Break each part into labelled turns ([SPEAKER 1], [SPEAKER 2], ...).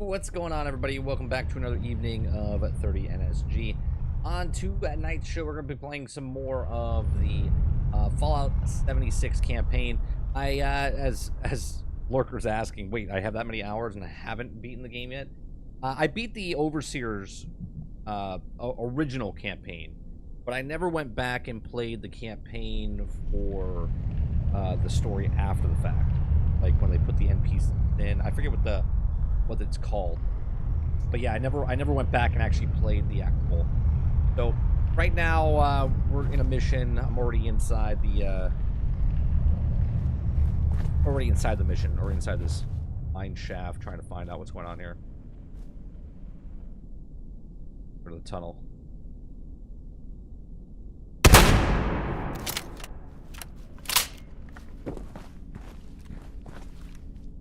[SPEAKER 1] What's going on, everybody? Welcome back to another evening of 30 NSG. On to tonight's show, we're going to be playing some more of the Fallout 76 campaign. As Lurker's asking, wait, I have that many hours and I haven't beaten the game yet? I beat the Overseer's original campaign, but I never went back and played the campaign for the story after the fact. Like when they put the NPCs in. I forget what it's called, but yeah, I never went back and actually played the actual. So right now we're in a mission. I'm already inside the mission, or inside this mine shaft, trying to find out what's going on here. Go to the tunnel.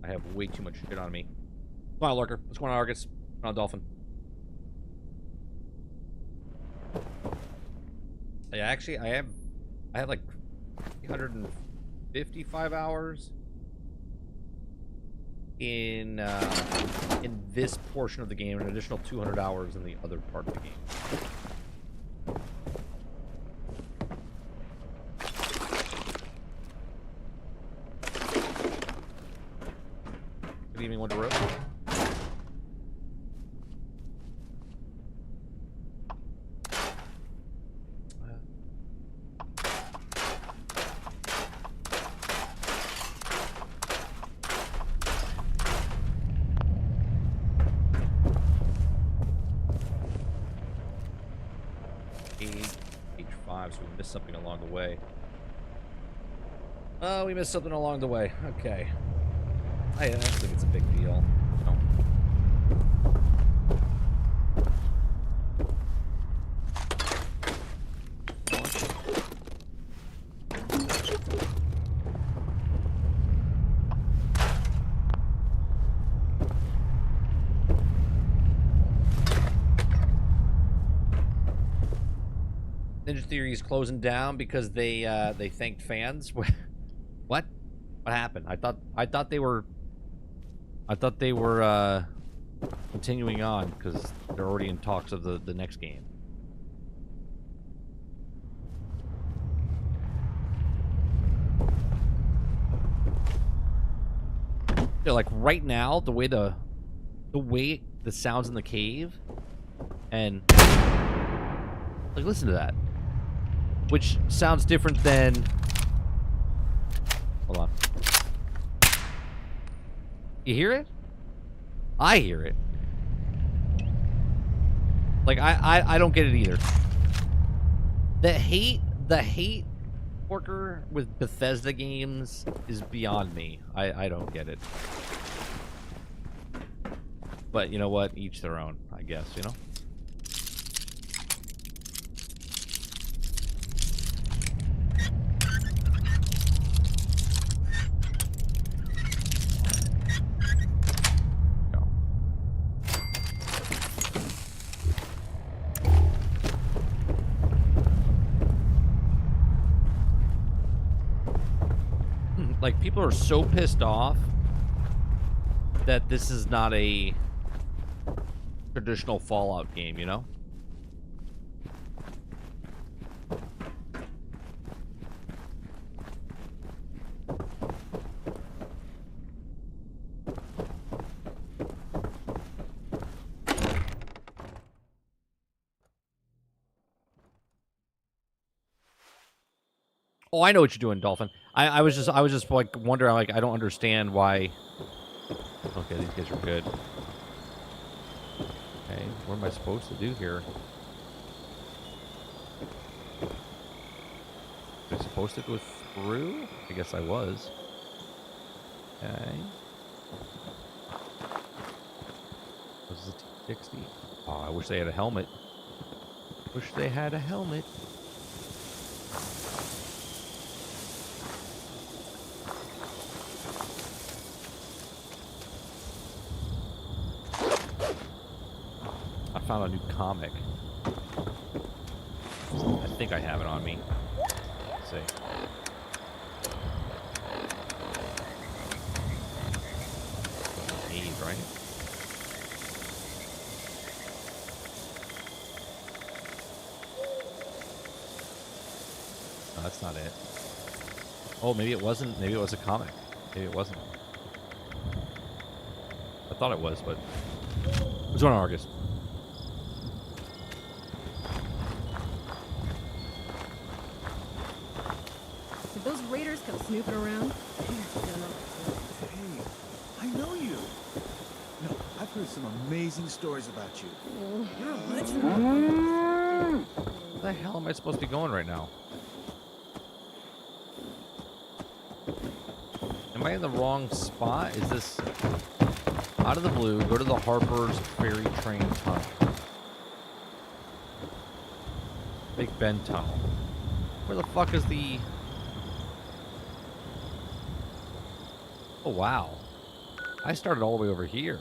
[SPEAKER 1] I have way too much shit on me. What's going on, Lurker? What's going on, Argus? What's going on, Dolphin? Yeah, actually, I have like 355 hours in this portion of the game, and an additional 200 hours in the other part of the game. Good evening, Wonder Rose. H5, so we missed something along the way. Oh, we missed something along the way. Okay. I don't think it's a big deal. No. Ninja Theory is closing down because they thanked fans. What? What happened? I thought they were continuing on because they're already in talks of the next game. Yeah, like right now, the way the sounds in the cave, and like listen to that. Which sounds different than... Hold on. You hear it? I hear it. Like, I don't get it either. The hate worker with Bethesda games is beyond me. I don't get it. But you know what? Each their own, I guess, you know? Like, people are so pissed off that this is not a traditional Fallout game, you know? Oh, I know what you're doing, Dolphin. I was just like wondering, like, I don't understand why. Okay, these guys are good. Okay, what am I supposed to do here? Was I supposed to go through? I guess I was. Okay. This is a T60. Oh, I wish they had a helmet. Wish they had a helmet. Found a new comic. I think I have it on me. Let's see. Eve, right? No, that's not it. Oh, maybe it wasn't. Maybe it was a comic. Maybe it wasn't. I thought it was, but... What's going on, Argus?
[SPEAKER 2] Did those raiders come snooping around?
[SPEAKER 3] Hey, I know you. No, I've heard some amazing stories about you. You're a legend.
[SPEAKER 1] Where the hell am I supposed to be going right now? Am I in the wrong spot? Is this... Out of the blue, go to the Harper's Ferry Train Tunnel. Big Bend Tunnel. Where the fuck is the... Oh, wow. I started all the way over here.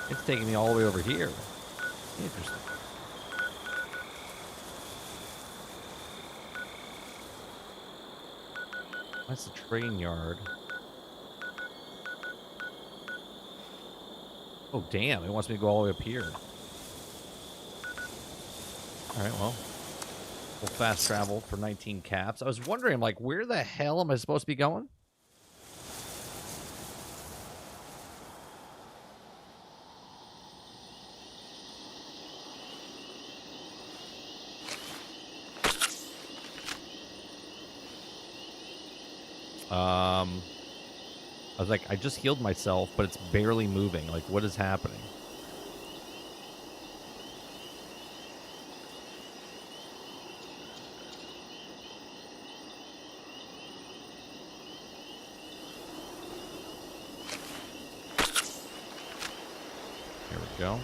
[SPEAKER 1] It's taking me all the way over here. Interesting. That's the train yard. Oh, damn. It wants me to go all the way up here. All right, well. We'll fast travel for 19 caps. I was wondering, like, where the hell am I supposed to be going? I was like, I just healed myself, but it's barely moving. Like, what is happening? There we go.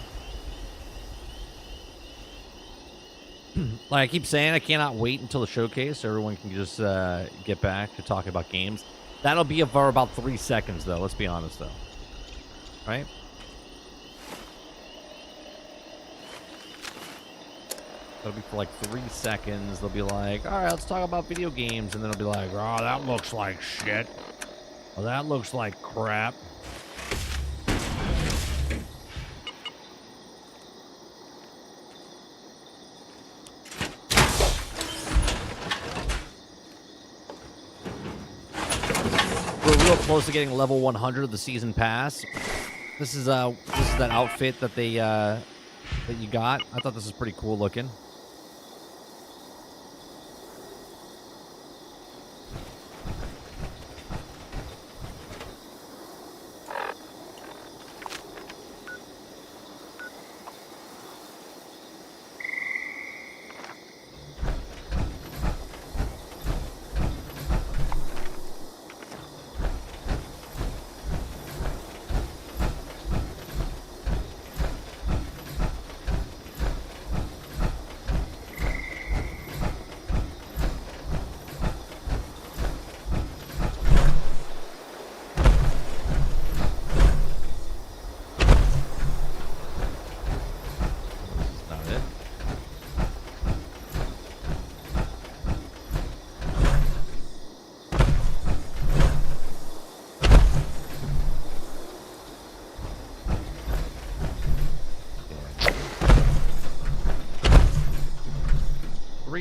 [SPEAKER 1] Like I keep saying, I cannot wait until the showcase so everyone can just get back to talking about games. That'll be for about 3 seconds, though. Let's be honest, though. Right? That'll be for like 3 seconds. They'll be like, all right, let's talk about video games. And then it'll be like, oh, that looks like shit. Oh, that looks like crap. Close to getting level 100 of the season pass. This is that outfit that they that you got. I thought this was pretty cool looking.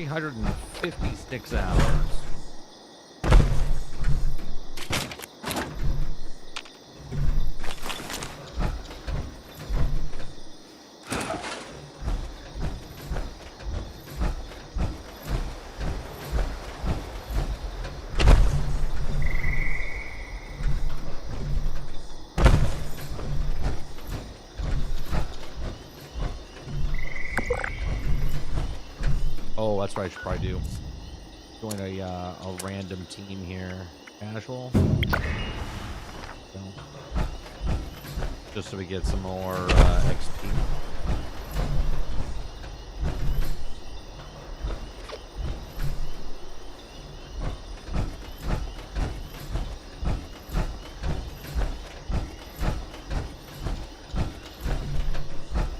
[SPEAKER 1] $356 hours. Oh, that's what I should probably do. Join a random team here. Casual. So, just so we get some more XP.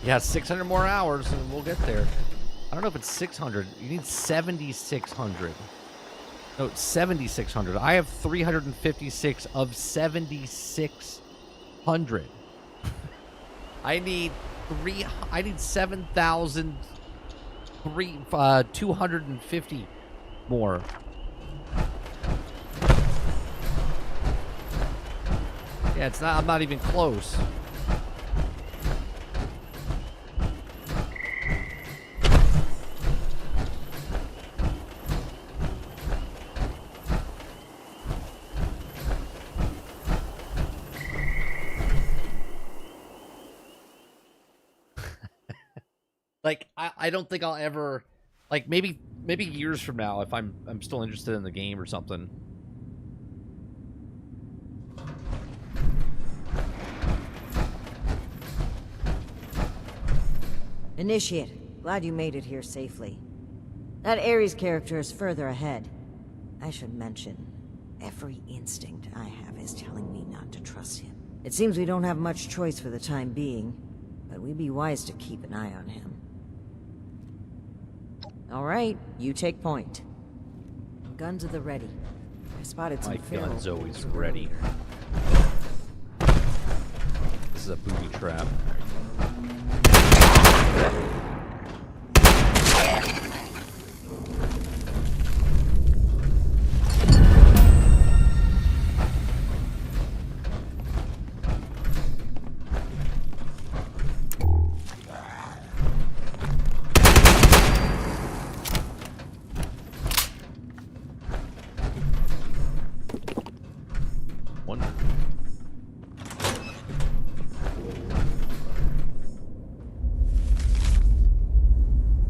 [SPEAKER 1] Yeah, 600 more hours and we'll get there. I don't know if it's 600. You need 7,600. No, 7,600. I have 356 of 7,600. I need 7,000 250 more. Yeah, it's not. I'm not even close. Like, I don't think I'll ever, like, maybe years from now, if I'm still interested in the game or something.
[SPEAKER 4] Initiate. Glad you made it here safely. That Ares character is further ahead. I should mention, every instinct I have is telling me not to trust him. It seems we don't have much choice for the time being, but we'd be wise to keep an eye on him. All right, you take point. Guns at the ready. I spotted some
[SPEAKER 1] My gun's
[SPEAKER 4] feral
[SPEAKER 1] always
[SPEAKER 4] wolves
[SPEAKER 1] ready.
[SPEAKER 4] earlier.
[SPEAKER 1] This is a booby trap.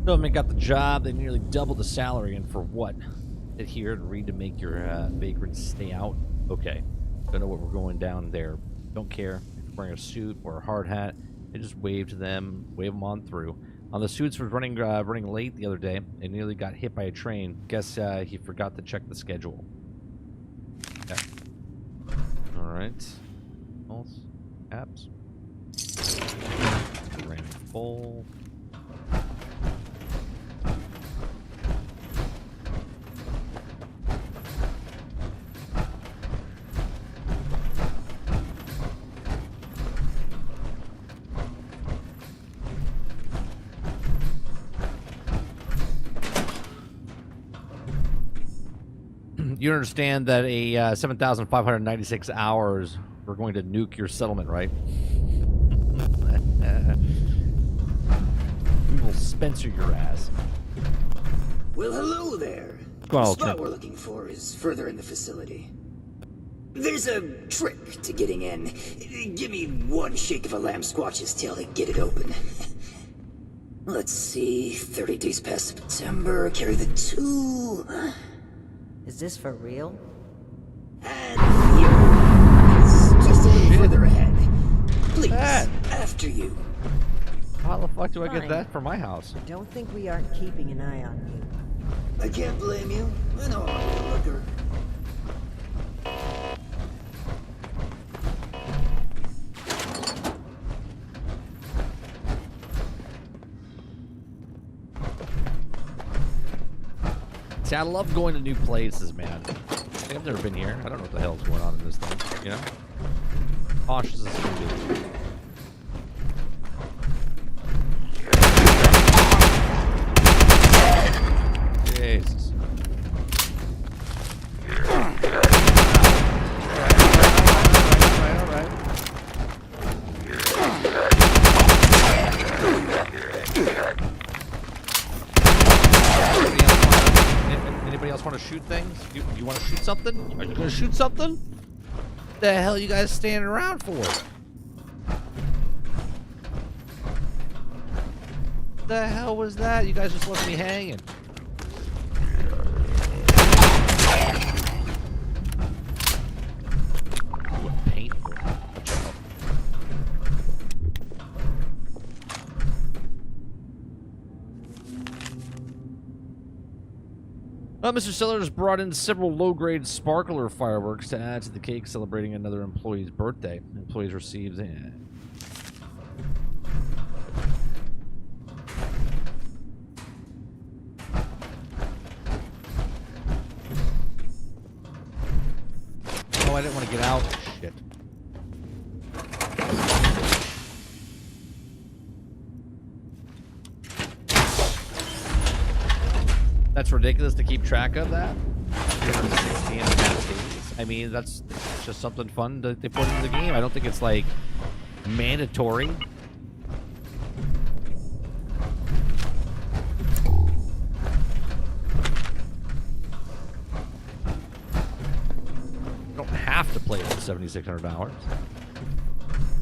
[SPEAKER 1] Government got the job. They nearly doubled the salary, and for what? Sit here and read to make your vagrants stay out. Okay, don't know what we're going down there. Don't care if you're wearing a suit or a hard hat. They just wave to them, wave them on through. On the suits was running late the other day and nearly got hit by a train. Guess he forgot to check the schedule. Okay. All right. Pulse. Apps. Ran full. You understand that a 7,596 hours, we're going to nuke your settlement, right? We will Spencer your ass.
[SPEAKER 5] Well, hello there.
[SPEAKER 1] Go on,
[SPEAKER 5] The
[SPEAKER 1] old
[SPEAKER 5] spot
[SPEAKER 1] chap.
[SPEAKER 5] we're looking for is further in the facility. There's a trick to getting in. Give me one shake of a lamb squatch's tail to get it open. Let's see, 30 days past September, carry the 2.
[SPEAKER 4] Is this for real?
[SPEAKER 5] And here. It's just a little further ahead. Please,
[SPEAKER 1] That.
[SPEAKER 5] after you.
[SPEAKER 1] How the fuck do I get
[SPEAKER 4] Fine.
[SPEAKER 1] that for my house?
[SPEAKER 4] Don't think we aren't keeping an eye on you.
[SPEAKER 5] I can't blame you. I know I'm a looker.
[SPEAKER 1] See, I love going to new places, man. I've never been here. I don't know what the hell's going on in this thing, you know? Cautious as can be. Jesus. All right. Anybody else want to shoot things? You want to shoot something? Are you going to shoot something? The hell you guys standing around for? The hell was that? You guys just left me hanging. What paint? Watch out. Mr. Sellers brought in several low-grade sparkler fireworks to add to the cake celebrating another employee's birthday. Employees received... Oh, I didn't want to get out. Shit. That's ridiculous to keep track of that. 360 and a half days. I mean, that's just something fun that they put into the game. I don't think it's like mandatory. You don't have to play it for 7,600 hours.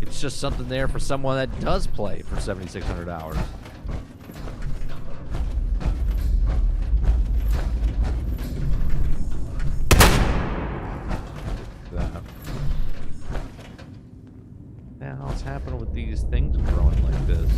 [SPEAKER 1] It's just something there for someone that does play for 7,600 hours. Now, what's happening with these things growing like this?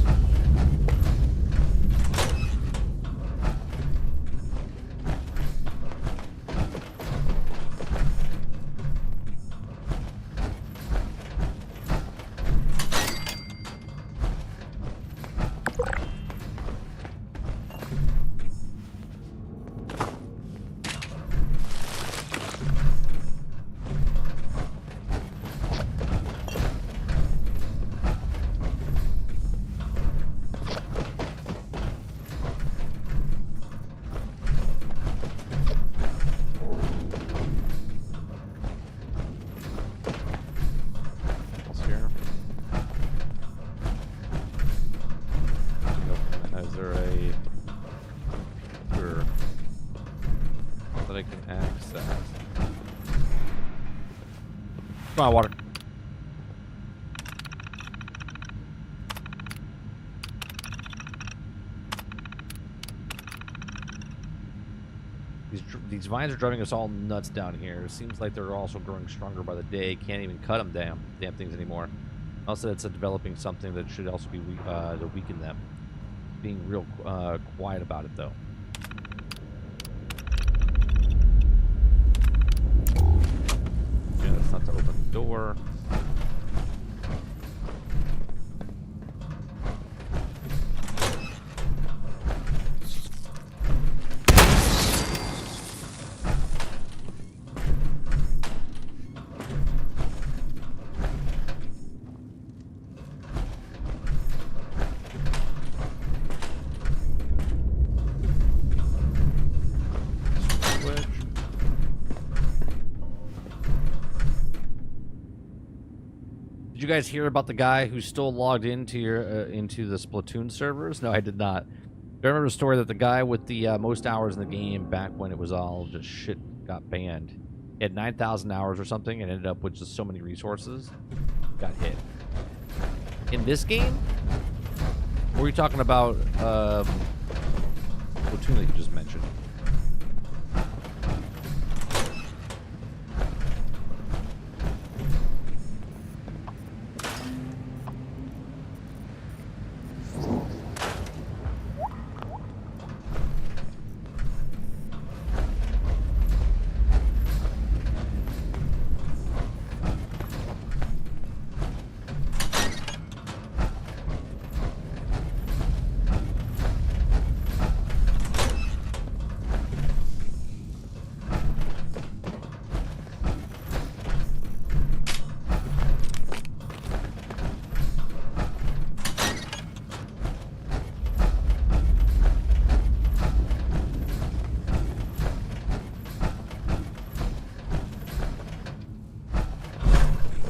[SPEAKER 1] Come on, water. These vines are driving us all nuts down here. It seems like they're also growing stronger by the day. Can't even cut them damn things anymore. Also, it's developing something that should also be to weaken them. Being real quiet about it, though. Yeah, that's not to open the door. Did you guys hear about the guy who's still logged into your into the Splatoon servers? No, I did not. I remember the story that the guy with the most hours in the game back when it was all just shit got banned. He had 9,000 hours or something and ended up with just so many resources. Got hit. In this game? Or are you talking about Splatoon that you just mentioned?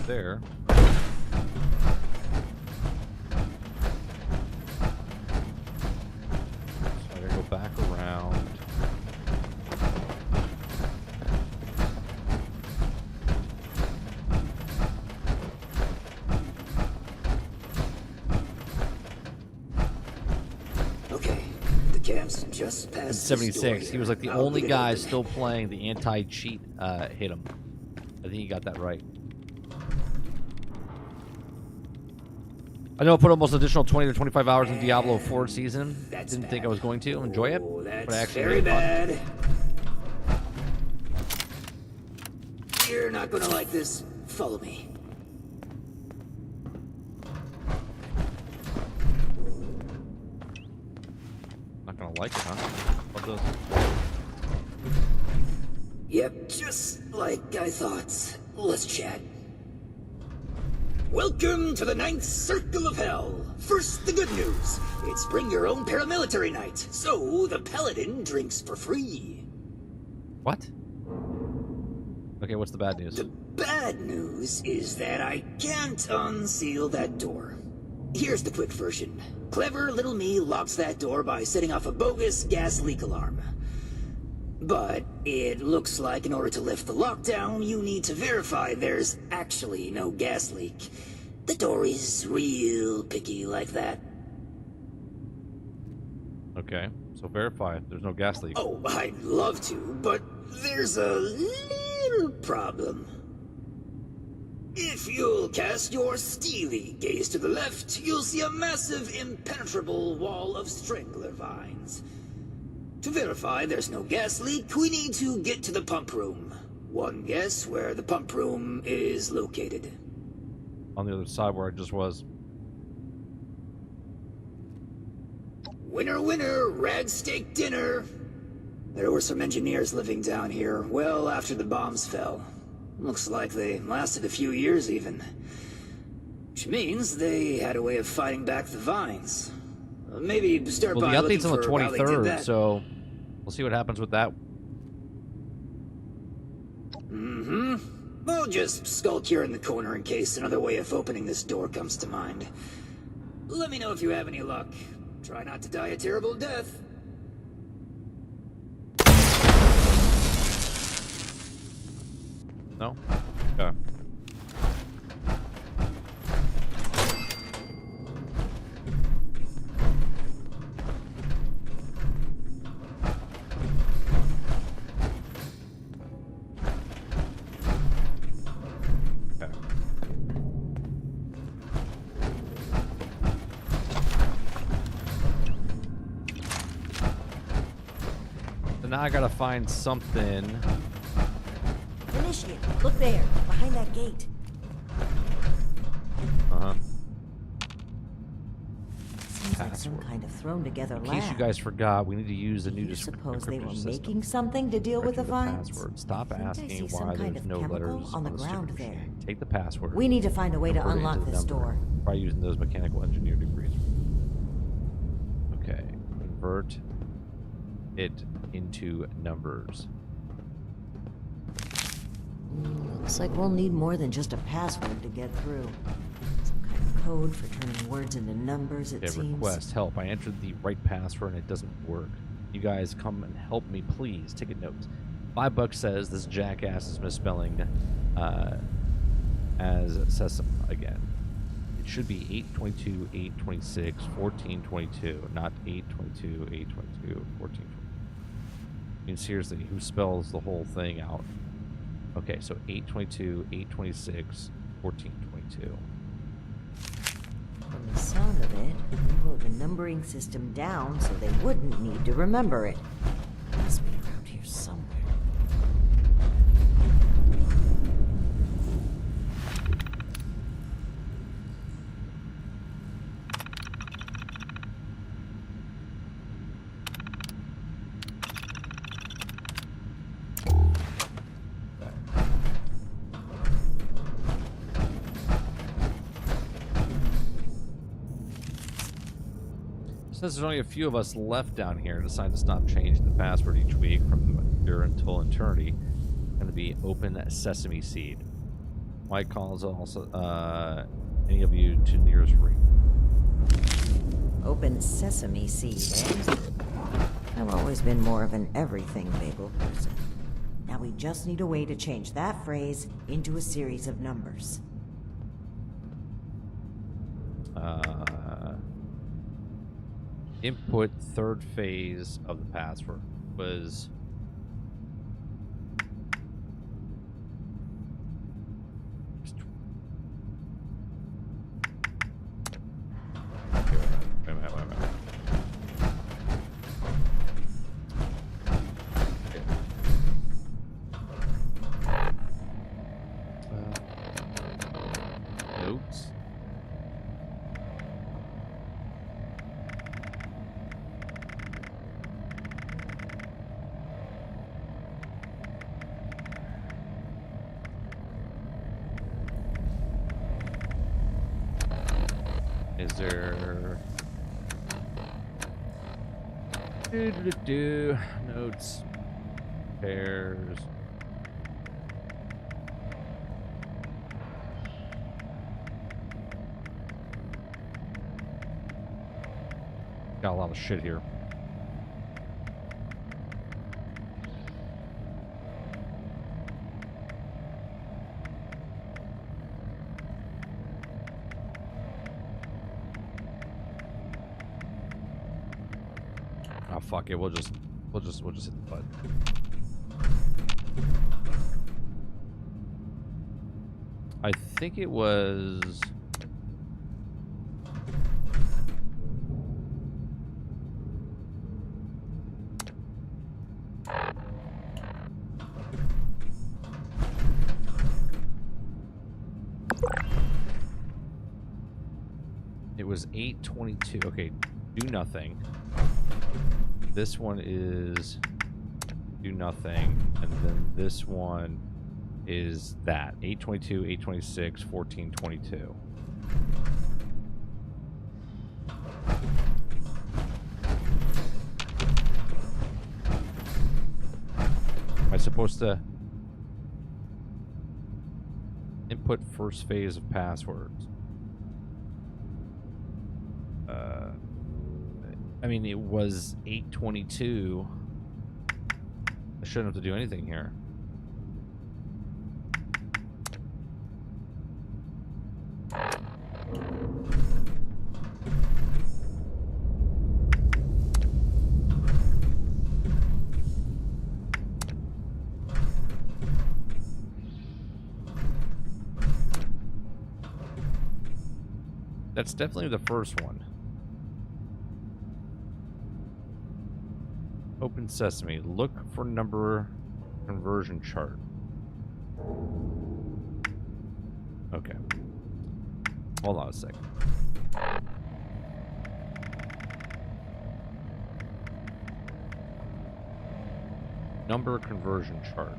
[SPEAKER 1] There. So I gotta go back around.
[SPEAKER 5] Okay, the camp's just past
[SPEAKER 1] 76. He was like the only guy still playing the anti-cheat hit him. I think he got that right. I know I put almost additional 20 to 25 hours in Diablo 4 season. Didn't think I was going to enjoy it, but I actually
[SPEAKER 5] very
[SPEAKER 1] had
[SPEAKER 5] bad. You're not gonna like this. Follow me.
[SPEAKER 1] Not gonna like it, huh? What does?
[SPEAKER 5] Yep, just like I thought. Let's chat. Welcome to the 9th Circle of Hell. First, the good news. It's bring your own paramilitary night, so the paladin drinks for free.
[SPEAKER 1] What? Okay, what's the bad news?
[SPEAKER 5] The bad news is that I can't unseal that door. Here's the quick version. Clever little me locks that door by setting off a bogus gas leak alarm. But it looks like in order to lift the lockdown, you need to verify there's actually no gas leak. The door is real picky like that.
[SPEAKER 1] Okay, so verify there's no gas leak.
[SPEAKER 5] Oh, I'd love to, but there's a little problem. If you'll cast your steely gaze to the left, you'll see a massive, impenetrable wall of strangler vines. To verify there's no gas leak, we need to get to the pump room. One guess where the pump room is located.
[SPEAKER 1] On the other side where I just was.
[SPEAKER 5] Winner, winner, rag steak dinner. There were some engineers living down here well after the bombs fell. Looks like they lasted a few years even. Which means they had a way of fighting back the vines. Maybe start
[SPEAKER 1] Well,
[SPEAKER 5] by
[SPEAKER 1] the
[SPEAKER 5] looking
[SPEAKER 1] update's on the
[SPEAKER 5] for how they did
[SPEAKER 1] 23rd,
[SPEAKER 5] that.
[SPEAKER 1] so we'll see what happens with that.
[SPEAKER 5] I'll just skulk here in the corner in case another way of opening this door comes to mind. Let me know if you have any luck. Try not to die a terrible death.
[SPEAKER 1] No? Okay. Now I gotta find something.
[SPEAKER 4] Initiate, look there, behind that gate.
[SPEAKER 1] Uh-huh.
[SPEAKER 4] Seems like some
[SPEAKER 1] Password.
[SPEAKER 4] kind of thrown together
[SPEAKER 1] In
[SPEAKER 4] lab.
[SPEAKER 1] case you guys forgot, we need to use the new
[SPEAKER 4] You suppose they were
[SPEAKER 1] encryption system.
[SPEAKER 4] making something to deal with the
[SPEAKER 1] Enter
[SPEAKER 4] vines?
[SPEAKER 1] password. Stop
[SPEAKER 4] I think I
[SPEAKER 1] asking
[SPEAKER 4] see some
[SPEAKER 1] why
[SPEAKER 4] kind
[SPEAKER 1] there's
[SPEAKER 4] of
[SPEAKER 1] no
[SPEAKER 4] chemical
[SPEAKER 1] letters
[SPEAKER 4] on the
[SPEAKER 1] stupid
[SPEAKER 4] ground there.
[SPEAKER 1] machine. Take the password.
[SPEAKER 4] We need to find a way to
[SPEAKER 1] put it
[SPEAKER 4] unlock
[SPEAKER 1] into the
[SPEAKER 4] this
[SPEAKER 1] number
[SPEAKER 4] door.
[SPEAKER 1] by using those mechanical engineer degrees. Okay, convert it into numbers.
[SPEAKER 4] Looks like we'll need more than just a password to get through. Some kind of code for turning words into numbers, it
[SPEAKER 1] Okay,
[SPEAKER 4] seems.
[SPEAKER 1] request help. I entered the right password and it doesn't work. You guys come and help me, please. Take a note. $5 says this jackass is misspelling as sesame again. It should be 822, 826, 1422, not 822, 822, 1422. I mean, seriously, who spells the whole thing out? Okay, so 822, 826, 1422.
[SPEAKER 4] From the sound of it, we wrote the numbering system down so they wouldn't need to remember it. Must be around here somewhere.
[SPEAKER 1] Since there's only a few of us left down here and decide to stop changing the password each week from here until eternity, going to be open sesame seed. White calls also any of you to nearest ring.
[SPEAKER 4] Open sesame seed, eh? I've always been more of an everything bagel person. Now we just need a way to change that phrase into a series of numbers.
[SPEAKER 1] Input third phase of the password was wait a minute. Notes. Is there... Notes. Pairs. Got a lot of shit here. Oh fuck it, we'll just hit the button. I think it was it was 822. Okay, do nothing. This one is do nothing, and then this one is that 822, 826, 1422. Am I supposed to input first phase of passwords? I mean, it was 822. I shouldn't have to do anything here. That's definitely the first one. Open Sesame. Look for number conversion chart. Okay. Hold on a second. Number conversion chart.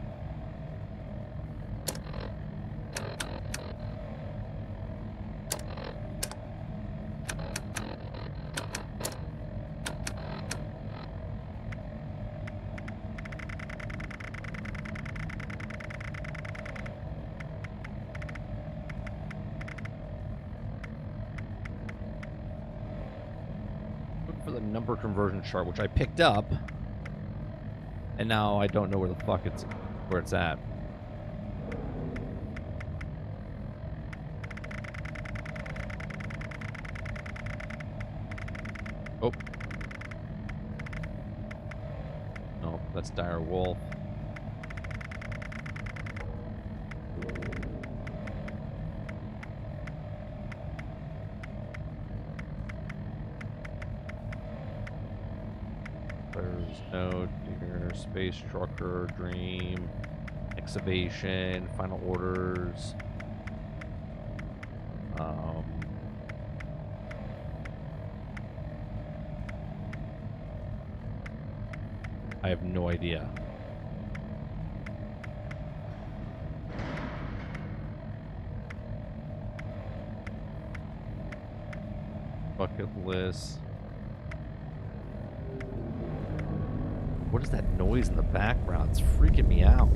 [SPEAKER 1] Number conversion chart, which I picked up, and now I don't know where the fuck it's at. Oh, no, that's Dire Wolf. No, dear, Space Trucker, Dream, Excavation, Final Orders. I have no idea. Bucket list. What is that noise in the background? It's freaking me out.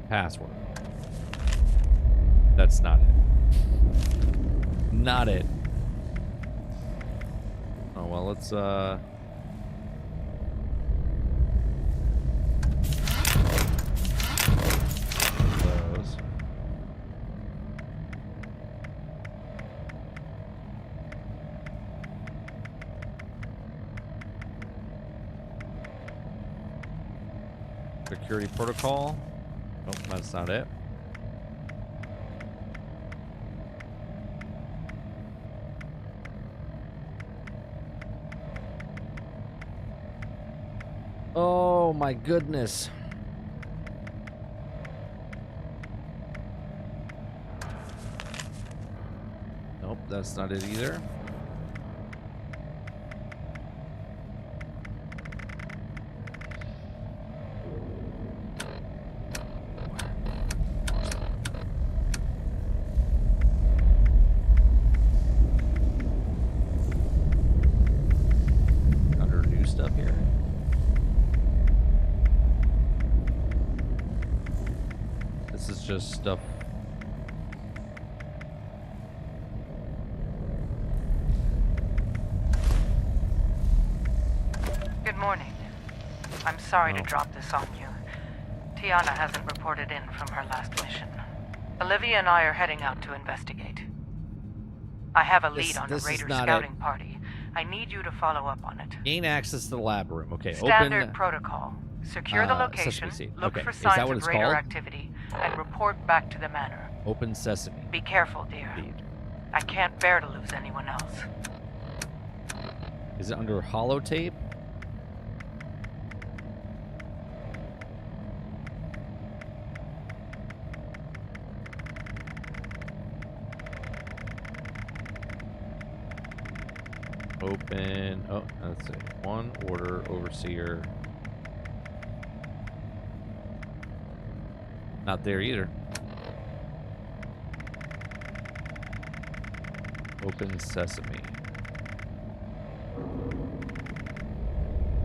[SPEAKER 1] Password. That's not it. Not it. Oh, well, let's, close. Security protocol. Nope, that's not it. Oh my goodness. Nope, that's not it either. this is just stuff.
[SPEAKER 6] Good morning. I'm sorry to drop this on you. Tiana hasn't reported in from her last mission. Olivia and I are heading out to investigate. I have a lead on a
[SPEAKER 1] this is
[SPEAKER 6] Raider
[SPEAKER 1] not
[SPEAKER 6] scouting party. I need you to follow up on it.
[SPEAKER 1] Gain access to the lab room. Okay,
[SPEAKER 6] Standard
[SPEAKER 1] open.
[SPEAKER 6] protocol. Secure the location,
[SPEAKER 1] Sesame seed.
[SPEAKER 6] look
[SPEAKER 1] Okay,
[SPEAKER 6] for
[SPEAKER 1] is that
[SPEAKER 6] signs
[SPEAKER 1] what
[SPEAKER 6] of
[SPEAKER 1] it's
[SPEAKER 6] Raider
[SPEAKER 1] called?
[SPEAKER 6] activity, and report back to the manor.
[SPEAKER 1] Open sesame.
[SPEAKER 6] Be careful, dear.
[SPEAKER 1] Feed.
[SPEAKER 6] I can't bear to lose anyone else.
[SPEAKER 1] Is it under holotape? Open. Oh, let's see. One order overseer. Not there either. Open sesame.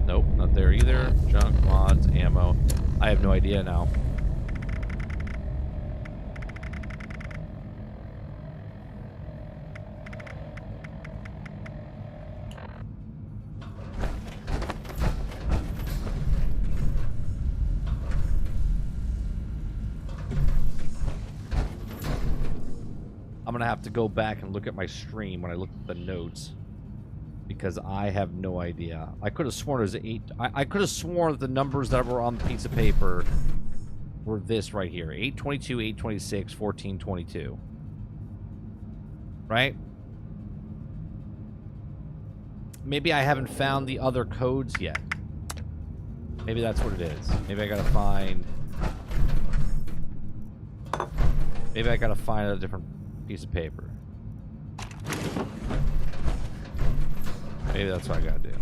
[SPEAKER 1] Nope, not there either. Junk, mods, ammo. I have no idea now. I'm gonna have to go back and look at my stream when I look at the notes, because I have no idea. I could have sworn it was 8. I could have sworn that the numbers that were on the piece of paper were this right here: 822, 826, 1422. Right? Maybe I haven't found the other codes yet. Maybe that's what it is. Maybe I gotta find. Maybe I gotta find a different piece of paper. Maybe that's what I gotta do.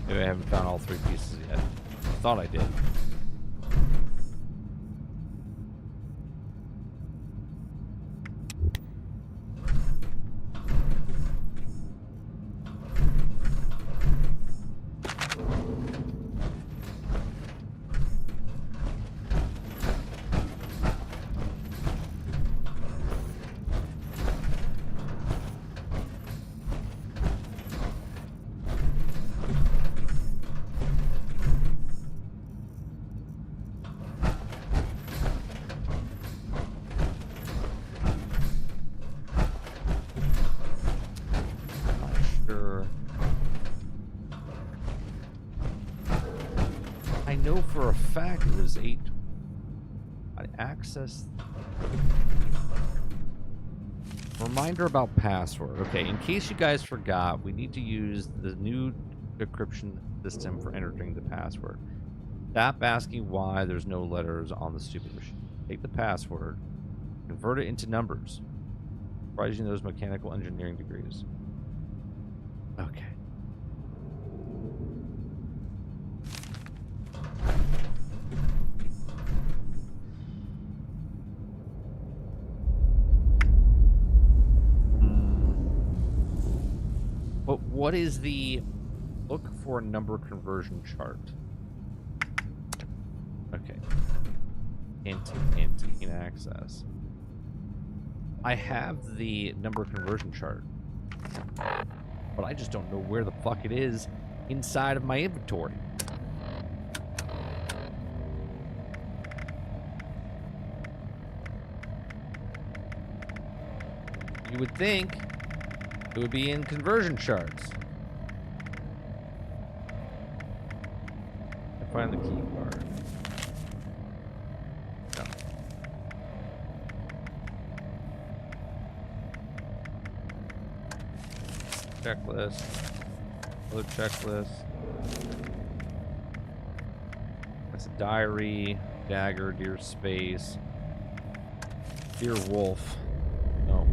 [SPEAKER 1] Maybe I haven't found all 3 pieces yet. I thought I did. I know for a fact it was 8. I accessed. Reminder about password. Okay, in case you guys forgot, we need to use the new decryption system for entering the password. Stop asking why there's no letters on the stupid machine. Take the password, convert it into numbers. Try using those mechanical engineering degrees. Okay. But what is the look for a number conversion chart? Okay. Int, gain access. I have the number conversion chart, but I just don't know where the fuck it is inside of my inventory. You would think it would be in conversion charts. I find the key card. No. Checklist. Other checklist. That's a diary, dagger, deer space, deer wolf. No.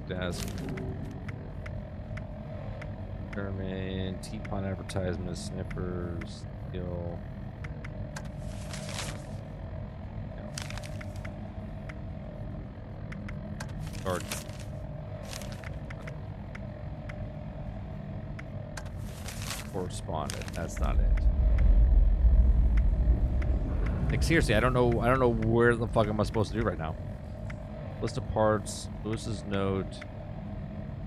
[SPEAKER 1] Desk. German, teapot advertisement, sniffers, steel. Guard. Correspondent. That's not it. Like seriously, I don't know where the fuck am I supposed to do right now. List of parts, Lewis's note,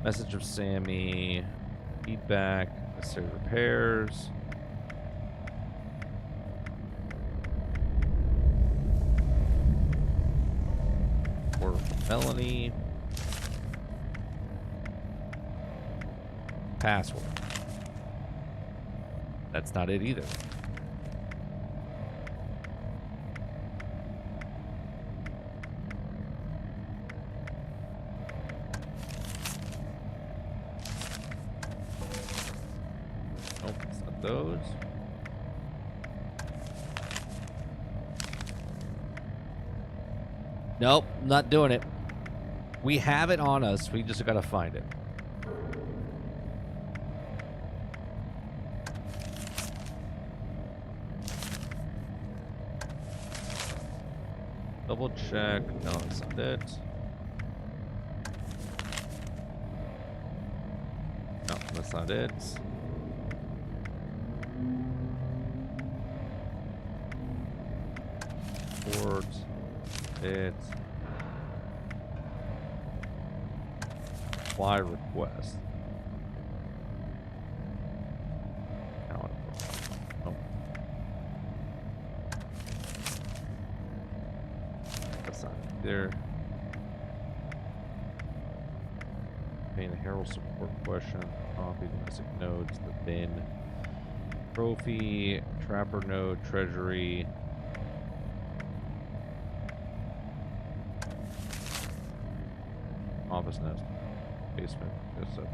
[SPEAKER 1] message of Sammy, feedback, necessary repairs. Or Melanie. Password. That's not it either. Nope, it's not those. Nope, not doing it. We have it on us. We just gotta find it. Double check. No, that's not it. No, that's not it. Port. It. Apply request. Nope. That's not it there. Paying the Herald support question. Copy domestic nodes. The bin. Trophy. Trapper node. Treasury. Office nest. Basement. Yes, so.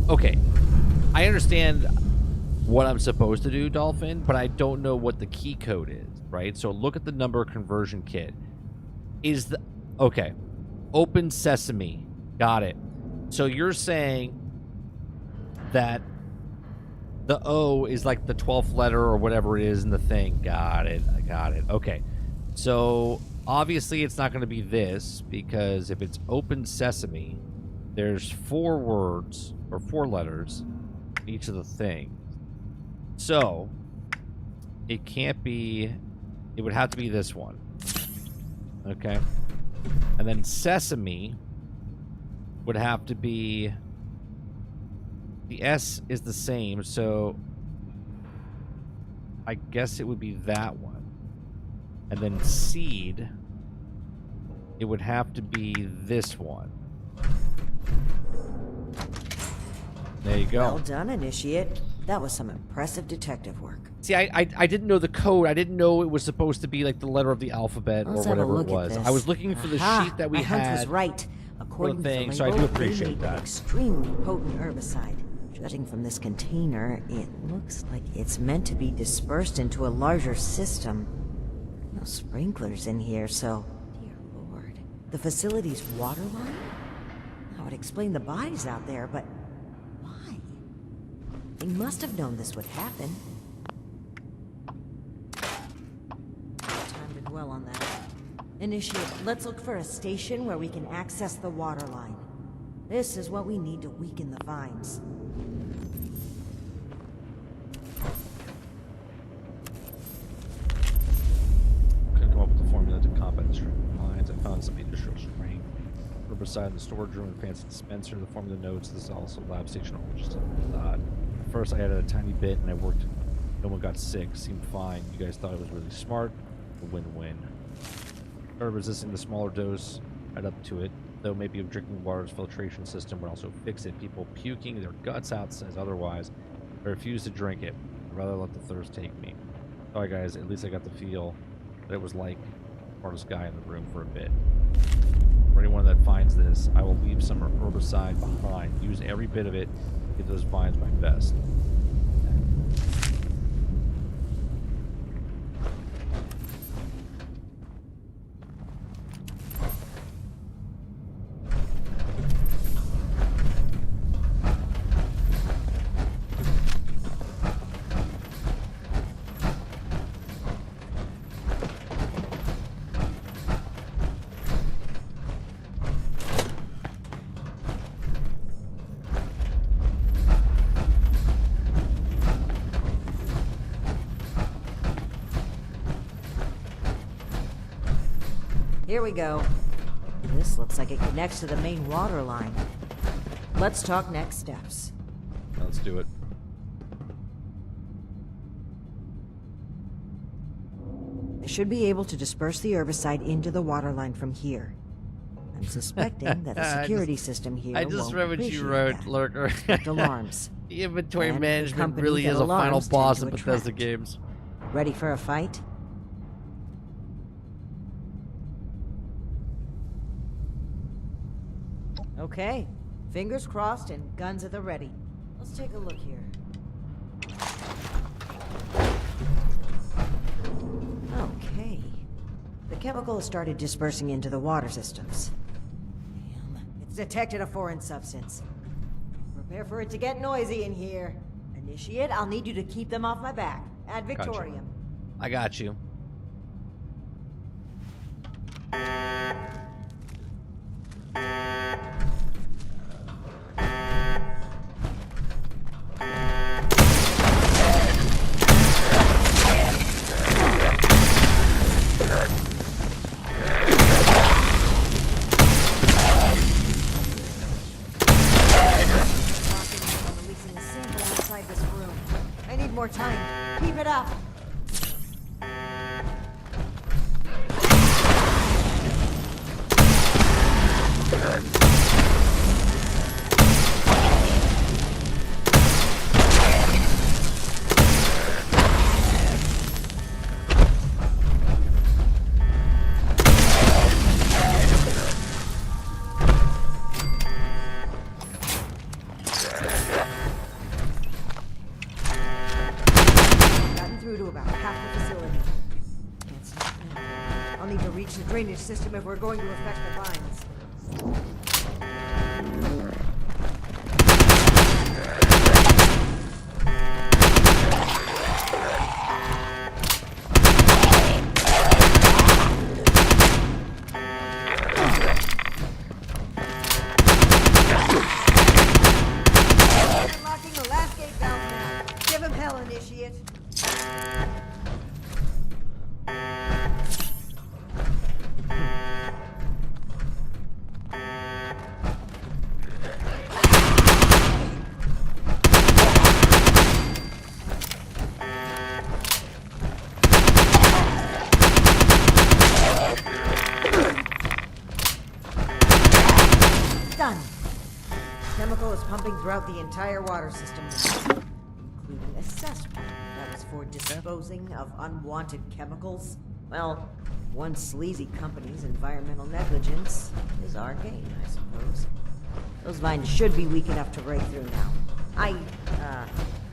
[SPEAKER 1] Okay. I understand what I'm supposed to do, Dolphin, but I don't know what the key code is, right? So look at the number conversion kit. Is the... Okay. Open Sesame. Got it. So you're saying that the O is like the 12th letter or whatever it is in the thing. Got it. I got it. Okay. So obviously it's not going to be this, because if it's Open Sesame, there's 4 words or 4 letters in each of the things. So it can't be, it would have to be this one. Okay. And then Sesame would have to be, the S is the same, so I guess it would be that one. And then Seed, it would have to be this one. There you go.
[SPEAKER 4] Well done, Initiate. That was some impressive detective work.
[SPEAKER 1] See, I didn't know the code. I didn't know it was supposed to be like the letter of the alphabet
[SPEAKER 4] Let's
[SPEAKER 1] or
[SPEAKER 4] have a
[SPEAKER 1] whatever it
[SPEAKER 4] look at
[SPEAKER 1] was.
[SPEAKER 4] this.
[SPEAKER 1] I was looking for the sheet that we
[SPEAKER 4] my hunch
[SPEAKER 1] had.
[SPEAKER 4] was right. According to the
[SPEAKER 1] thing, so I do
[SPEAKER 4] label,
[SPEAKER 1] appreciate
[SPEAKER 4] they made
[SPEAKER 1] that.
[SPEAKER 4] an extremely potent herbicide. Judging from this container, it looks like it's meant to be dispersed into a larger system. No sprinklers in here, so... Dear Lord. The facility's water line? That would explain the bodies out there, but... why? They must have known this would happen. No time to dwell on that. Initiate, let's look for a station where we can access the water line. This is what we need to weaken the vines.
[SPEAKER 1] Couldn't come up with the formula to combat the strength lines. I found some industrial strength herbicide in the storage room and fancy dispenser. The formula notes this is also lab station only, just at first I added a tiny bit and I worked. No one got sick. Seemed fine. You guys thought it was really smart. A win-win. Started resisting the smaller dose. Right up to it. Though maybe a drinking water's filtration system would also fix it. People puking their guts out says otherwise. I refuse to drink it. I'd rather let the thirst take me. Sorry guys, at least I got the feel that it was like the smartest guy in the room for a bit. For anyone that finds this, I will leave some herbicide behind. Use every bit of it to give those vines my best.
[SPEAKER 4] Here we go. This looks like it connects to the main water line. Let's talk next steps.
[SPEAKER 1] Let's do it.
[SPEAKER 4] I should be able to disperse the herbicide into the water line from here. I'm suspecting that the security system here
[SPEAKER 1] I just
[SPEAKER 4] won't
[SPEAKER 1] read what you
[SPEAKER 4] appreciate
[SPEAKER 1] wrote,
[SPEAKER 4] that.
[SPEAKER 1] Lurker.
[SPEAKER 4] Alarms.
[SPEAKER 1] The inventory
[SPEAKER 4] And the
[SPEAKER 1] management
[SPEAKER 4] company
[SPEAKER 1] really
[SPEAKER 4] that
[SPEAKER 1] is a final
[SPEAKER 4] alarms tend
[SPEAKER 1] boss
[SPEAKER 4] to
[SPEAKER 1] in Bethesda
[SPEAKER 4] attract.
[SPEAKER 1] games.
[SPEAKER 4] Ready for a fight? Okay. Fingers crossed and guns at the ready. Let's take a look here. Okay. The chemical has started dispersing into the water systems. Damn. It's detected a foreign substance. Prepare for it to get noisy in here. Initiate, I'll need you to keep them off my back. Ad
[SPEAKER 1] Gotcha.
[SPEAKER 4] Victoriam.
[SPEAKER 1] I got you.
[SPEAKER 4] I'm releasing a sample outside this room. I need more time. Keep it up. Gotten through to about half the facility. Can't stop now. I'll need to reach the drainage system if we're going to affect the vines. Unlocking the last gate valve now. Give him hell, initiate. Done. Chemical is pumping throughout the entire water system now, including a cesspool that is for disposing of unwanted chemicals. Well, one sleazy company's environmental negligence is our gain, I suppose. Those vines should be weak enough to break through now. I,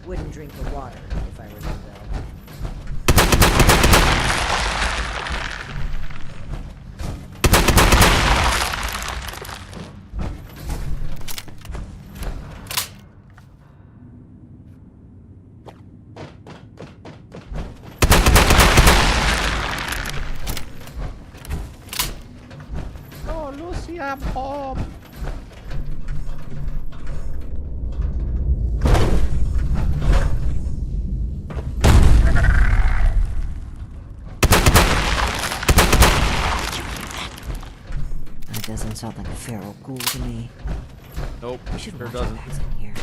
[SPEAKER 4] wouldn't drink the water if I were you, though.
[SPEAKER 1] Oh, Lucia, Bob.
[SPEAKER 4] That doesn't sound like a feral ghoul to me.
[SPEAKER 1] Nope,
[SPEAKER 4] We should
[SPEAKER 1] sure
[SPEAKER 4] watch
[SPEAKER 1] doesn't.
[SPEAKER 4] our backs in here.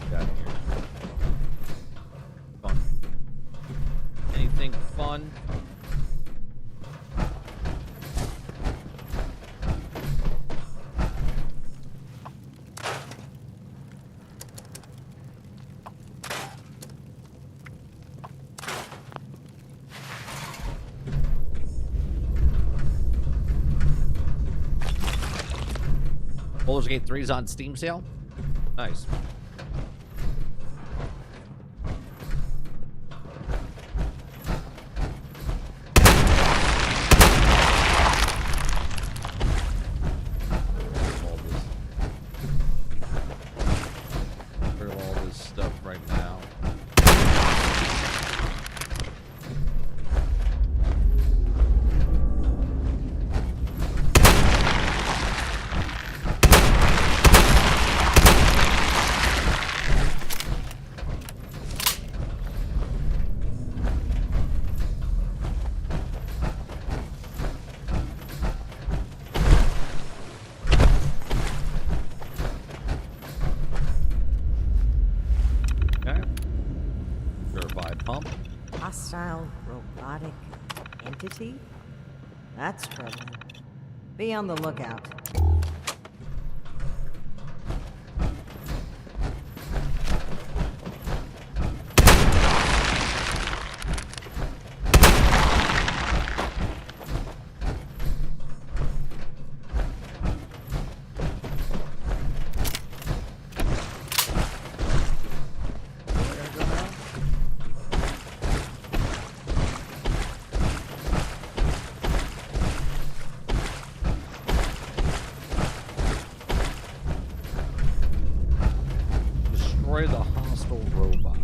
[SPEAKER 1] Got here. Fun. Anything fun? Baldur's Gate 3 is on Steam sale. Nice. pump?
[SPEAKER 4] Hostile robotic entity? That's troubling. Be on the lookout.
[SPEAKER 1] Destroy the hostile robot.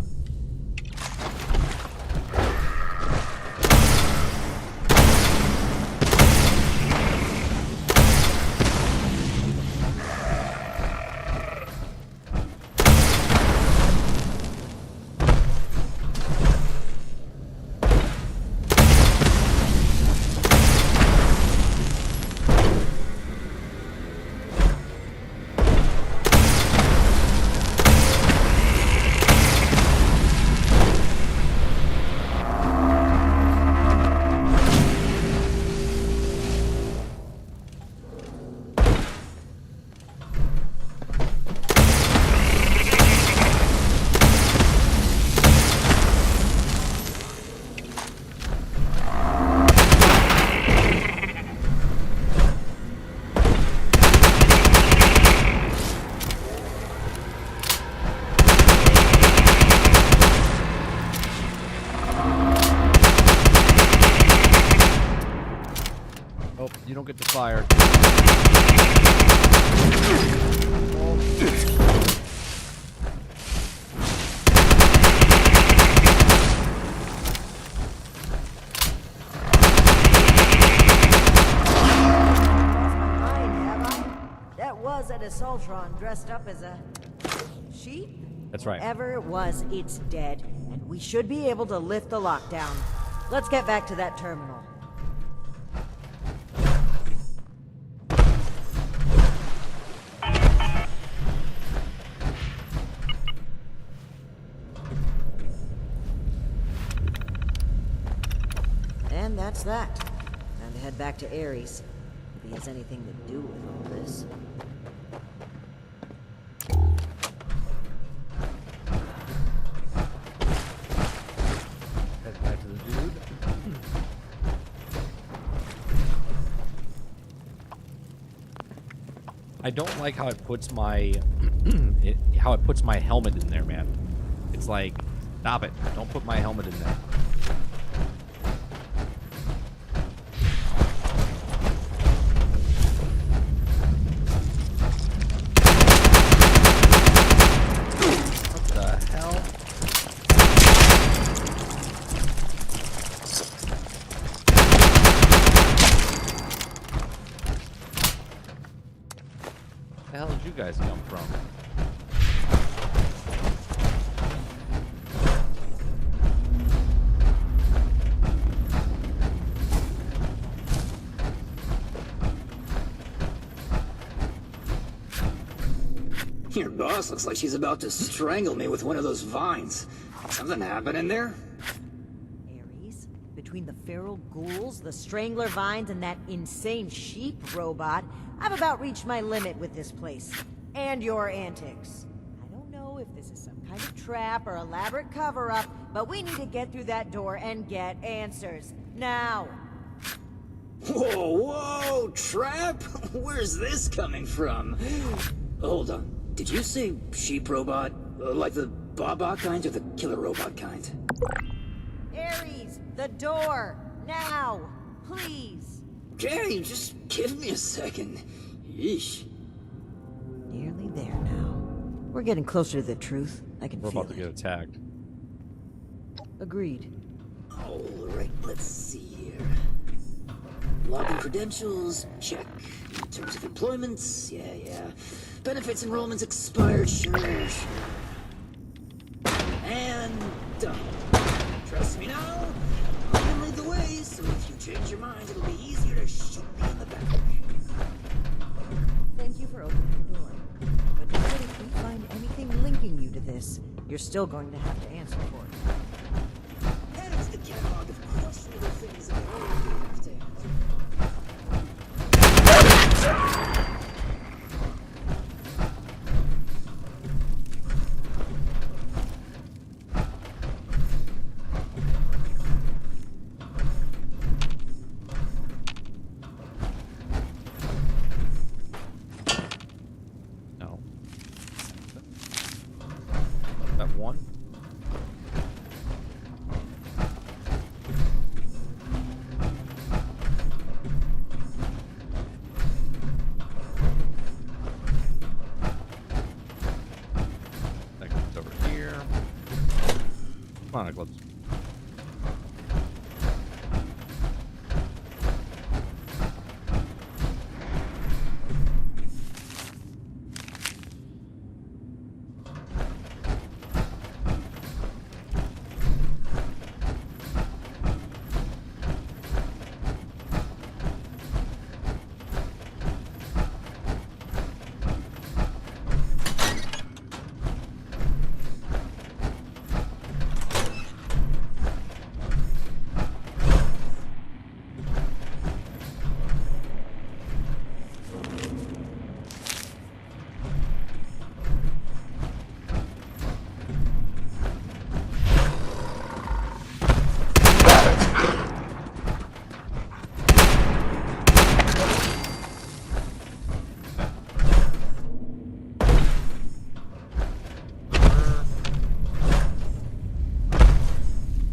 [SPEAKER 1] Oh, you don't get to fire.
[SPEAKER 4] That was an Assaultron dressed up as a sheep?
[SPEAKER 1] That's right.
[SPEAKER 4] Whatever it was, it's dead, and we should be able to lift the lockdown. Let's get back to that terminal. And that's that. Time to head back to Ares. If he has anything to do with all this.
[SPEAKER 1] Head back to the dude. I don't like how it puts my how it puts my helmet in there, man. It's like, stop it! Don't put my helmet in there. What the hell? Where the hell did you guys come from?
[SPEAKER 5] Your boss looks like she's about to strangle me with one of those vines. Something happening there?
[SPEAKER 4] Ares, between the feral ghouls, the strangler vines, and that insane sheep robot, I've about reached my limit with this place. And your antics. I don't know if this is some kind of trap or elaborate cover-up, but we need to get through that door and get answers. Now!
[SPEAKER 5] Whoa, whoa, trap? Where's this coming from? Hold on. Did you say sheep robot? Like the Baba kind or the killer robot kind?
[SPEAKER 4] Ares, the door! Now! Please!
[SPEAKER 5] Okay, just give me a second. Yeesh.
[SPEAKER 4] Nearly there now. We're getting closer to the truth. I can
[SPEAKER 1] We're
[SPEAKER 4] feel
[SPEAKER 1] about to get
[SPEAKER 4] it.
[SPEAKER 1] attacked.
[SPEAKER 4] Agreed.
[SPEAKER 5] Alright, let's see here. Login credentials, check. Terms of employments, yeah. Benefits enrollments expired, sure. And done. Trust me now, I'm gonna lead the way, so if you change your mind, it'll be easier to shoot me in the back.
[SPEAKER 4] Thank you for opening the door. But even if we find anything linking you to this, you're still going to have to answer for it.
[SPEAKER 1] one. That comes over here. Come on, Eclipse.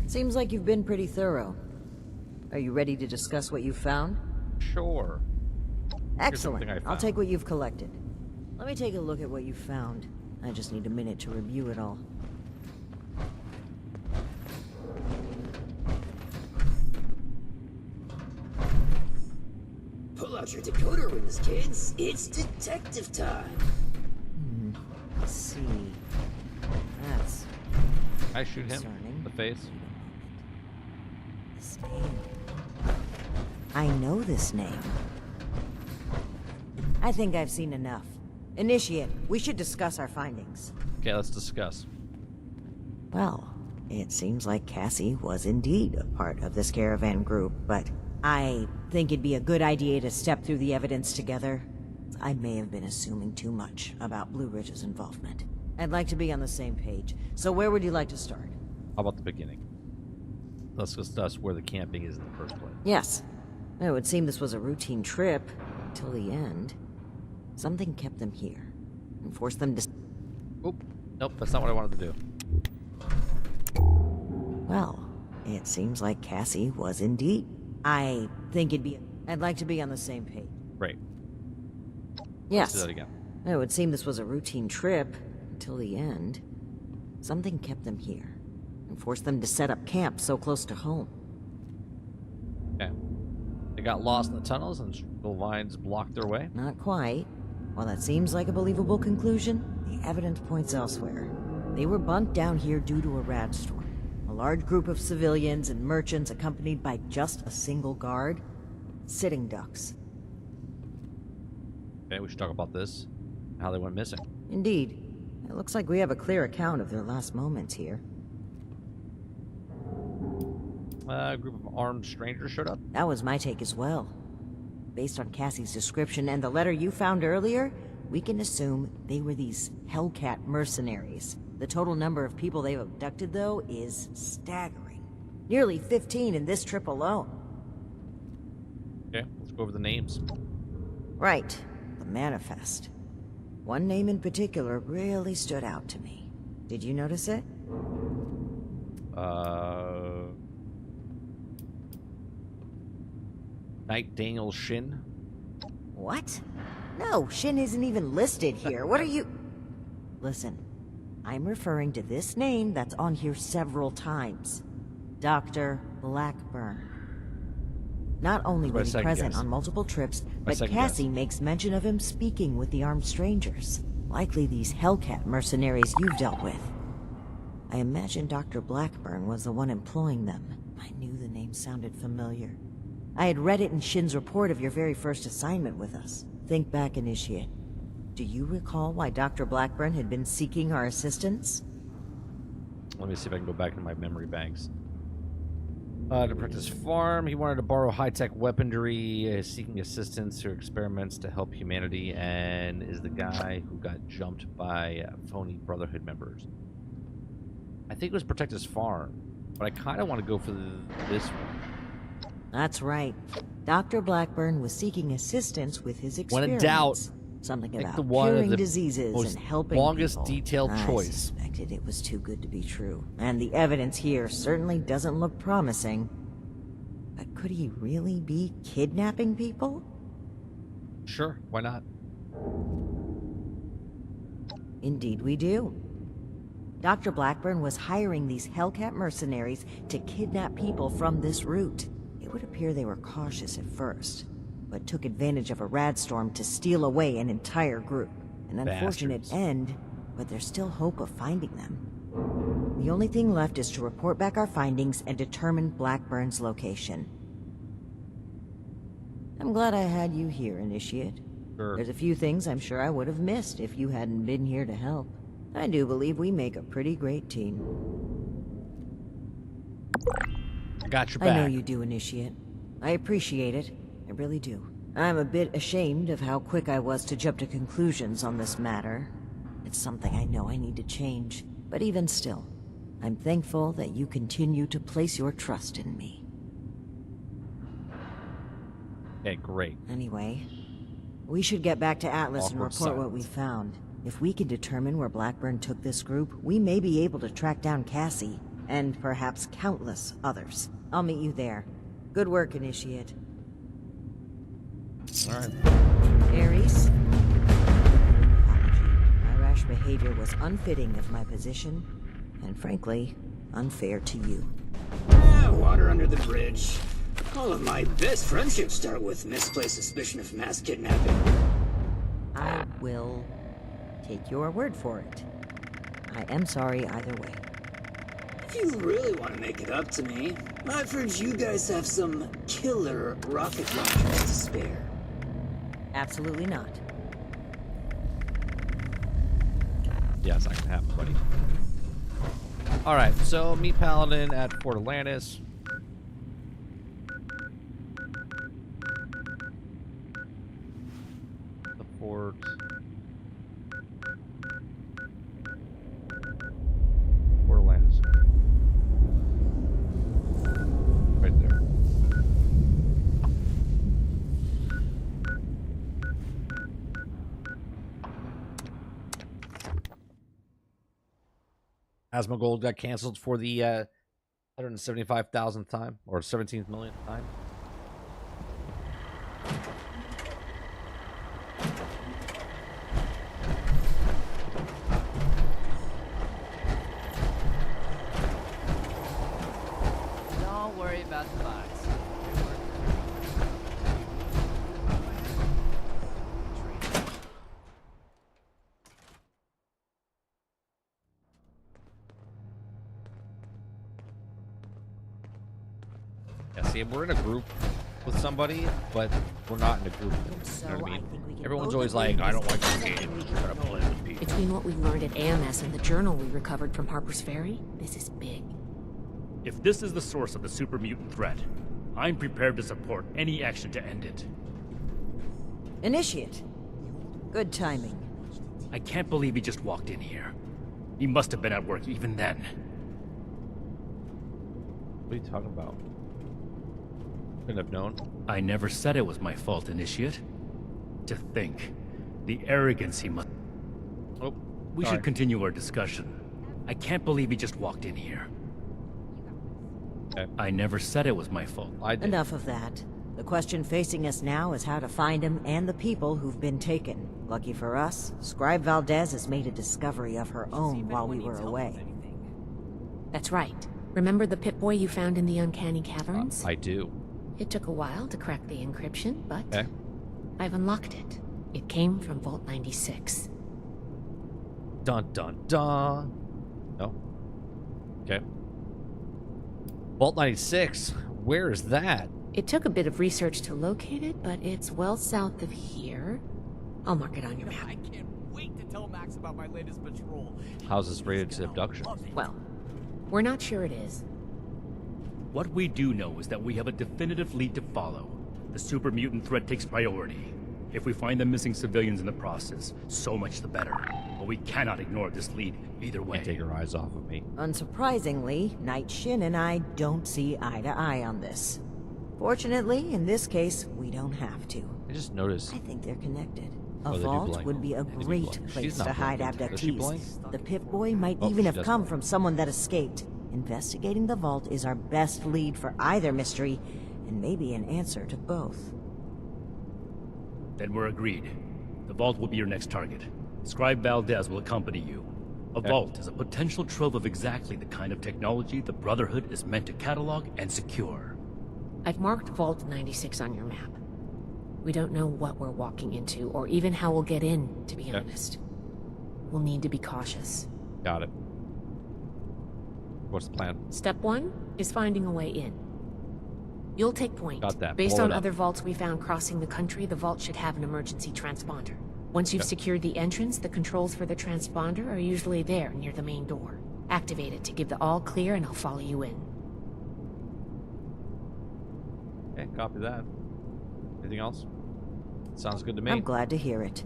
[SPEAKER 4] Seems like you've been pretty thorough. Are you ready to discuss what you've found?
[SPEAKER 1] Sure.
[SPEAKER 4] Excellent.
[SPEAKER 1] I
[SPEAKER 4] I'll
[SPEAKER 1] found.
[SPEAKER 4] take what you've collected. Let me take a look at what you found. I just need a minute to review it all.
[SPEAKER 5] Pull out your decoder rings, kids. It's detective time.
[SPEAKER 4] Let's see. That's
[SPEAKER 1] I shoot him
[SPEAKER 4] concerning.
[SPEAKER 1] in the face.
[SPEAKER 4] This name. I know this name. I think I've seen enough. Initiate, we should discuss our findings.
[SPEAKER 1] Okay, let's discuss.
[SPEAKER 4] Well, it seems like Cassie was indeed a part of this caravan group, but I think it'd be a good idea to step through the evidence together. I may have been assuming too much about Blue Ridge's involvement. I'd like to be on the same page. So where would you like to start?
[SPEAKER 1] How about the beginning? Let's discuss where the camping is in the first place.
[SPEAKER 4] Yes. It would seem this was a routine trip till the end. Something kept them here and forced them to...
[SPEAKER 1] Oop. Nope, that's not what I wanted to do.
[SPEAKER 4] Well, it seems like Cassie was indeed. I think it'd be... I'd like to be on the same page.
[SPEAKER 1] Great.
[SPEAKER 4] Yes.
[SPEAKER 1] Let's do that again.
[SPEAKER 4] It would seem this was a routine trip until the end. Something kept them here and forced them to set up camp so close to home.
[SPEAKER 1] Okay. They got lost in the tunnels and jungle vines blocked their way.
[SPEAKER 4] Not quite. While that seems like a believable conclusion, the evidence points elsewhere. They were bunked down here due to a rad storm. A large group of civilians and merchants accompanied by just a single guard. Sitting ducks.
[SPEAKER 1] Okay, we should talk about this. How they went missing.
[SPEAKER 4] Indeed. It looks like we have a clear account of their last moments here.
[SPEAKER 1] A group of armed strangers showed up.
[SPEAKER 4] That was my take as well. Based on Cassie's description and the letter you found earlier, we can assume they were these Hellcat mercenaries. The total number of people they've abducted, though, is staggering. Nearly 15 in this trip alone.
[SPEAKER 1] Okay, let's go over the names.
[SPEAKER 4] Right. The manifest. One name in particular really stood out to me. Did you notice it?
[SPEAKER 1] Knight Daniel Shin.
[SPEAKER 4] What? No, Shin isn't even listed here. What are you... Listen, I'm referring to this name that's on here several times. Dr. Blackburn. Not only was he present on multiple trips, but Cassie makes mention of him speaking with the armed strangers. Likely these Hellcat mercenaries you've dealt with. I imagine Dr. Blackburn was the one employing them. I knew the name sounded familiar. I had read it in Shin's report of your very first assignment with us. Think back, Initiate. Do you recall why Dr. Blackburn had been seeking our assistance?
[SPEAKER 1] Let me see if I can go back into my memory banks. To practice farm, he wanted to borrow high-tech weaponry, seeking assistance through experiments to help humanity, and is the guy who got jumped by phony Brotherhood members. I think it was protect his farm, but I kind of want to go for this one.
[SPEAKER 4] That's right. Dr. Blackburn was seeking assistance with his experiments.
[SPEAKER 1] When in doubt,
[SPEAKER 4] Something
[SPEAKER 1] Pick
[SPEAKER 4] about
[SPEAKER 1] the one of
[SPEAKER 4] curing
[SPEAKER 1] the
[SPEAKER 4] diseases
[SPEAKER 1] most
[SPEAKER 4] and helping
[SPEAKER 1] longest
[SPEAKER 4] people.
[SPEAKER 1] detailed
[SPEAKER 4] I
[SPEAKER 1] choice.
[SPEAKER 4] suspected it was too good to be true, and the evidence here certainly doesn't look promising. But could he really be kidnapping people?
[SPEAKER 1] Sure, why not?
[SPEAKER 4] Indeed we do. Dr. Blackburn was hiring these Hellcat mercenaries to kidnap people from this route. It would appear they were cautious at first, but took advantage of a radstorm to steal away an entire group. An unfortunate
[SPEAKER 1] Bastards.
[SPEAKER 4] end, but there's still hope of finding them. The only thing left is to report back our findings and determine Blackburn's location. I'm glad I had you here, Initiate.
[SPEAKER 1] Sure.
[SPEAKER 4] There's a few things I'm sure I would have missed if you hadn't been here to help. I do believe we make a pretty great team.
[SPEAKER 1] I got your back.
[SPEAKER 4] I know you do, Initiate. I appreciate it. I really do. I'm a bit ashamed of how quick I was to jump to conclusions on this matter. It's something I know I need to change. But even still, I'm thankful that you continue to place your trust in me.
[SPEAKER 1] Okay, great.
[SPEAKER 4] Anyway, we should get back to Atlas and
[SPEAKER 1] Awkward
[SPEAKER 4] report what we
[SPEAKER 1] silence.
[SPEAKER 4] found. If we can determine where Blackburn took this group, we may be able to track down Cassie, and perhaps countless others. I'll meet you there. Good work, Initiate.
[SPEAKER 1] All right.
[SPEAKER 4] Ares? Apology. My rash behavior was unfitting of my position, and frankly, unfair to you.
[SPEAKER 5] Water under the bridge. All of my best friendships start with misplaced suspicion of mass kidnapping.
[SPEAKER 4] I will take your word for it. I am sorry either way.
[SPEAKER 5] If you really want to make it up to me, I've heard you guys have some killer rocket launchers to spare.
[SPEAKER 4] Absolutely not.
[SPEAKER 1] Yes, I can have it, buddy. All right, so meet Paladin at Fort Atlantis. The fort. Fort Atlantis. Right there. Asmongold got canceled for the 175,000th time, or 17th millionth time.
[SPEAKER 7] Don't worry about the box.
[SPEAKER 1] Yeah, see, we're in a group with somebody, but we're not in a group. You know what I mean? Everyone's always like, I don't like this game. I'm just trying to play with people.
[SPEAKER 8] Between what we learned at AMS and the journal we recovered from Harper's Ferry, this is big.
[SPEAKER 9] If this is the source of the super mutant threat, I'm prepared to support any action to end it.
[SPEAKER 4] Initiate. Good timing.
[SPEAKER 9] I can't believe he just walked in here. He must have been at work even then.
[SPEAKER 1] What are you talking about? Couldn't have known.
[SPEAKER 9] I never said it was my fault, Initiate. To think. The arrogance he must...
[SPEAKER 1] Oh,
[SPEAKER 9] We
[SPEAKER 1] sorry.
[SPEAKER 9] should continue our discussion. I can't believe he just walked in here.
[SPEAKER 1] Okay.
[SPEAKER 9] I never said it was my fault.
[SPEAKER 1] I did.
[SPEAKER 4] Enough of that. The question facing us now is how to find him and the people who've been taken. Lucky for us, Scribe Valdez has made a discovery of her own while we were away.
[SPEAKER 8] That's right. Remember the Pip-Boy you found in the Uncanny Caverns?
[SPEAKER 1] I do.
[SPEAKER 8] It took a while to crack the encryption, but
[SPEAKER 1] Okay.
[SPEAKER 8] I've unlocked it. It came from Vault 96.
[SPEAKER 1] Dun dun dun. No. Okay. Vault 96. Where is that?
[SPEAKER 8] It took a bit of research to locate it, but it's well south of here. I'll mark it on your map.
[SPEAKER 7] I can't wait to tell Max about my latest patrol.
[SPEAKER 1] How's this rated to abduction?
[SPEAKER 8] Well, we're not sure it is.
[SPEAKER 9] What we do know is that we have a definitive lead to follow. The super mutant threat takes priority. If we find the missing civilians in the process, so much the better. But we cannot ignore this lead either way.
[SPEAKER 1] Can't take your eyes off of me.
[SPEAKER 4] Unsurprisingly, Night Shin and I don't see eye to eye on this. Fortunately, in this case, we don't have to.
[SPEAKER 1] I just noticed
[SPEAKER 4] I think they're connected. A
[SPEAKER 1] Oh, they do
[SPEAKER 4] vault
[SPEAKER 1] blink.
[SPEAKER 4] would be a
[SPEAKER 1] They do
[SPEAKER 4] great
[SPEAKER 1] blink.
[SPEAKER 4] place
[SPEAKER 1] She's not
[SPEAKER 4] to hide
[SPEAKER 1] blinking. Does she blink?
[SPEAKER 4] abductees. The Pip-Boy might
[SPEAKER 1] Oh,
[SPEAKER 4] even
[SPEAKER 1] she
[SPEAKER 4] have
[SPEAKER 1] does
[SPEAKER 4] come
[SPEAKER 1] blink.
[SPEAKER 4] from someone that escaped. Investigating the vault is our best lead for either mystery, and maybe an answer to both.
[SPEAKER 9] Then we're agreed. The vault will be your next target. Scribe Valdez will accompany you. A vault is a potential trove of exactly the kind of technology the Brotherhood is meant to catalog and secure.
[SPEAKER 8] I've marked Vault 96 on your map. We don't know what we're walking into, or even how we'll get in, to be honest. We'll need to be cautious.
[SPEAKER 1] Got it. What's the plan?
[SPEAKER 8] Step 1 is finding a way in. You'll take point.
[SPEAKER 1] Got that.
[SPEAKER 8] Based
[SPEAKER 1] Blow
[SPEAKER 8] on
[SPEAKER 1] it up.
[SPEAKER 8] other vaults we found crossing the country, the vault should have an emergency transponder. Once you've secured the entrance, the controls for the transponder are usually there near the main door. Activate it to give the all clear and I'll follow you in.
[SPEAKER 1] Okay, copy that. Anything else? Sounds good to me.
[SPEAKER 4] I'm glad to hear it.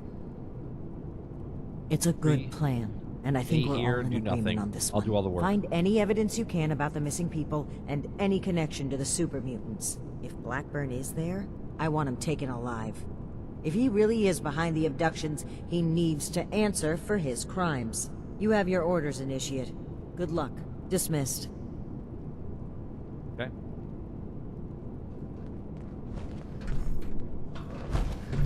[SPEAKER 4] It's a good plan, and I think
[SPEAKER 1] Be
[SPEAKER 4] we're
[SPEAKER 1] here,
[SPEAKER 4] all in
[SPEAKER 1] do
[SPEAKER 4] agreement
[SPEAKER 1] nothing.
[SPEAKER 4] on this
[SPEAKER 1] I'll
[SPEAKER 4] one.
[SPEAKER 1] do all the work.
[SPEAKER 4] Find any evidence you can about the missing people and any connection to the super mutants. If Blackburn is there, I want him taken alive. If he really is behind the abductions, he needs to answer for his crimes. You have your orders, Initiate. Good luck. Dismissed.
[SPEAKER 1] Okay.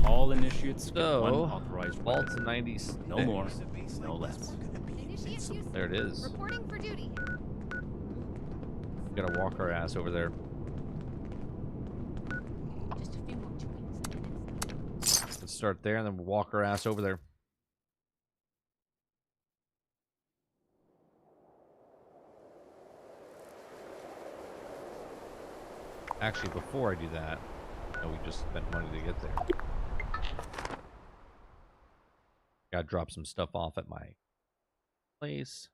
[SPEAKER 9] All initiates get
[SPEAKER 1] So,
[SPEAKER 9] one authorized
[SPEAKER 1] Vault
[SPEAKER 9] weapon.
[SPEAKER 1] 96.
[SPEAKER 9] No more, no less.
[SPEAKER 1] There it is.
[SPEAKER 2] Reporting for duty.
[SPEAKER 1] We gotta walk our ass over there.
[SPEAKER 2] Just a few more tweaks.
[SPEAKER 1] Let's start there and then we'll walk our ass over there. Actually, before I do that, we just spent money to get there. Gotta drop some stuff off at my place.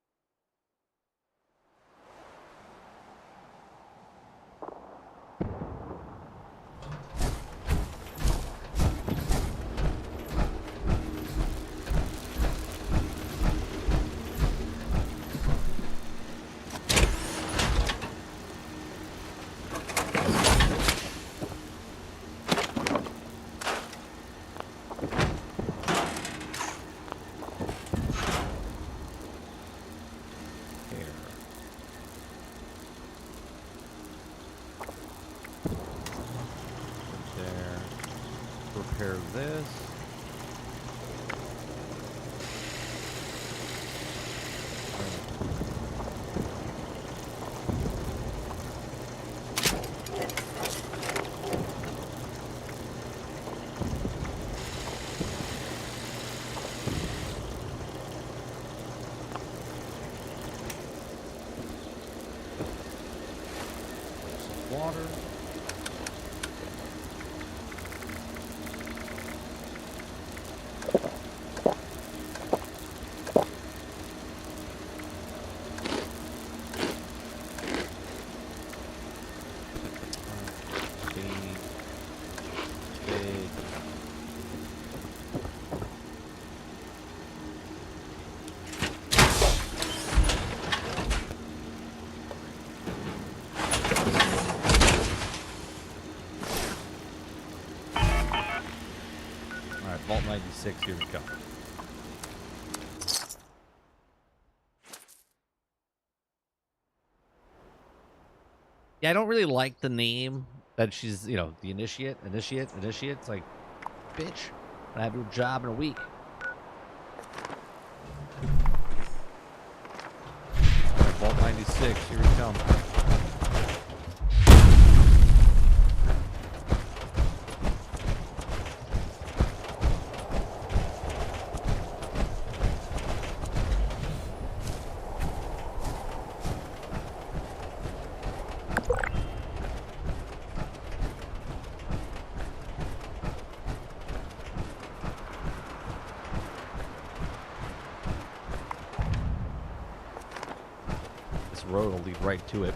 [SPEAKER 1] Repair this. Some water. Vault 96, here we go. Yeah, I don't really like the name that she's, you know, the initiate. It's like, bitch, I have your job in a week. Vault 96, here we come. Road will lead right to it.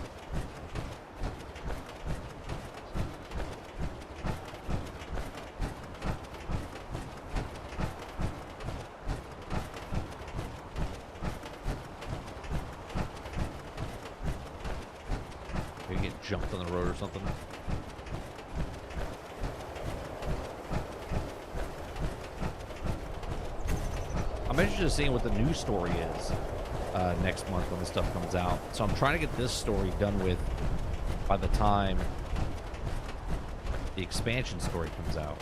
[SPEAKER 1] We get jumped on the road or something. interested in seeing what the news story is next month when this stuff comes out. So I'm trying to get this story done with by the time the expansion story comes out.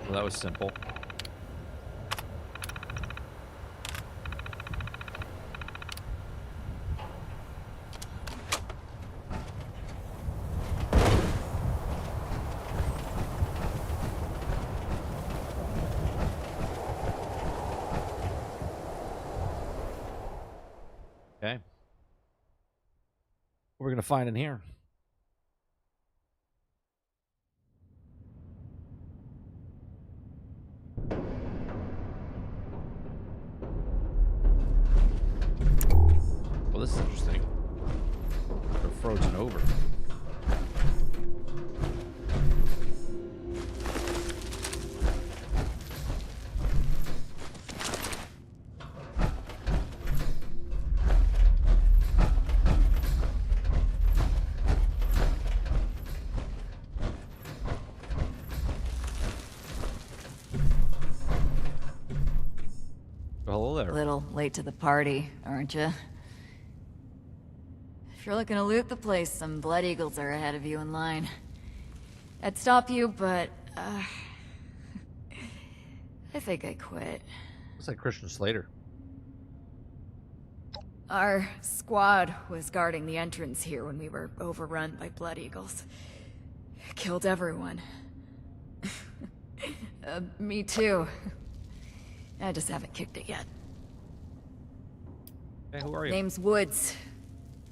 [SPEAKER 1] Well, that was simple. Okay. What we're gonna find in here? Well, this is interesting. They're frozen over. Hello there.
[SPEAKER 10] A little late to the party, aren't you? If you're looking to loot the place, some Blood Eagles are ahead of you in line. I'd stop you, but, I think I quit.
[SPEAKER 1] Looks like Christian Slater.
[SPEAKER 10] Our squad was guarding the entrance here when we were overrun by Blood Eagles. Killed everyone. Me too. I just haven't kicked it yet.
[SPEAKER 1] Hey, who are you?
[SPEAKER 10] Name's Woods.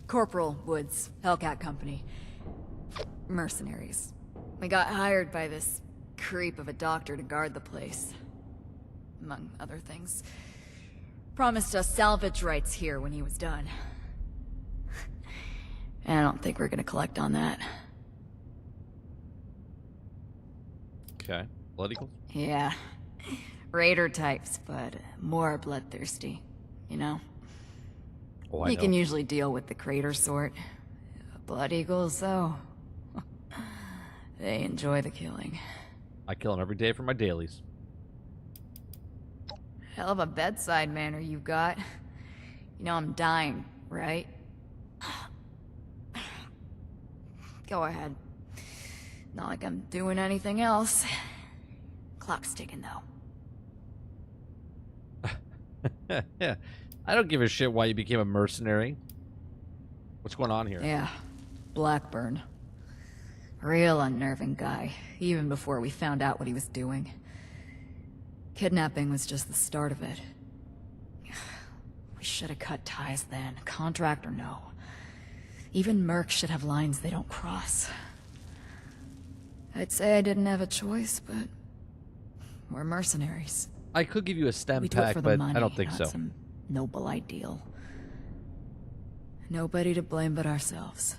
[SPEAKER 10] Corporal Woods, Hellcat Company. Mercenaries. We got hired by this creep of a doctor to guard the place. Among other things. Promised us salvage rights here when he was done. I don't think we're gonna collect on that.
[SPEAKER 1] Okay. Blood Eagles?
[SPEAKER 10] Yeah. Raider types, but more bloodthirsty, you know?
[SPEAKER 1] Oh, I
[SPEAKER 10] You
[SPEAKER 1] know.
[SPEAKER 10] can usually deal with the crater sort. Blood Eagles, though. They enjoy the killing.
[SPEAKER 1] I kill them every day for my dailies.
[SPEAKER 10] Hell of a bedside manner you got. You know I'm dying, right? Go ahead. Not like I'm doing anything else. Clock's ticking, though.
[SPEAKER 1] Yeah. I don't give a shit why you became a mercenary. What's going on here?
[SPEAKER 10] Yeah. Blackburn. Real unnerving guy, even before we found out what he was doing. Kidnapping was just the start of it. We should have cut ties then, contract or no. Even mercs should have lines they don't cross. I'd say I didn't have a choice, but we're mercenaries.
[SPEAKER 1] I could give you a stem
[SPEAKER 10] We do it
[SPEAKER 1] pack,
[SPEAKER 10] for the
[SPEAKER 1] but
[SPEAKER 10] money,
[SPEAKER 1] I don't think
[SPEAKER 10] not
[SPEAKER 1] so.
[SPEAKER 10] some noble ideal. Nobody to blame but ourselves.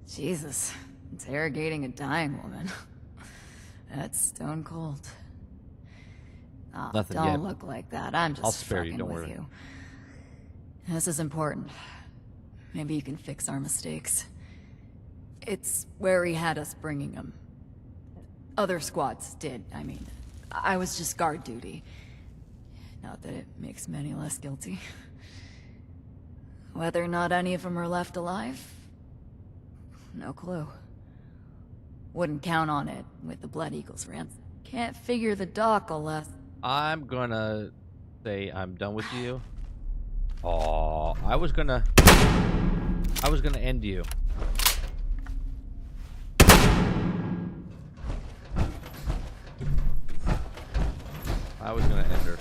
[SPEAKER 10] Jesus, interrogating a dying woman. That's stone cold. Oh,
[SPEAKER 1] Nothing
[SPEAKER 10] don't
[SPEAKER 1] yet.
[SPEAKER 10] look like that. I'm just
[SPEAKER 1] I'll spare you,
[SPEAKER 10] fucking
[SPEAKER 1] don't
[SPEAKER 10] with
[SPEAKER 1] worry.
[SPEAKER 10] you. This is important. Maybe you can fix our mistakes. It's where he had us bringing him. Other squads did, I mean. I was just guard duty. Not that it makes me any less guilty. Whether or not any of them are left alive? No clue. Wouldn't count on it with the Blood Eagles ransom. Can't figure the dock will last.
[SPEAKER 1] I'm gonna say I'm done with you. Oh, I was gonna end you. I was gonna end her.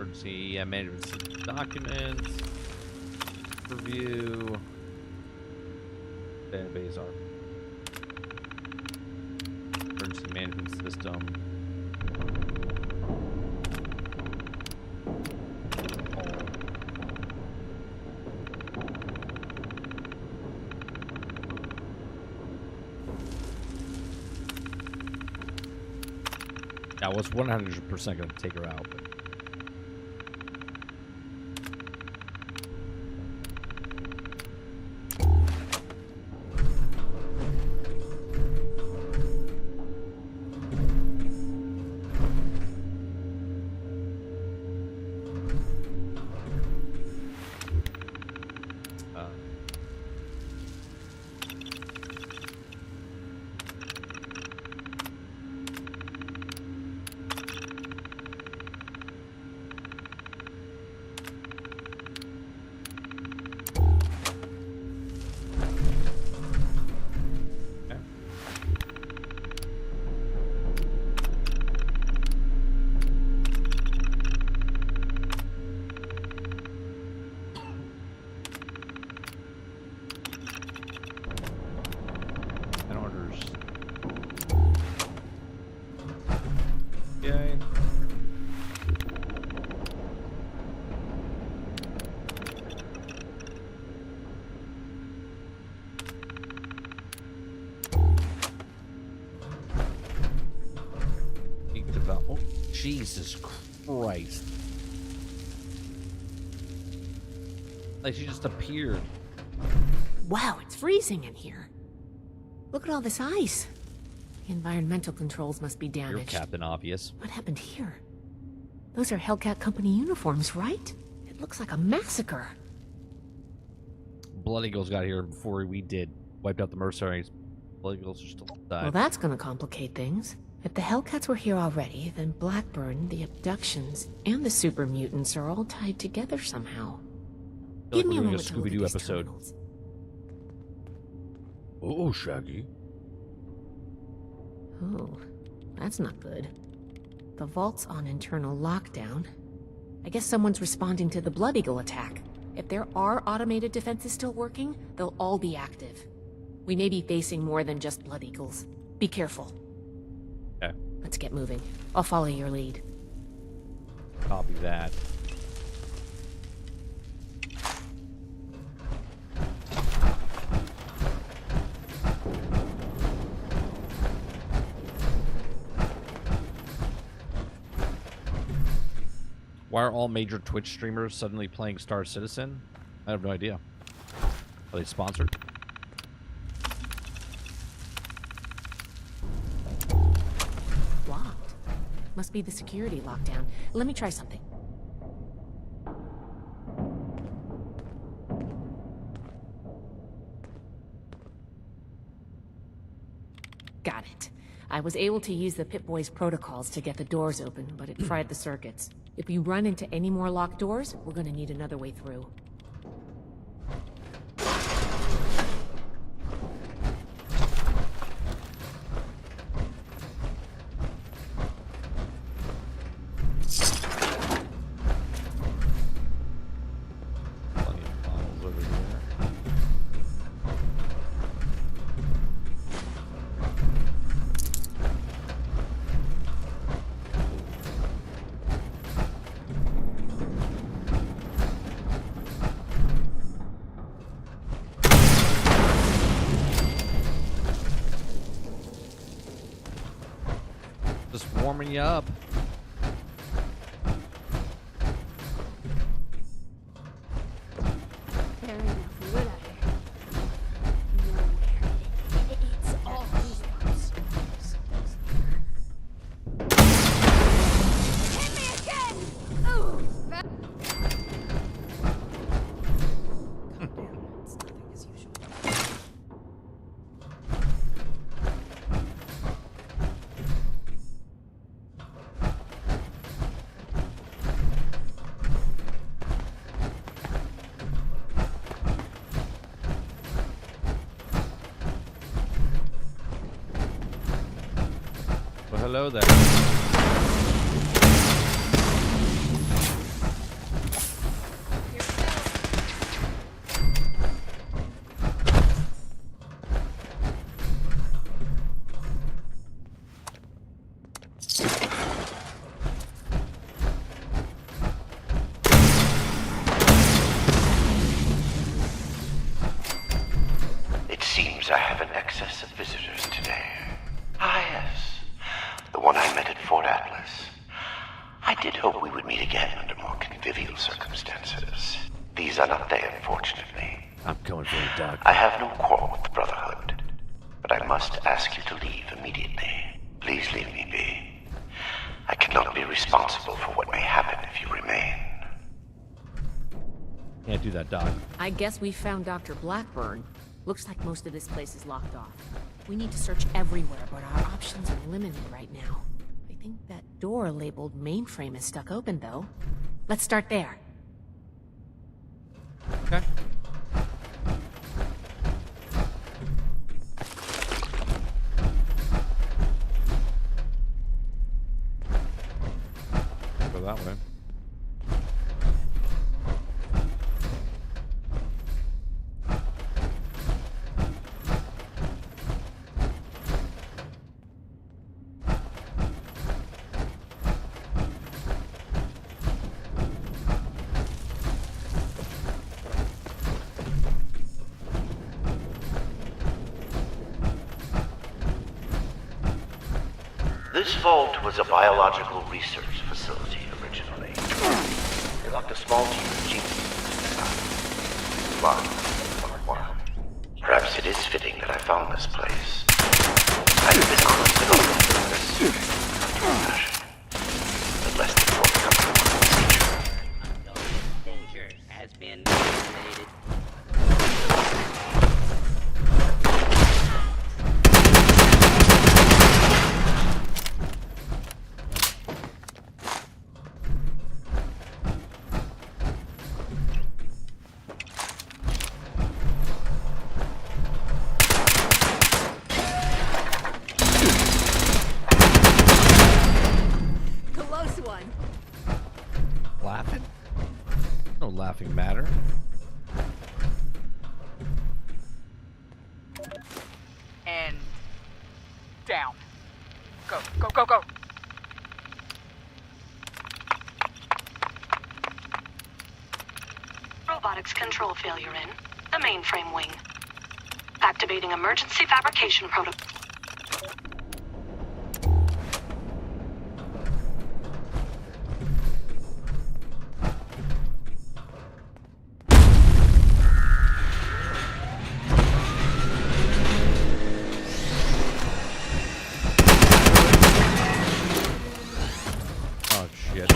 [SPEAKER 1] Emergency management documents. Review. Database are. Emergency management system. I was 100% going to take her out, but oh, Jesus Christ. Like she just appeared.
[SPEAKER 8] Wow, it's freezing in here. Look at all this ice. The environmental controls must be damaged.
[SPEAKER 1] You're Captain Obvious.
[SPEAKER 8] What happened here? Those are Hellcat Company uniforms, right? It looks like a massacre.
[SPEAKER 1] Blood Eagles got here before we did. Wiped out the mercenaries. Blood Eagles are still alive.
[SPEAKER 8] Well, that's gonna complicate things. If the Hellcats were here already, then Blackburn, the abductions, and the super mutants are all tied together somehow. Give me a moment to look at
[SPEAKER 1] Scooby-Doo
[SPEAKER 8] these
[SPEAKER 1] episode.
[SPEAKER 8] terminals.
[SPEAKER 1] Oh, Shaggy.
[SPEAKER 8] Oh, that's not good. The vault's on internal lockdown. I guess someone's responding to the Blood Eagle attack. If there are automated defenses still working, they'll all be active. We may be facing more than just Blood Eagles. Be careful.
[SPEAKER 1] Okay.
[SPEAKER 8] Let's get moving. I'll follow your lead.
[SPEAKER 1] Copy that. Why are all major Twitch streamers suddenly playing Star Citizen? I have no idea. Are they sponsored?
[SPEAKER 8] Locked. Must be the security lockdown. Let me try something. Got it. I was able to use the Pip-Boy's protocols to get the doors open, but it fried the circuits. If we run into any more locked doors, we're gonna need another way through.
[SPEAKER 1] Plenty of bottles over here. Just warming you up.
[SPEAKER 2] Fair enough. We're out here. Nowhere. It's all goosebumps. Hit me again! Ooh!
[SPEAKER 10] It's nothing as usual.
[SPEAKER 1] Well, hello there.
[SPEAKER 11] It seems I have an excess of visitors today. Ah, yes. The one I met at Fort Atlas. I did hope we would meet again under more convivial circumstances. These are not they, unfortunately.
[SPEAKER 1] I'm going for you, Doc.
[SPEAKER 11] I have no quarrel with the Brotherhood, but I must ask you to leave immediately. Please leave me be. I cannot be responsible for what may happen if you remain.
[SPEAKER 1] Can't do that, Doc.
[SPEAKER 8] I guess we found Dr. Blackburn. Looks like most of this place is locked off. We need to search everywhere, but our options are limited right now. I think that door labeled mainframe is stuck open, though. Let's start there.
[SPEAKER 1] Okay. Go that way.
[SPEAKER 11] This vault was a biological research facility originally. They locked a small team of geniuses inside. Perhaps it is fitting that I found this place. I've been honest enough to this fashion, but less than forthcoming procedure.
[SPEAKER 12] Danger has been eliminated.
[SPEAKER 2] Close one.
[SPEAKER 1] Laughing? No laughing matter.
[SPEAKER 7] And down. Go, go, go, go.
[SPEAKER 6] Robotics control failure in the mainframe wing. Activating emergency fabrication protocol.
[SPEAKER 1] Oh, shit.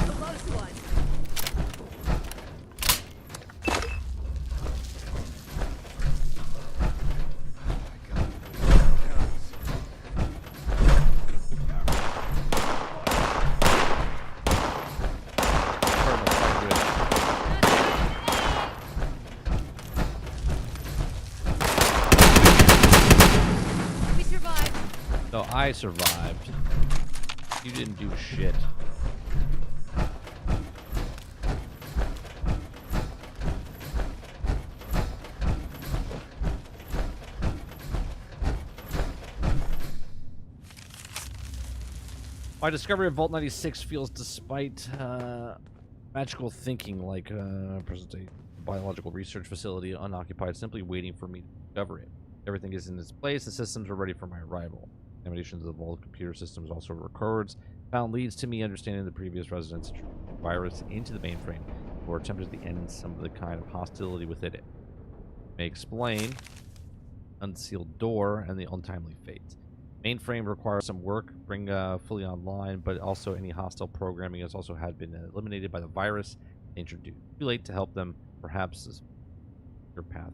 [SPEAKER 2] Close one. We survived.
[SPEAKER 1] No, I survived. You didn't do shit. My discovery of Vault 96 feels despite magical thinking like present day biological research facility unoccupied, simply waiting for me to discover it. Everything is in its place. The systems are ready for my arrival. Examinations of all the computer systems, also records found, leads to me understanding the previous residents virus into the mainframe or attempted to end some of the kind of hostility within it. May explain unsealed door and the untimely fate. Mainframe requires some work, bring fully online, but also any hostile programming has also had been eliminated by the virus introduced. Too late to help them. Perhaps this is your path.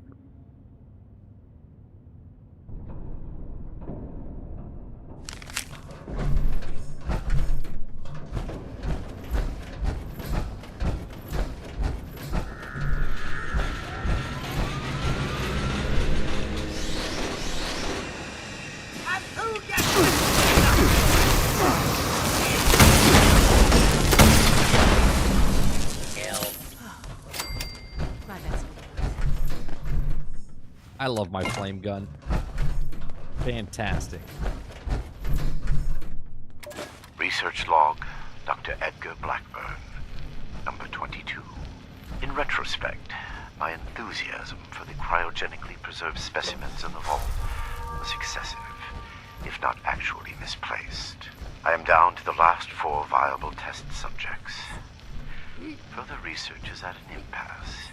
[SPEAKER 1] I love my flame gun. Fantastic.
[SPEAKER 11] Research log, Dr. Edgar Blackburn, number 22. In retrospect, my enthusiasm for the cryogenically preserved specimens in the vault was excessive, if not actually misplaced. I am down to the last 4 viable test subjects. Further research is at an impasse,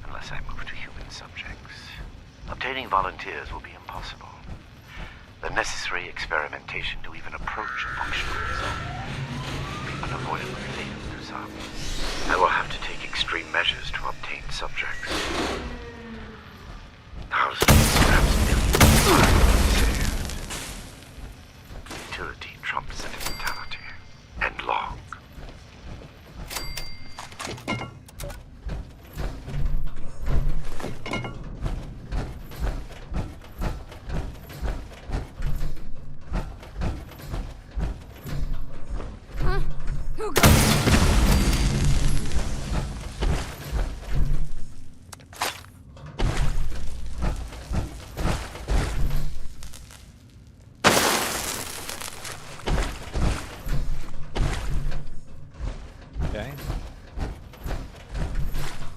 [SPEAKER 11] unless I move to human subjects. Obtaining volunteers will be impossible. The necessary experimentation to even approach a functional result will be unavoidably fatal to some. I will have to take extreme measures to obtain subjects. Thousands, perhaps millions of lives saved. Utility trumps sentimentality. End log.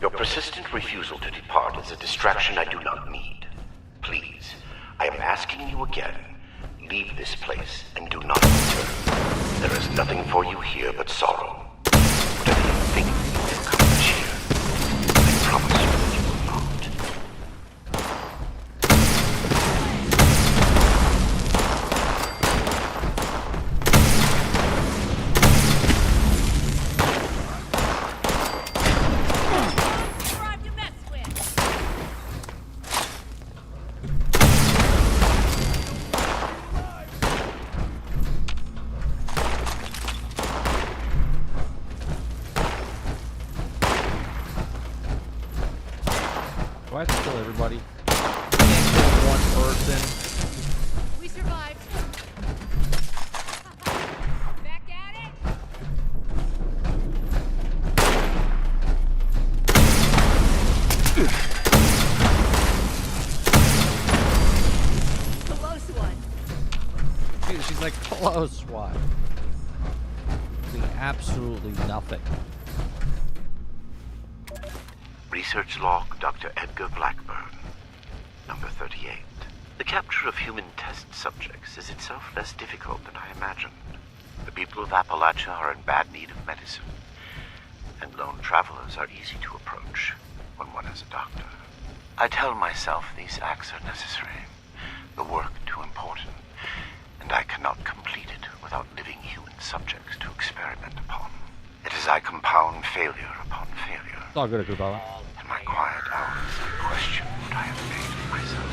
[SPEAKER 11] Your persistent refusal to depart is a distraction I do not need. Please, I am asking you again, leave this place and do not return. There is nothing for you here but sorrow. Whatever you think you will accomplish here, I promise you you will not.
[SPEAKER 1] Do I have to kill everybody? I can't kill one person.
[SPEAKER 2] We survived. Back at it. Close one.
[SPEAKER 1] Dude, she's like close one. Doing absolutely nothing.
[SPEAKER 11] Research log, Dr. Edgar Blackburn, number 38. The capture of human test subjects is itself less difficult than I imagined. The people of Appalachia are in bad need of medicine, and lone travelers are easy to approach when one is a doctor. I tell myself these acts are necessary, the work too important, and I cannot complete it without living human subjects to experiment upon. It is I compound failure upon failure.
[SPEAKER 1] It's all good, Kubala.
[SPEAKER 11] In my quiet hours, I question what I have made of myself.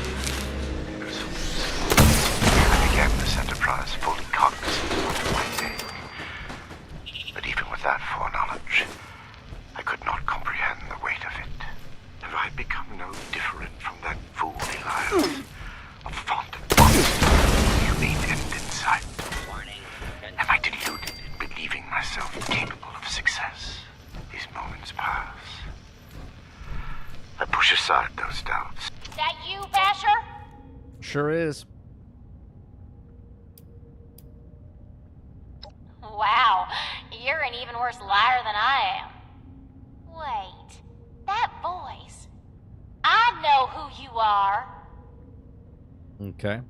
[SPEAKER 11] I began this enterprise fully cognizant of my take. But even with that foreknowledge, I could not comprehend the weight of it. Have I become no different from that fool Elias? A font of honesty, humane end in sight. Am I deluded in believing myself capable of success? These moments pass. I push aside those doubts.
[SPEAKER 13] That you, Basher?
[SPEAKER 1] Sure is.
[SPEAKER 13] Wow, you're an even worse liar than I am. Wait, that
[SPEAKER 2] know who you are.
[SPEAKER 1] Okay.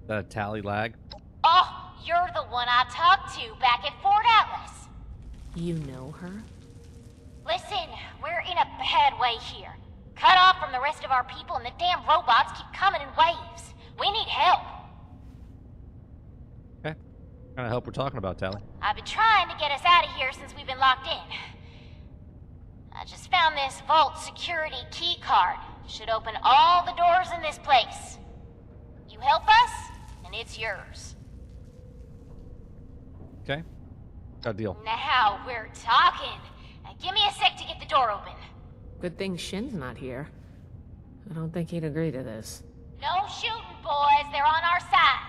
[SPEAKER 1] Is that a tally lag?
[SPEAKER 2] Oh, you're the one I talked to back at Fort Atlas.
[SPEAKER 8] You know her?
[SPEAKER 2] Listen, we're in a bad way here. Cut off from the rest of our people and the damn robots keep coming in waves. We need help.
[SPEAKER 1] Okay. What kind of help we're talking about, Tally?
[SPEAKER 2] I've been trying to get us out of here since we've been locked in. I just found this vault security key card. Should open all the doors in this place. You help us, and it's yours.
[SPEAKER 1] Okay. Got a deal.
[SPEAKER 2] Now we're talking. Now give me a sec to get the door open.
[SPEAKER 8] Good thing Shin's not here. I don't think he'd agree to this.
[SPEAKER 2] No shooting, boys. They're on our side.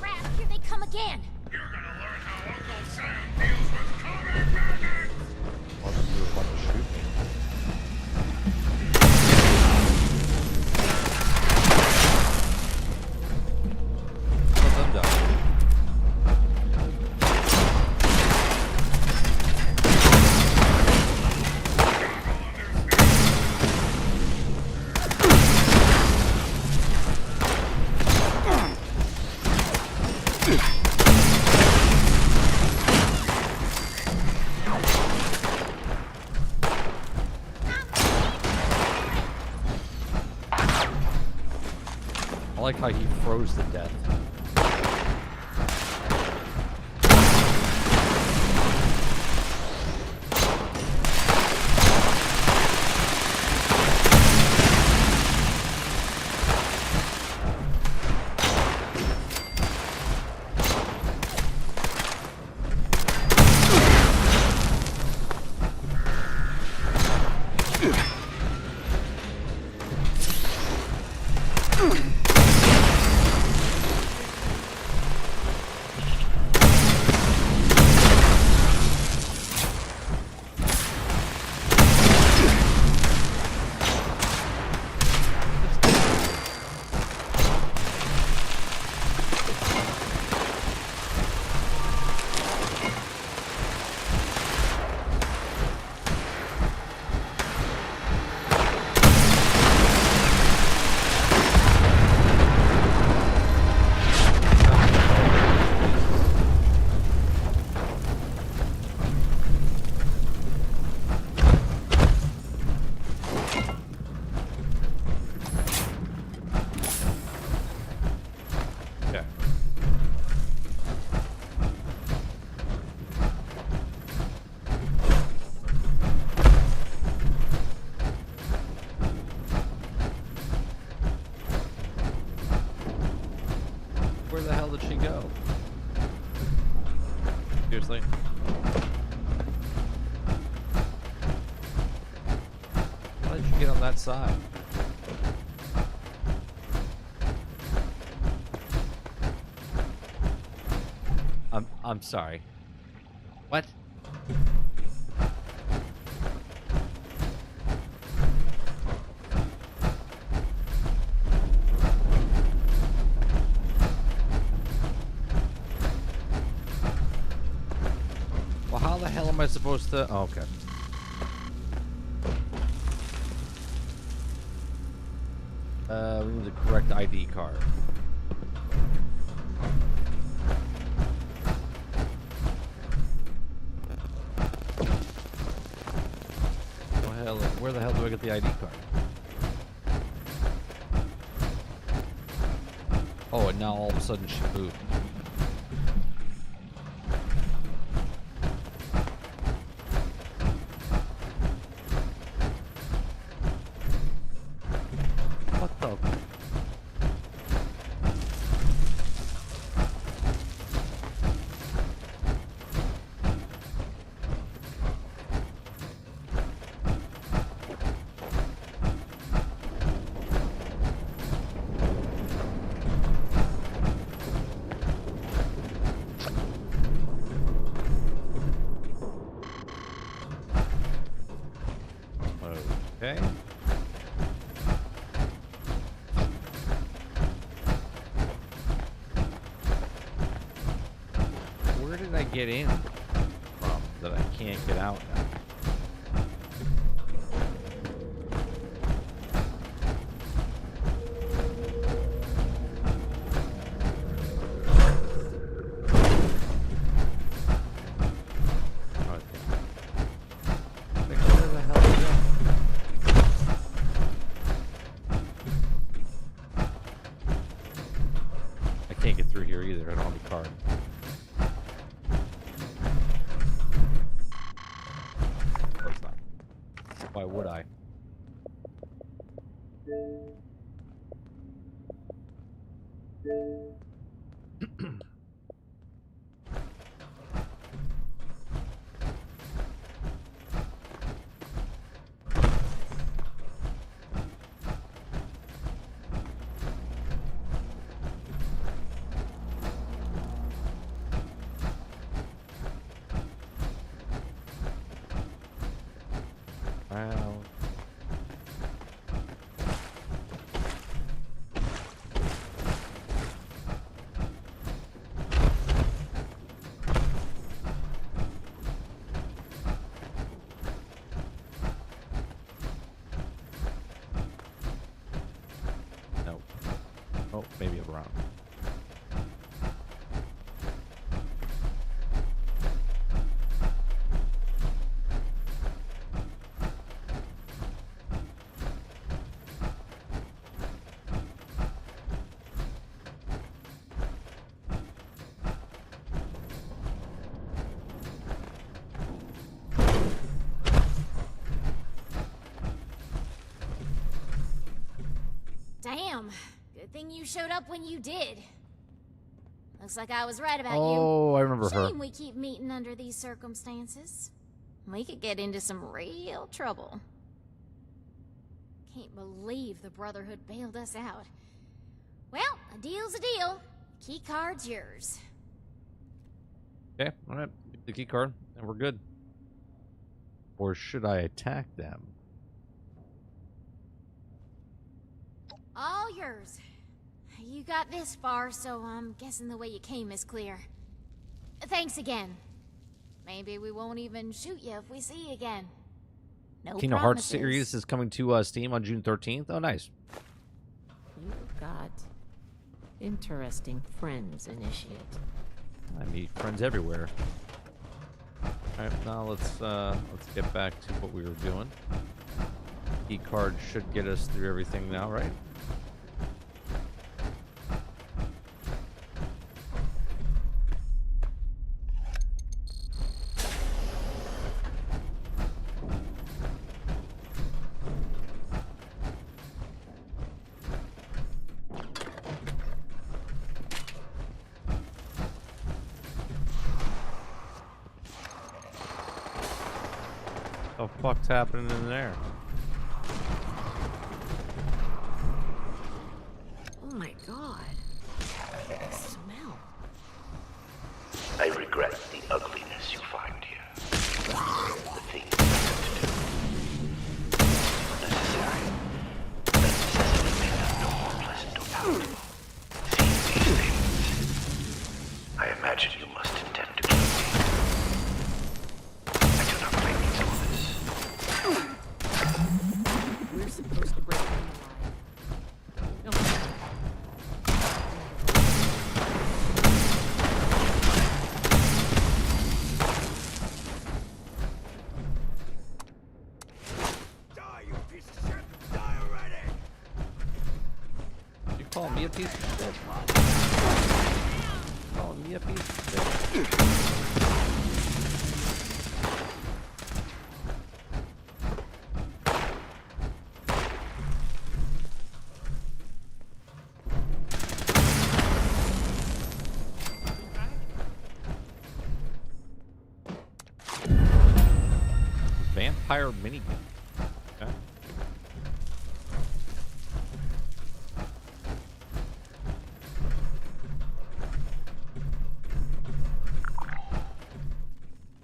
[SPEAKER 2] Crap, here they come again.
[SPEAKER 13] You're gonna learn how Uncle Sam deals with common bandits!
[SPEAKER 1] Wasn't you about to shoot me? Let them die. I like how he froze to death. Where the hell did she go? Seriously? How did you get on that side? I'm sorry. What? Well, how the hell am I supposed to... Oh, okay. We need the correct ID card. Where the hell do I get the ID card? Oh, and now all of a sudden she moved. What the? Okay. Where did I get in from that I can't get out now? Wow. No. Oh, maybe around.
[SPEAKER 2] Damn. Good thing you showed up when you did. Looks like I was right about you.
[SPEAKER 1] Oh, I remember her.
[SPEAKER 2] Shame we keep meeting under these circumstances. We could get into some real trouble. Can't believe the Brotherhood bailed us out. Well, a deal's a deal. Key card's yours.
[SPEAKER 1] Okay, alright. Get the key card, and we're good. Or should I attack them?
[SPEAKER 2] All yours. You got this far, so I'm guessing the way you came is clear. Thanks again. Maybe we won't even shoot you if we see you again. No
[SPEAKER 1] Kingdom Hearts
[SPEAKER 2] promises.
[SPEAKER 1] series is coming to Steam on June 13th. Oh, nice.
[SPEAKER 8] You've got interesting friends, Initiate.
[SPEAKER 1] I meet friends everywhere. Alright, now let's get back to what we were doing. Key card should get us through everything now, right? What the fuck's happening in there?
[SPEAKER 8] Oh my god. The smell.
[SPEAKER 11] I regret the ugliness you find here. The things you have to do. Unnecessary. That necessity made them no more pleasant or palatable. Seeing these things, I imagine you must intend to kill me. I do not blame you for this.
[SPEAKER 8] We're supposed to break them alive. No.
[SPEAKER 3] Die, you piece of shit! Die already!
[SPEAKER 1] You calling me a piece of shit? Calling me a piece of shit? Vampire minigun. Okay.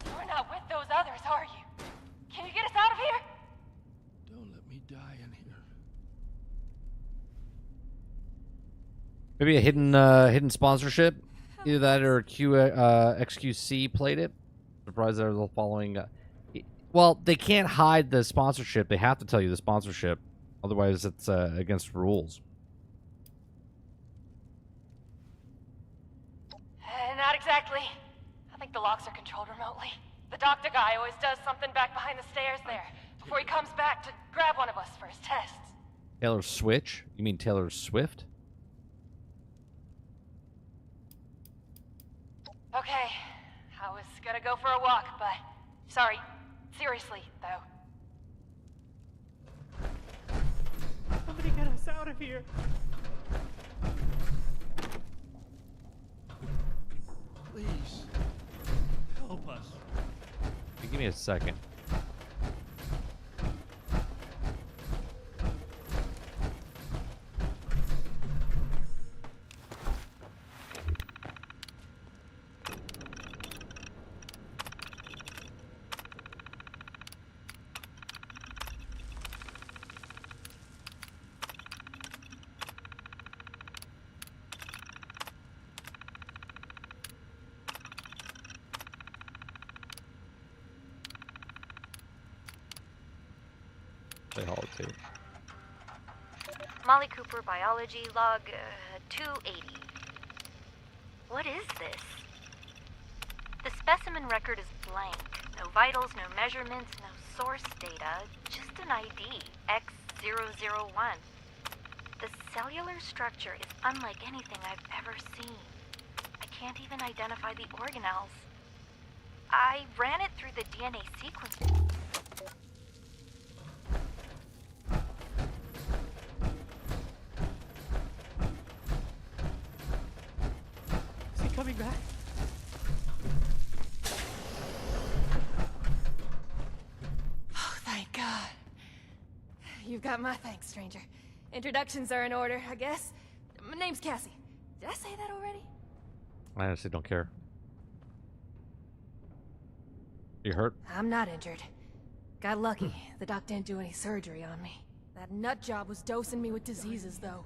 [SPEAKER 6] You're not with those others, are you? Can you get us out of here?
[SPEAKER 13] Don't let me die in here.
[SPEAKER 1] Maybe a hidden sponsorship. Either that or XQC played it. Surprised they're following. Well, they can't hide the sponsorship. They have to tell you the sponsorship. Otherwise, it's against rules.
[SPEAKER 6] Not exactly. I think the locks are controlled remotely. The doctor guy always does something back behind the stairs there, before he comes back to grab one of us for his tests.
[SPEAKER 1] Taylor Switch? You mean Taylor Swift?
[SPEAKER 6] Okay, I was gonna go for a walk, but... Sorry, seriously, though.
[SPEAKER 8] Somebody got
[SPEAKER 14] out of here.
[SPEAKER 3] Please.
[SPEAKER 9] Help us.
[SPEAKER 1] Give me a second. Play Hall 2.
[SPEAKER 15] Molly Cooper, biology, log 280. What is this? The specimen record is blank. No vitals, no measurements, no source data. Just an ID, X001. The cellular structure is unlike anything I've ever seen. I can't even identify the organelles. I ran it through the DNA sequencing.
[SPEAKER 14] Coming back.
[SPEAKER 16] Oh, thank God. You've got my thanks, stranger. Introductions are in order, I guess. My name's Cassie. Did I say that already?
[SPEAKER 1] I honestly don't care. You hurt?
[SPEAKER 16] I'm not injured. Got lucky. The doc didn't do any surgery on me. That nut job was dosing me with diseases, though.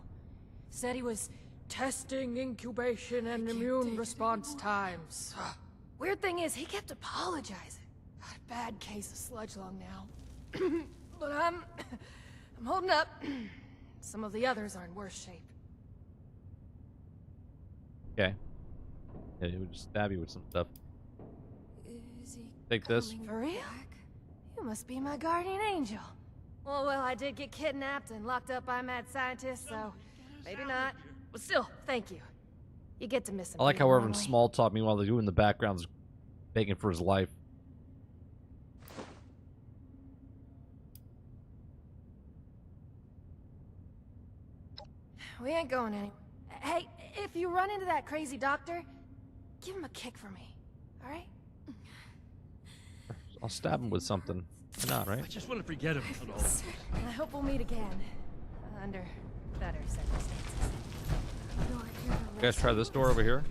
[SPEAKER 16] Said he was testing incubation and immune response times. Weird thing is, he kept apologizing. Bad case of sludge lung now. But I'm holding up. Some of the others are in worse shape.
[SPEAKER 1] Okay. Yeah, he would just stab you with some stuff.
[SPEAKER 16] Is he
[SPEAKER 1] Take this.
[SPEAKER 16] For real? You must be my guardian angel. Well, I did get kidnapped and locked up by mad scientists, so maybe not. But still, thank you. You get to miss him.
[SPEAKER 1] I like how we're having small talk. Meanwhile, the dude in the background's begging for his life.
[SPEAKER 16] We ain't going anywhere. Hey, if you run into that crazy doctor, give him a kick for me, all right?
[SPEAKER 1] I'll stab him with something. Why not, right?
[SPEAKER 9] I just want to forget him.
[SPEAKER 16] I hope we'll meet again. Under better circumstances.
[SPEAKER 1] You guys try this door over here?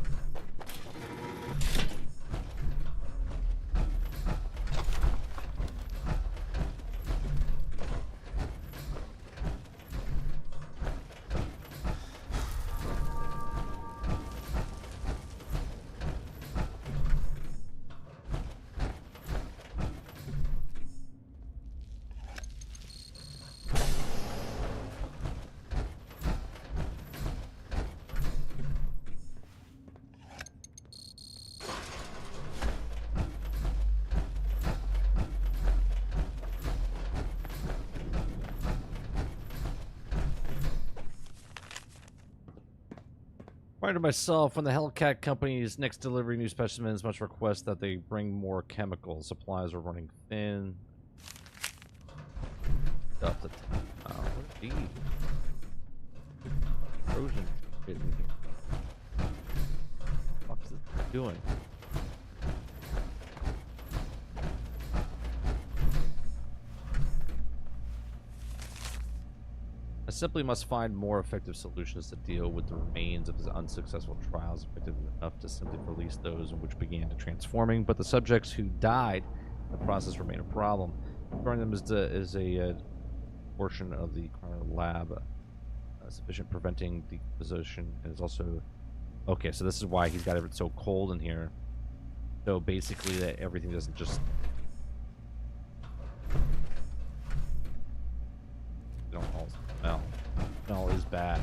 [SPEAKER 1] To myself, when the Hellcat Company's next delivery new specimens must request that they bring more chemicals. Supplies are running thin. Stuff that, what are these? Frozen shit in here. What's it doing? I simply must find more effective solutions to deal with the remains of his unsuccessful trials, effective enough to simply release those in which began to transforming, but the subjects who died in the process remain a problem. Storing them is a portion of the lab sufficient preventing decomposition, and is also okay. So this is why he's got it so cold in here. So basically, that everything doesn't just don't all smell. Smell is bad.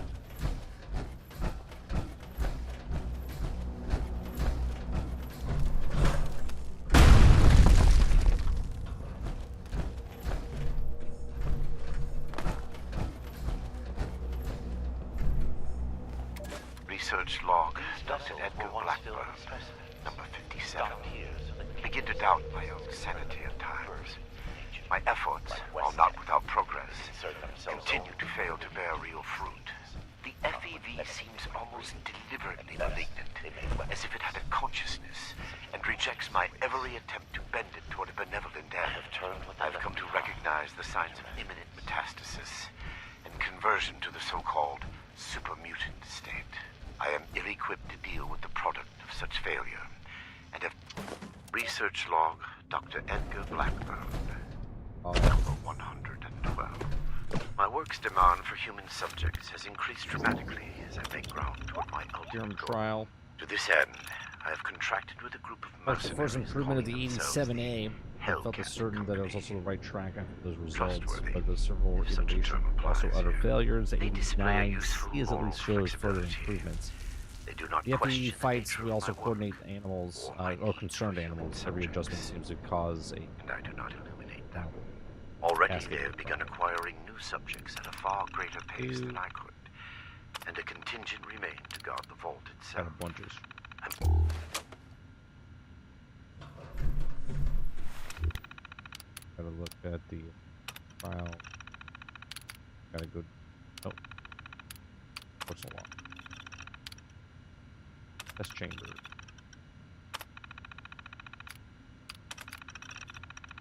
[SPEAKER 11] Research log, Dr. Edgar Blackburn, number 57. Begin to doubt my own sanity at times. My efforts, while not without progress, continue to fail to bear real your fruit. The FEV seems almost deliberately malignant, as if it had a consciousness, and rejects my every attempt to bend it toward a benevolent end. I've come to recognize the signs of imminent metastasis and conversion to the so-called supermutant state. I am ill-equipped to deal with the product of such failure, and have... Research log, Dr. Edgar Blackburn, number 112. My work's demand for human subjects has increased dramatically as I make ground toward my ultimate goal.
[SPEAKER 1] Trial.
[SPEAKER 11] To this end, I have contracted with a group of
[SPEAKER 1] That's the first
[SPEAKER 11] mercenaries
[SPEAKER 1] improvement of the
[SPEAKER 11] calling themselves
[SPEAKER 1] 87A. I felt
[SPEAKER 11] Hellcat
[SPEAKER 1] certain that it was also the right track after those results,
[SPEAKER 11] Trustworthy,
[SPEAKER 1] but the several
[SPEAKER 11] if such a
[SPEAKER 1] iterations
[SPEAKER 11] term
[SPEAKER 1] also
[SPEAKER 11] applies
[SPEAKER 1] utter
[SPEAKER 11] here.
[SPEAKER 1] failures. The
[SPEAKER 11] They display a
[SPEAKER 1] 89
[SPEAKER 11] useful
[SPEAKER 1] is at
[SPEAKER 11] moral
[SPEAKER 1] least shows further
[SPEAKER 11] flexibility.
[SPEAKER 1] improvements.
[SPEAKER 11] They do not
[SPEAKER 1] The FE
[SPEAKER 11] question the
[SPEAKER 1] fights,
[SPEAKER 11] nature
[SPEAKER 1] we
[SPEAKER 11] of
[SPEAKER 1] also
[SPEAKER 11] my work
[SPEAKER 1] coordinate the animals, or concerned animals. Every adjustment seems to cause a...
[SPEAKER 11] And I do not illuminate them. Already they have begun acquiring new subjects at a far greater pace than I could, and a contingent remained to guard the vault itself.
[SPEAKER 1] Bunches. Gotta look at the trial. Gotta go... Oh. Personal log. Test chamber.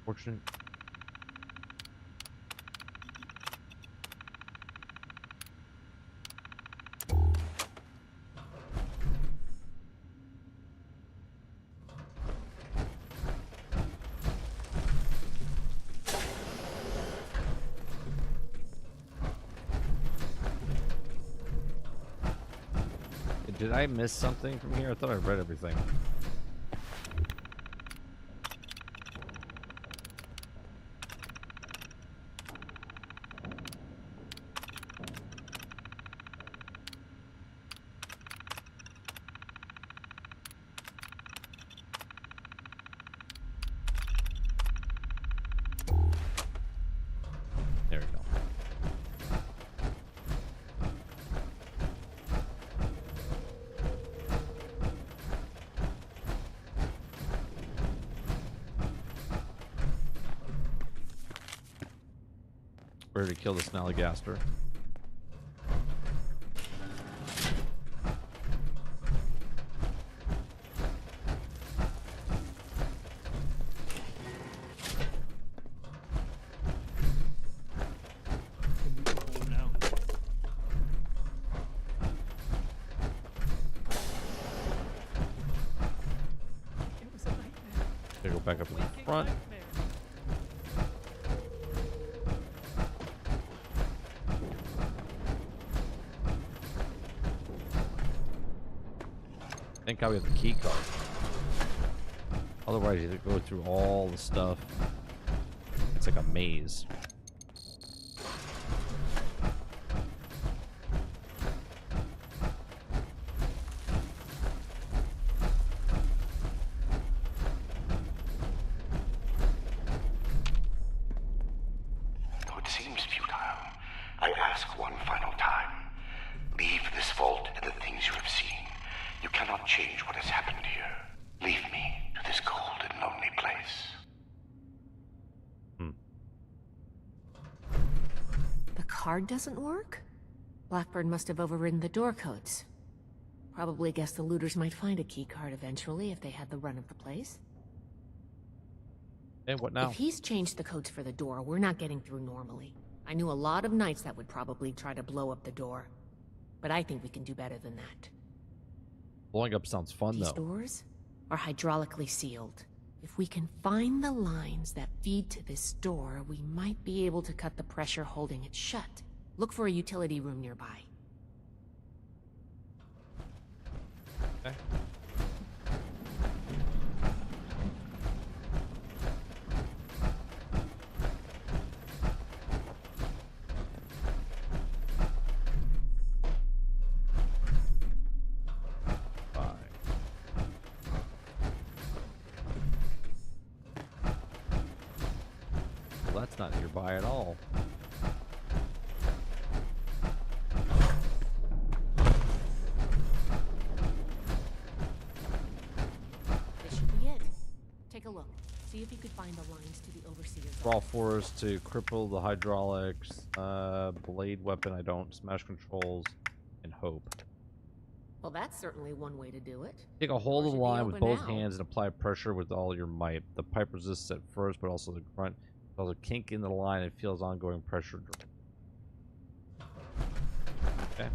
[SPEAKER 1] Fortune. Did I miss something from here? I thought I read everything. There we go. Where to kill this Snallygaster? Go back up to the front. Thank God we have the key card. Otherwise, you have to go through all the stuff. It's like a maze.
[SPEAKER 11] Though it seems futile, I ask one final time. Leave this vault and the things you have seen. You cannot change what has happened here. Leave me to this cold and lonely place.
[SPEAKER 8] The card doesn't work? Blackburn must have overridden the door codes. Probably guessed the looters might find a key card eventually if they had the run of the place.
[SPEAKER 1] Hey, what now?
[SPEAKER 8] If he's changed the codes for the door, we're not getting through normally. I knew a lot of knights that would probably try to blow up the door. But I think we can do better than that.
[SPEAKER 1] Blowing up sounds fun,
[SPEAKER 8] These
[SPEAKER 1] though.
[SPEAKER 8] doors are hydraulically sealed. If we can find the lines that feed to this door, we might be able to cut the pressure holding it shut. Look for a utility room nearby.
[SPEAKER 1] Okay. Well, that's not nearby at all.
[SPEAKER 8] This should be it. Take a look. See if you could find the lines to the Overseer's
[SPEAKER 1] Raw force to cripple the hydraulics. Blade weapon, I don't. Smash controls and hope.
[SPEAKER 8] Well, that's certainly one way to do it.
[SPEAKER 1] Take a hold of the
[SPEAKER 8] Doors should be
[SPEAKER 1] line with
[SPEAKER 8] open
[SPEAKER 1] both
[SPEAKER 8] now.
[SPEAKER 1] hands and apply pressure with all your might. The pipe resists at first, but also the grunt. There's a kink in the line and feels ongoing pressure. Okay.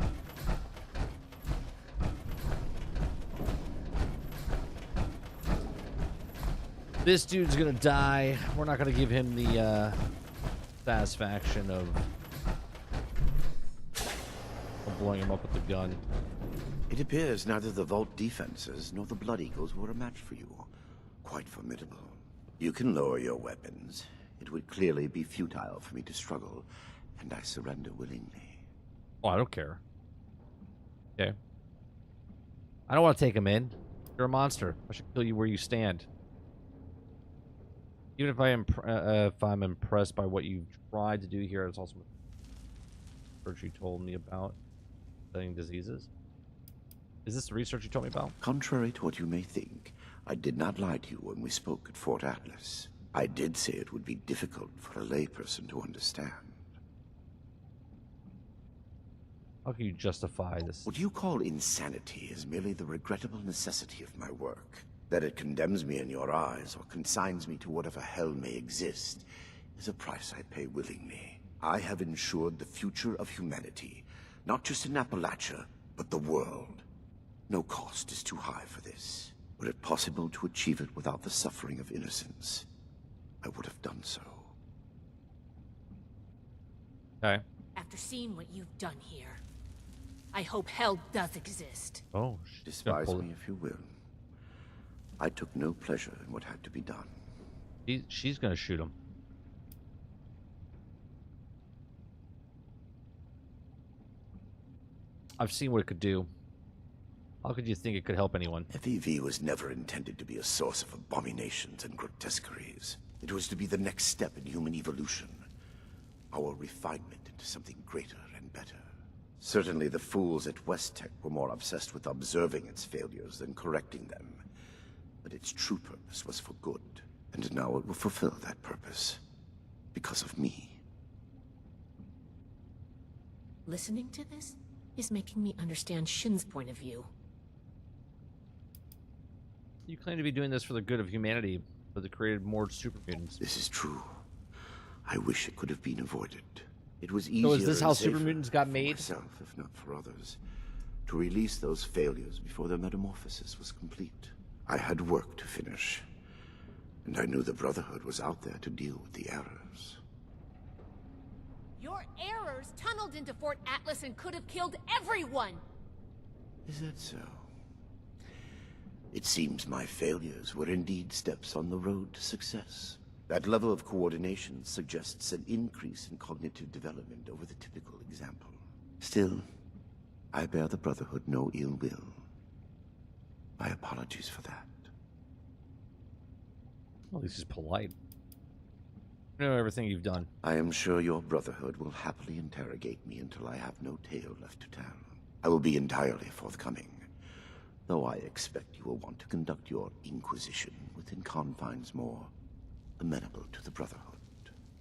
[SPEAKER 1] This dude's gonna die. We're not gonna give him the satisfaction of blowing him up with the gun.
[SPEAKER 11] It appears neither the Vault defenses nor the Blood Eagles were a match for you. Quite formidable. You can lower your weapons. It would clearly be futile for me to struggle, and I surrender willingly.
[SPEAKER 1] Oh, I don't care. Okay. I don't want to take him in. You're a monster. I should kill you where you stand. Even if I'm impressed by what you've tried to do here, it's also research you told me about studying diseases. Is this the research you told me about?
[SPEAKER 11] Contrary to what you may think, I did not lie to you when we spoke at Fort Atlas. I did say it would be difficult for a layperson to understand.
[SPEAKER 1] How can you justify this?
[SPEAKER 11] What you call insanity is merely the regrettable necessity of my work. That it condemns me in your eyes or consigns me to whatever hell may exist is a price I pay willingly. I have ensured the future of humanity, not just in Appalachia, but the world. No cost is too high for this. Were it possible to achieve it without the suffering of innocence, I would have done so.
[SPEAKER 1] Okay.
[SPEAKER 8] After seeing what you've done here, I hope hell does exist.
[SPEAKER 1] Oh,
[SPEAKER 11] despise me if you will. I took no pleasure in what had to be done.
[SPEAKER 1] She's gonna shoot him. I've seen what it could do. How could you think it could help anyone?
[SPEAKER 11] FEV was never intended to be a source of abominations and grotesqueries. It was to be the next step in human evolution. Our refinement into something greater and better. Certainly the fools at West Tech were more obsessed with observing its failures than correcting them. But its true purpose was for good, and now it will fulfill that purpose. Because of me.
[SPEAKER 8] Listening to this is making me understand Shin's point of view.
[SPEAKER 1] You claim to be doing this for the good of humanity, but they created more super mutants.
[SPEAKER 11] This is true. I wish it could have been avoided. It was easier.
[SPEAKER 1] So is this how
[SPEAKER 11] and
[SPEAKER 1] super
[SPEAKER 11] safer
[SPEAKER 1] mutants got
[SPEAKER 11] for
[SPEAKER 1] made?
[SPEAKER 11] myself, if not for others, to release those failures before their metamorphosis was complete. I had work to finish, and I knew the Brotherhood was out there to deal with the errors.
[SPEAKER 8] Your errors tunneled into Fort Atlas and could have killed everyone!
[SPEAKER 11] Is that so? It seems my failures were indeed steps on the road to success. That level of coordination suggests an increase in cognitive development over the typical example. Still, I bear the Brotherhood no ill will. My apologies for that.
[SPEAKER 1] Well, this is polite. You know everything you've done.
[SPEAKER 11] I am sure your Brotherhood will happily interrogate me until I have no tale left to tell. I will be entirely forthcoming, though I expect you will want to conduct your inquisition within confines more amenable to the Brotherhood.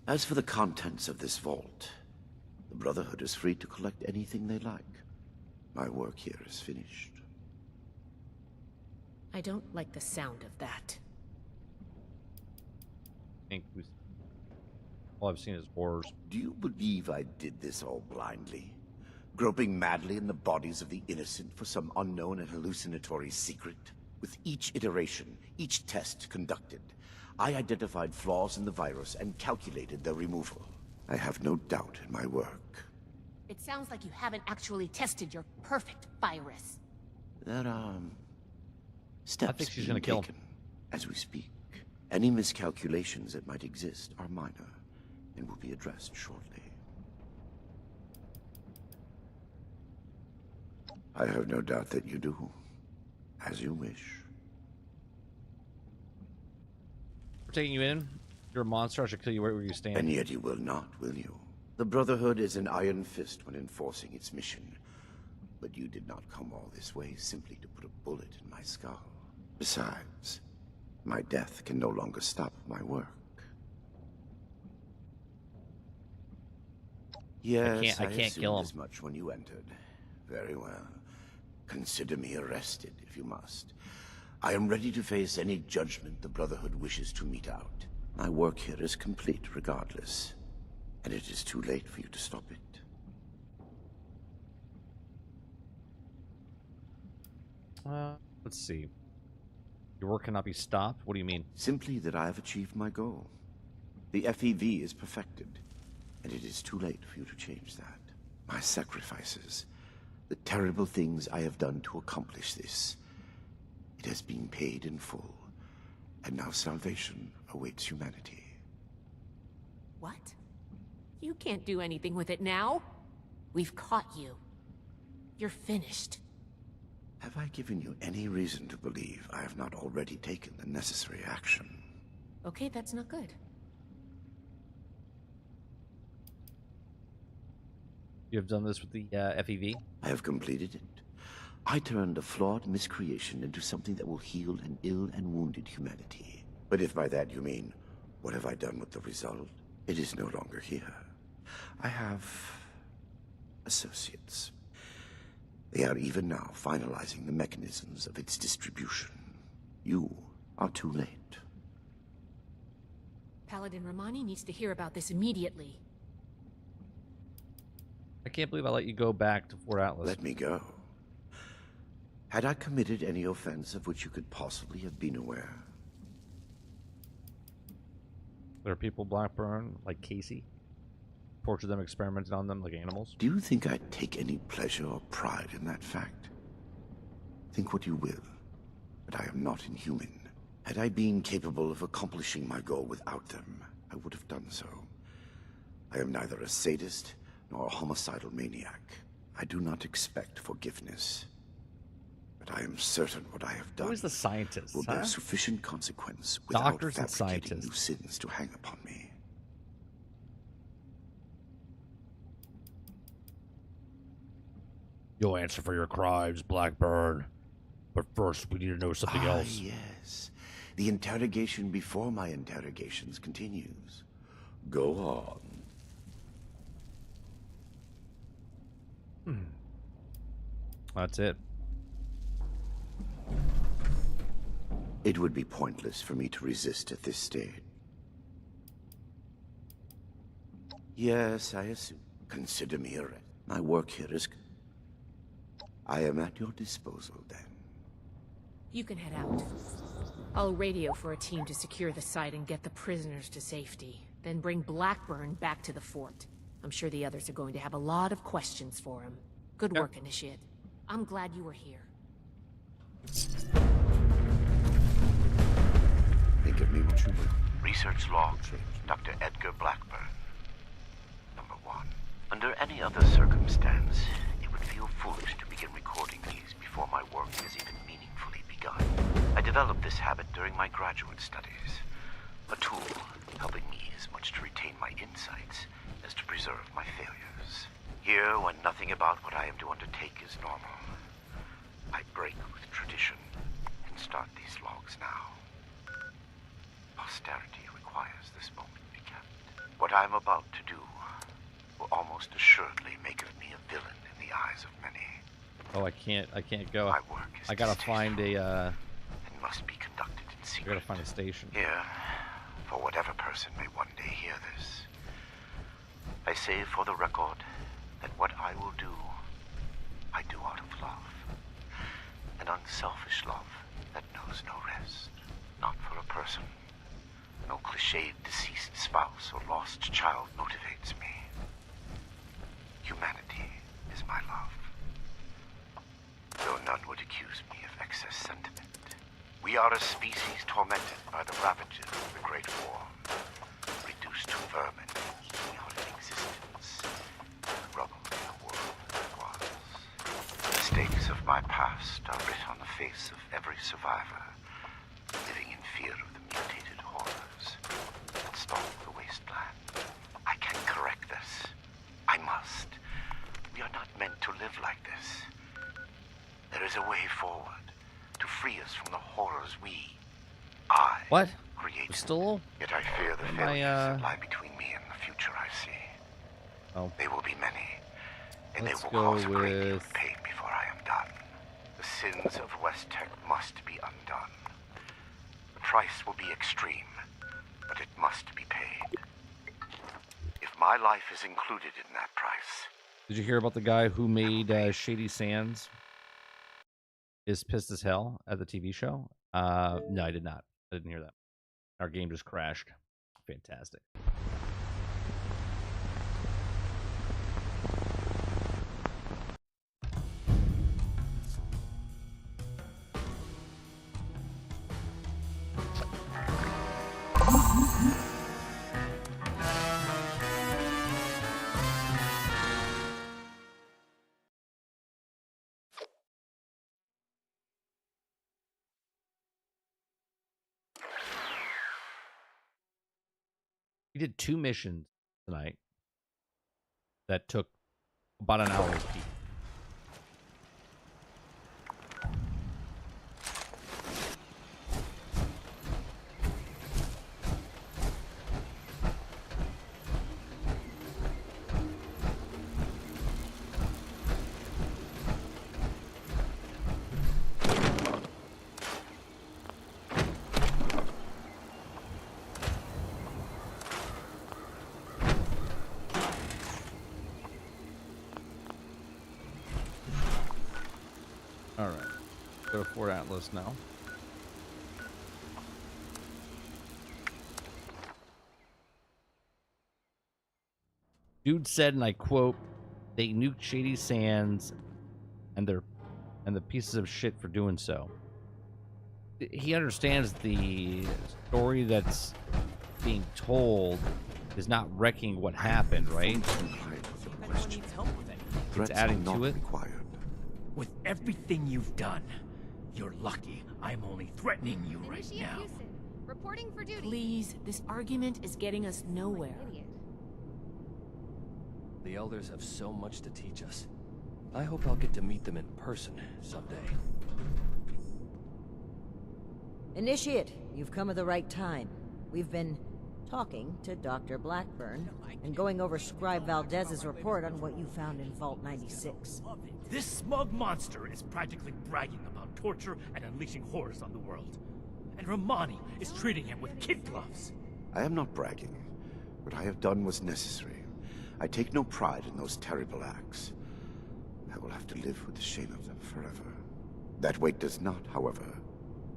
[SPEAKER 11] As for the contents of this vault, the Brotherhood is free to collect anything they like. My work here is finished.
[SPEAKER 8] I don't like the sound of that.
[SPEAKER 1] All I've seen is horrors.
[SPEAKER 11] Do you believe I did this all blindly? Groping madly in the bodies of the innocent for some unknown and hallucinatory secret? With each iteration, each test conducted, I identified flaws in the virus and calculated their removal. I have no doubt in my work.
[SPEAKER 8] It sounds like you haven't actually tested your perfect virus.
[SPEAKER 11] There are steps
[SPEAKER 1] I think she's
[SPEAKER 11] being
[SPEAKER 1] gonna kill him.
[SPEAKER 11] taken as we speak. Any miscalculations that might exist are minor and will be addressed shortly. I have no doubt that you do. As you wish.
[SPEAKER 1] We're taking you in. You're a monster. I should kill you where you stand.
[SPEAKER 11] And yet you will not, will you? The Brotherhood is an iron fist when enforcing its mission. But you did not come all this way simply to put a bullet in my skull. Besides, my death can no longer stop my work. Yes,
[SPEAKER 1] I can't kill him.
[SPEAKER 11] as much when you entered. Very well. Consider me arrested, if you must. I am ready to face any judgment the Brotherhood wishes to mete out. My work here is complete regardless, and it is too late for you to stop it.
[SPEAKER 1] Let's see. Your work cannot be stopped? What do you mean?
[SPEAKER 11] Simply that I have achieved my goal. The FEV is perfected, and it is too late for you to change that. My sacrifices, the terrible things I have done to accomplish this, it has been paid in full, and now salvation awaits humanity.
[SPEAKER 8] What? You can't do anything with it now. We've caught you. You're finished.
[SPEAKER 11] Have I given you any reason to believe I have not already taken the necessary action?
[SPEAKER 8] Okay, that's not good.
[SPEAKER 1] You have done this with the FEV?
[SPEAKER 11] I have completed it. I turned a flawed miscreation into something that will heal an ill and wounded humanity. But if by that you mean, what have I done with the result? It is no longer here. I have associates. They are even now finalizing the mechanisms of its distribution. You are too late.
[SPEAKER 8] Paladin Romani needs to hear about this immediately.
[SPEAKER 1] I can't believe I let you go back to Fort Atlas.
[SPEAKER 11] Let me go. Had I committed any offense of which you could possibly have been aware?
[SPEAKER 1] There are people Blackburn, like Casey. Tortured them, experimented on them like animals.
[SPEAKER 11] Do you think I take any pleasure or pride in that fact? Think what you will, but I am not inhuman. Had I been capable of accomplishing my goal without them, I would have done so. I am neither a sadist nor a homicidal maniac. I do not expect forgiveness. But I am certain what I have done
[SPEAKER 1] Who is the scientist,
[SPEAKER 11] will bear sufficient consequence without
[SPEAKER 1] Doctors and
[SPEAKER 11] fabricating
[SPEAKER 1] scientists.
[SPEAKER 11] new sins to hang upon me.
[SPEAKER 1] You'll answer for your crimes, Blackburn. But first, we need to know something else.
[SPEAKER 11] Yes. The interrogation before my interrogations continues. Go on.
[SPEAKER 1] That's it.
[SPEAKER 11] It would be pointless for me to resist at this stage. Yes, I assume. Consider me arrested. My work here is... I am at your disposal, then.
[SPEAKER 8] You can head out. I'll radio for a team to secure the site and get the prisoners to safety. Then bring Blackburn back to the fort. I'm sure the others are going to have a lot of questions for him. Good work, Initiate. I'm glad you were here.
[SPEAKER 11] Think of me what you will. Research log, Dr. Edgar Blackburn. Number 1. Under any other circumstance, it would feel foolish to begin recording these before my work has even meaningfully begun. I developed this habit during my graduate studies. A tool helping me as much to retain my insights as to preserve my failures. Here, when nothing about what I am to undertake is normal, I break with tradition and start these logs now. Posterity requires this moment be kept. What I am about to do will almost assuredly make of me a villain in the eyes of many.
[SPEAKER 1] Oh, I can't go.
[SPEAKER 11] My work is
[SPEAKER 1] I gotta find a,
[SPEAKER 11] and must be conducted in
[SPEAKER 1] I
[SPEAKER 11] secret.
[SPEAKER 1] gotta find a station.
[SPEAKER 11] Here, for whatever person may one day hear this, I say for the record that what I will do, I do out of love. An unselfish love that knows no rest. Not for a person. No cliched deceased spouse or lost child motivates me. Humanity is my love. Though none would accuse me of excess sentiment. We are a species tormented by the ravages of the Great War. Reduced to vermin, eking out an existence in the rubble of the world that was. The mistakes of my past are writ on the face of every survivor, living in fear of the mutated horrors that stalk the Wasteland. I can correct this. I must. We are not meant to live like this. There is a way forward to free us from the horrors
[SPEAKER 1] What?
[SPEAKER 11] created.
[SPEAKER 1] Still?
[SPEAKER 11] Yet I fear the
[SPEAKER 1] Am
[SPEAKER 11] failures
[SPEAKER 1] I,
[SPEAKER 11] that lie between me and the future I see.
[SPEAKER 1] Oh.
[SPEAKER 11] They will be many, and
[SPEAKER 1] Let's
[SPEAKER 11] they will
[SPEAKER 1] go
[SPEAKER 11] cause a great deal
[SPEAKER 1] with...
[SPEAKER 11] of pain before I am done. The sins of West Tech must be undone. The price will be extreme, but it must be paid. If my life is included in that price...
[SPEAKER 1] Did you hear about the guy who made Shady Sands is pissed as hell at the TV show? No, I did not. I didn't hear that. Our game just crashed. Fantastic. We did 2 missions tonight that took about an hour each. All right, go to Fort Atlas now. Dude said, and I quote, "They nuked Shady Sands, and the pieces of shit for doing so." He understands the story that's being told is not wrecking what happened, right? It's adding to it.
[SPEAKER 9] With everything you've done, you're lucky I'm only threatening you right now.
[SPEAKER 15] Reporting for duty.
[SPEAKER 8] Please, this argument is getting us nowhere.
[SPEAKER 14] The Elders have so much to teach us. I hope I'll get to meet them in person someday.
[SPEAKER 4] Initiate, you've come at the right time. We've been talking to Dr. Blackburn and going over Scribe Valdez's report on what you found in Vault 96.
[SPEAKER 9] This smug monster is practically bragging about torture and unleashing horrors on the world. And Romani is treating him with kid gloves.
[SPEAKER 11] I am not bragging. What I have done was necessary. I take no pride in those terrible acts. I will have to live with the shame of them forever. That weight does not, however,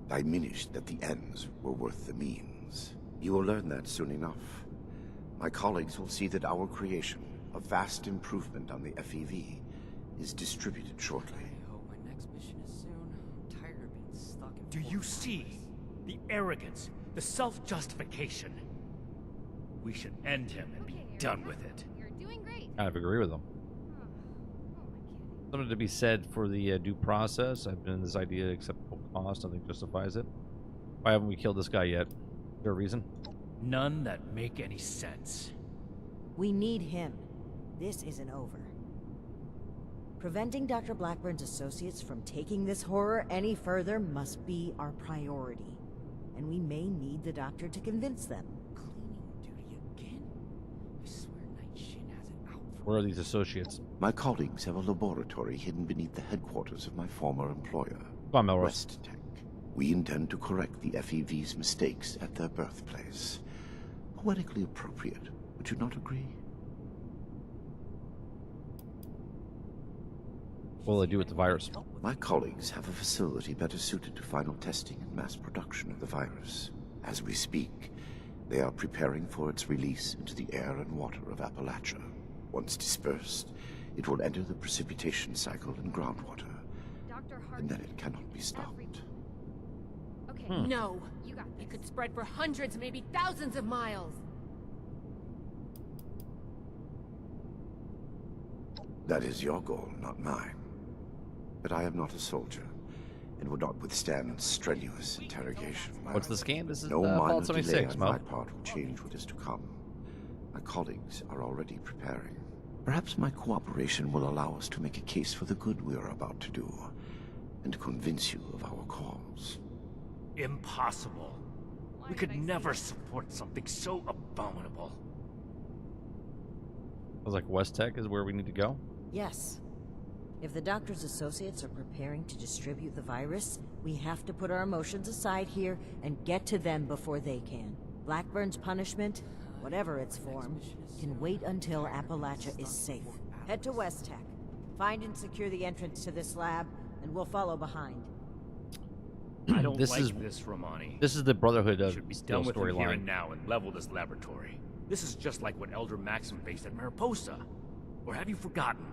[SPEAKER 11] diminish that the ends were worth the means. You will learn that soon enough. My colleagues will see that our creation, a vast improvement on the FEV, is distributed shortly.
[SPEAKER 14] My next mission is soon. I'm tired of being stuck in...
[SPEAKER 9] Do you see the arrogance, the self-justification? We should end him and be done with it.
[SPEAKER 15] You're doing great.
[SPEAKER 1] Kind of agree with him. Something to be said for the due process. I've been in this idea acceptable cost. I think justifies it. Why haven't we killed this guy yet? Is there a reason?
[SPEAKER 9] None that make any sense.
[SPEAKER 4] We need him. This isn't over. Preventing Dr. Blackburn's associates from taking this horror any further must be our priority. And we may need the doctor to convince them.
[SPEAKER 14] Cleaning duty again? I swear Night Shin has it out for...
[SPEAKER 1] Where are these associates?
[SPEAKER 11] My colleagues have a laboratory hidden beneath the headquarters of my former employer,
[SPEAKER 1] Come on, Melrose.
[SPEAKER 11] West Tech. We intend to correct the FEV's mistakes at their birthplace. Poetically appropriate, would you not agree?
[SPEAKER 1] What will they do with the virus?
[SPEAKER 11] My colleagues have a facility better suited to final testing and mass production of the virus. As we speak, they are preparing for its release into the air and water of Appalachia. Once dispersed, it will enter the precipitation cycle in groundwater, and then it cannot be stopped.
[SPEAKER 15] Okay.
[SPEAKER 8] No.
[SPEAKER 15] You got this.
[SPEAKER 8] It could spread for hundreds, maybe thousands of miles.
[SPEAKER 11] That is your goal, not mine. But I am not a soldier, and would not withstand strenuous interrogation.
[SPEAKER 1] What's this game? This is
[SPEAKER 11] no
[SPEAKER 1] Vault
[SPEAKER 11] minor
[SPEAKER 1] 76,
[SPEAKER 11] delay on
[SPEAKER 1] Mo.
[SPEAKER 11] my part will change what is to come. My colleagues are already preparing. Perhaps my cooperation will allow us to make a case for the good we are about to do, and convince you of our cause.
[SPEAKER 9] Impossible. We could never support something so abominable.
[SPEAKER 1] was like West Tech is where we need to go.
[SPEAKER 4] Yes. If the doctor's associates are preparing to distribute the virus, we have to put our emotions aside here and get to them before they can. Blackburn's punishment, whatever its form, can wait until Appalachia is safe. Head to West Tech. Find and secure the entrance to this lab, and we'll follow behind.
[SPEAKER 9] I don't
[SPEAKER 1] This
[SPEAKER 9] like
[SPEAKER 1] is-
[SPEAKER 9] this, Romani.
[SPEAKER 1] This is the Brotherhood of
[SPEAKER 9] Should be
[SPEAKER 1] Steel
[SPEAKER 9] done with him here
[SPEAKER 1] storyline.
[SPEAKER 9] and now and level this laboratory. This is just like what Elder Maxim faced at Mariposa. Or have you forgotten?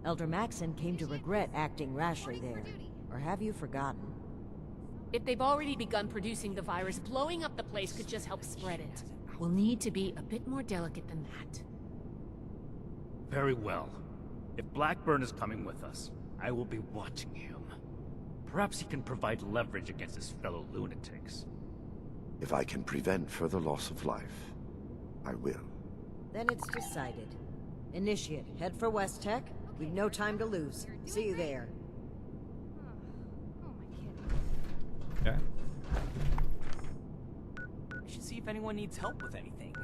[SPEAKER 4] Elder Maxon came to regret acting rashly there. Or have you forgotten?
[SPEAKER 8] If they've already begun producing the virus, blowing up the place could just help spread it. We'll need to be a bit more delicate than that.
[SPEAKER 9] Very well. If Blackburn is coming with us, I will be watching him. Perhaps he can provide leverage against his fellow lunatics.
[SPEAKER 11] If I can prevent further loss of life, I will.
[SPEAKER 4] Then it's decided. Initiate, head for West Tech. We've no time to lose. See you there.
[SPEAKER 1] Okay.
[SPEAKER 17] We should see if anyone needs help with anything.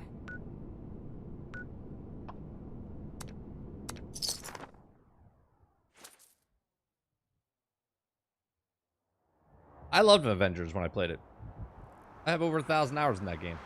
[SPEAKER 1] I loved Avengers when I played it. I have over 1,000 hours in that game.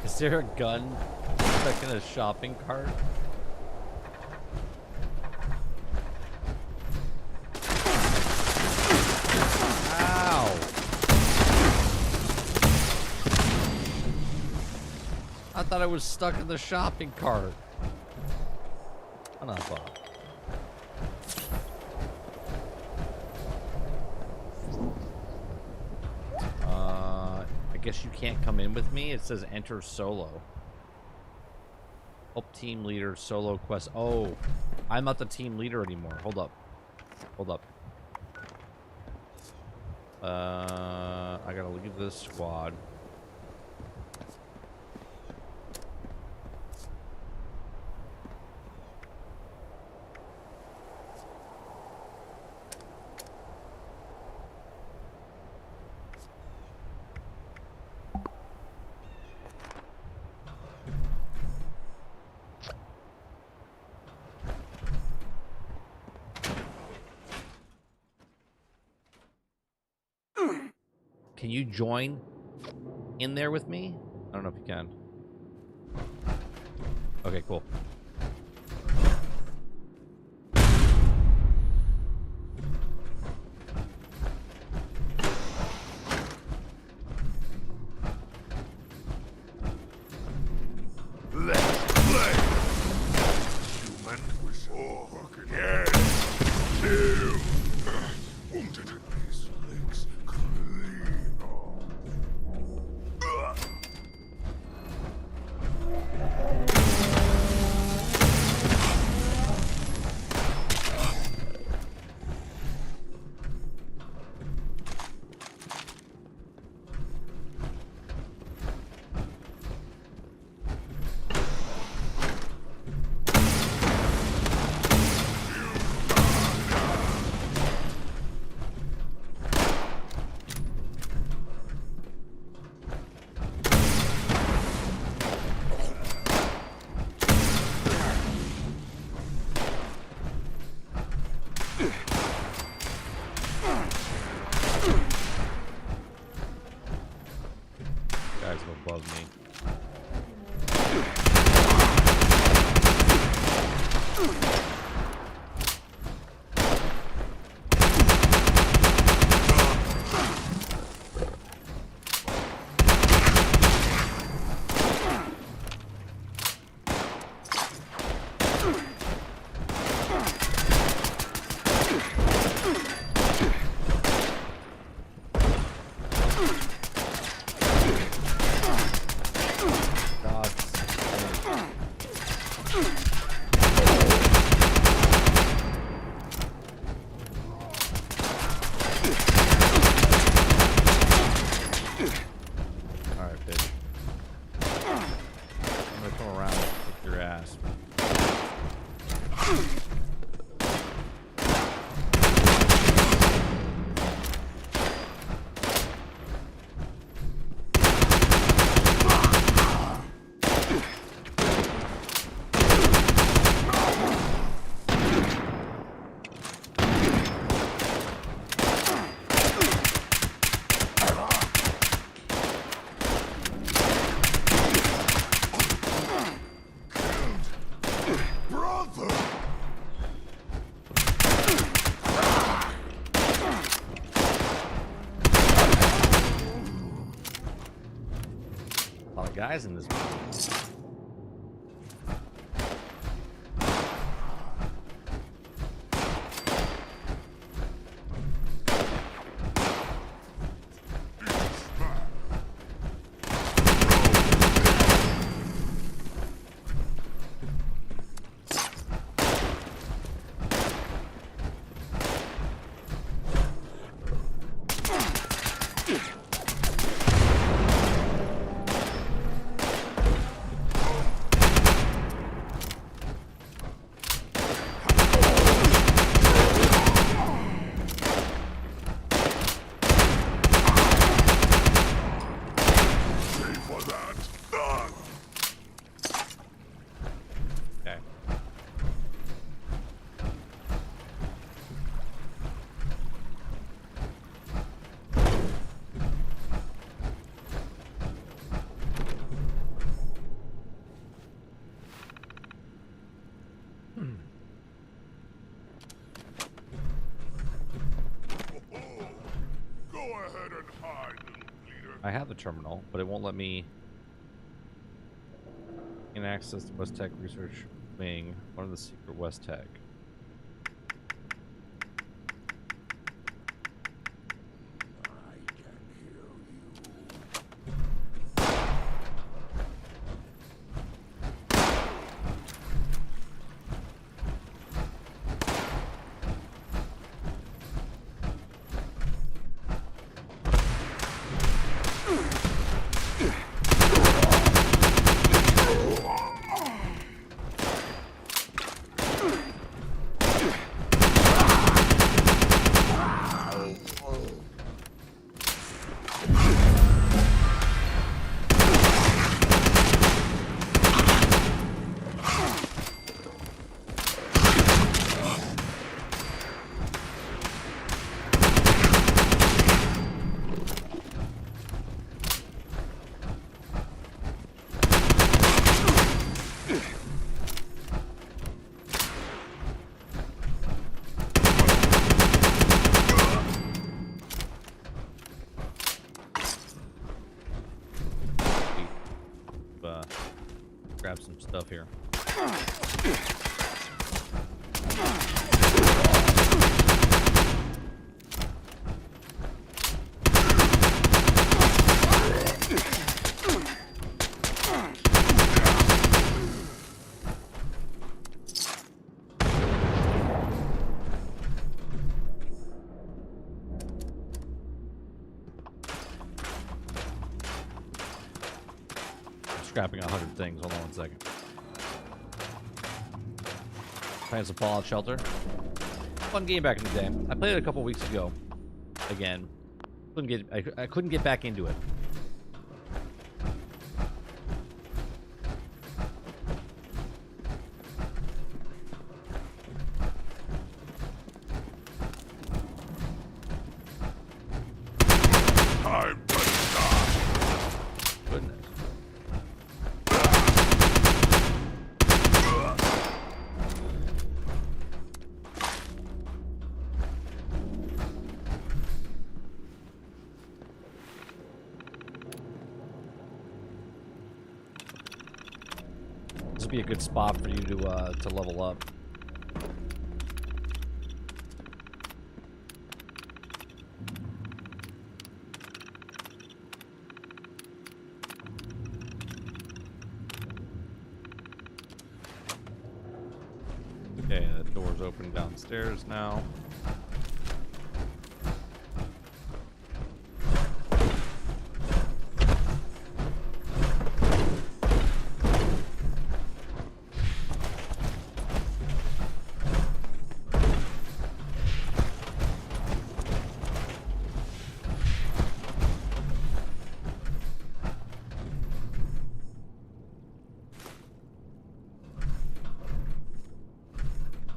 [SPEAKER 1] Is there a gun stuck in a shopping cart? Ow! I thought I was stuck in the shopping cart. Son of a- I guess you can't come in with me. It says enter solo. Help team leader solo quest. Oh, I'm not the team leader anymore. Hold up. Hold up. I gotta leave this squad. Can you join in there with me? I don't know if you can. Okay, cool. A lot of guys in this movie. Okay.
[SPEAKER 13] Go ahead and hide, little bleeder.
[SPEAKER 1] I have the terminal, but it won't let me gain access to West Tech Research Wing. One of the secret West Tech. Grab some stuff here. Scrapping 100 things. Hold on 1 second. Playing some Fallout Shelter. Fun game back in the day. I played it a couple weeks ago. Again, I couldn't get back into it. This would be a good spot for you to level up. Okay, the door's open downstairs now.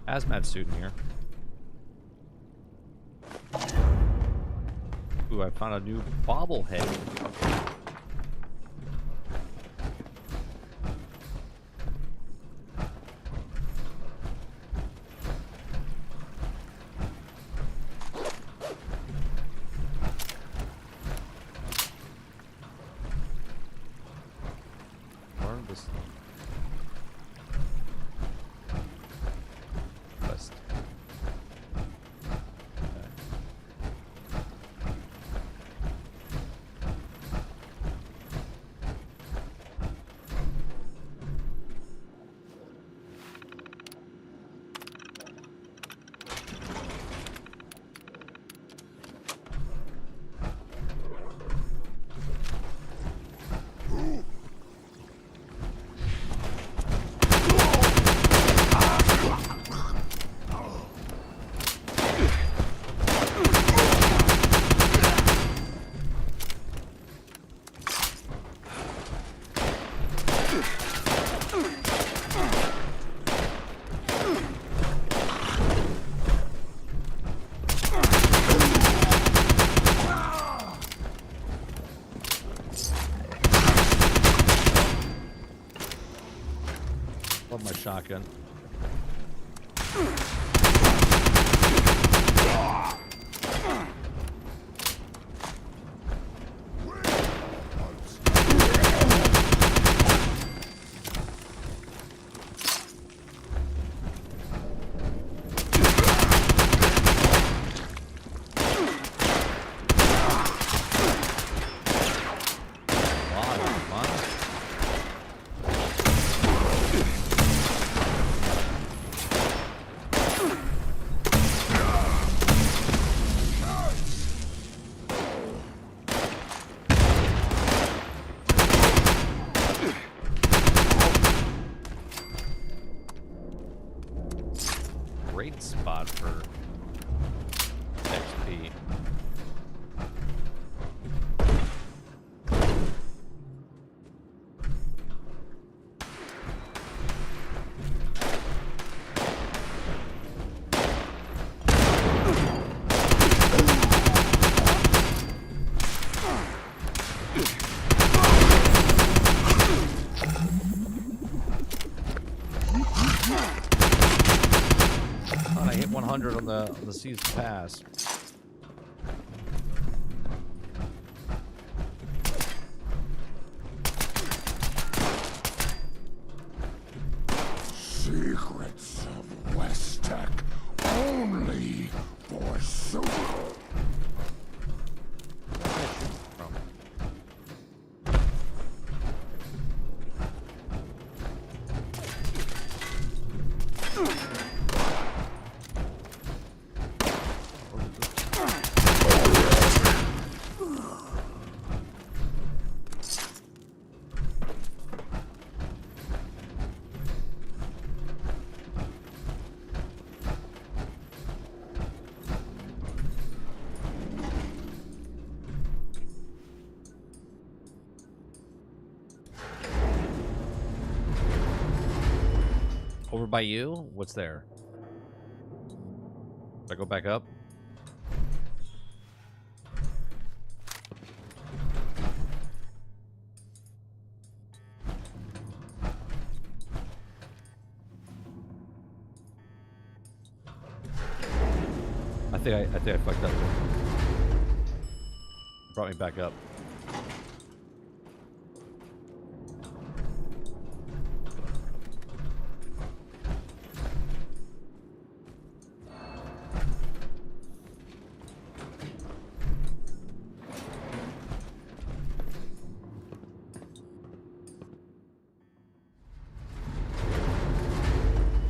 [SPEAKER 1] hazmat suit in here. Ooh, I found a new bobblehead. Learn this. Quest. Love my shotgun. Great spot for XP. I hit 100 on the season pass.
[SPEAKER 13] Secrets of West Tech only for Super.
[SPEAKER 1] Over by you? What's there? Should I go back up? I think I fucked up. Brought me back up.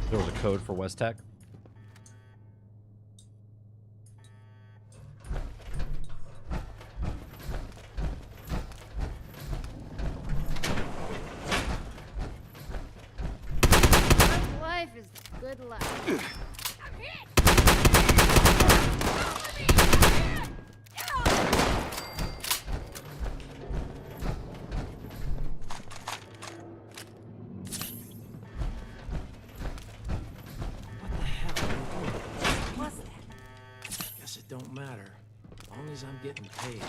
[SPEAKER 1] There was a code for West Tech.
[SPEAKER 18] Life is good luck.
[SPEAKER 17] What the hell?
[SPEAKER 19] don't matter, as long as I'm getting paid.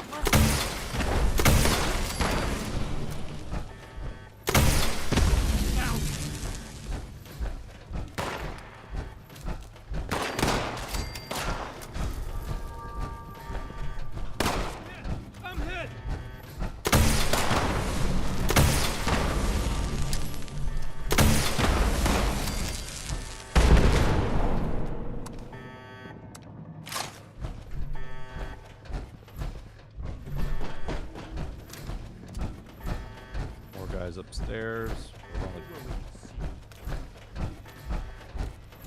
[SPEAKER 1] Upstairs.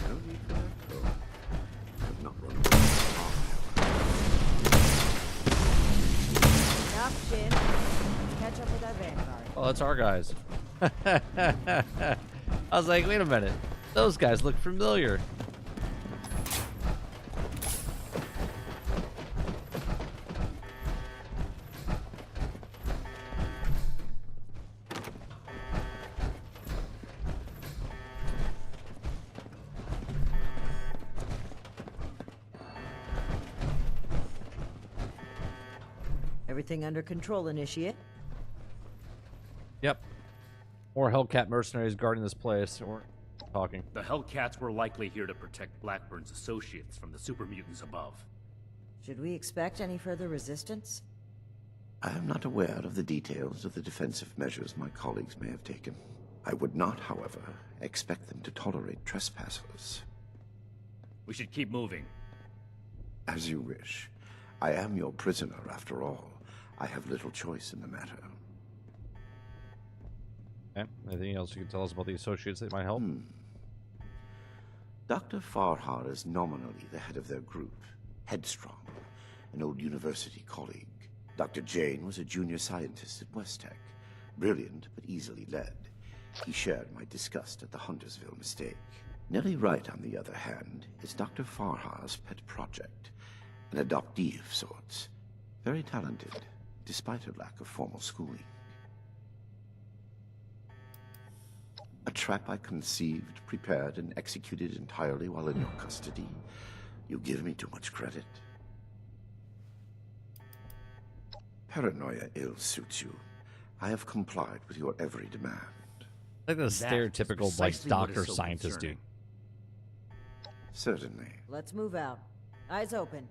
[SPEAKER 11] No need for that, though. I've not run
[SPEAKER 4] Enough, Jin. Catch up with that Vanguard.
[SPEAKER 1] Oh, that's our guys. I was like, wait a minute. Those guys look familiar.
[SPEAKER 4] Everything under control, Initiate.
[SPEAKER 1] Yep. More Hellcat mercenaries guarding this place. Or talking.
[SPEAKER 9] The Hellcats were likely here to protect Blackburn's associates from the super mutants above.
[SPEAKER 4] Should we expect any further resistance?
[SPEAKER 11] I am not aware of the details of the defensive measures my colleagues may have taken. I would not, however, expect them to tolerate trespassers.
[SPEAKER 9] We should keep moving.
[SPEAKER 11] As you wish. I am your prisoner, after all. I have little choice in the matter.
[SPEAKER 1] Okay. Anything else you can tell us about the associates that might help?
[SPEAKER 11] Dr. Farhar is nominally the head of their group. Headstrong, an old university colleague. Dr. Jane was a junior scientist at West Tech. Brilliant, but easily led. He shared my disgust at the Huntersville mistake. Nellie Wright, on the other hand, is Dr. Farhar's pet project. An adoptee of sorts. Very talented, despite her lack of formal schooling. A trap I conceived, prepared, and executed entirely while in your custody. You give me too much credit. Paranoia ill suits you. I have complied with your every demand.
[SPEAKER 1] Like the stereotypical like doctor scientist dude.
[SPEAKER 11] Certainly.
[SPEAKER 4] Let's move out. Eyes open.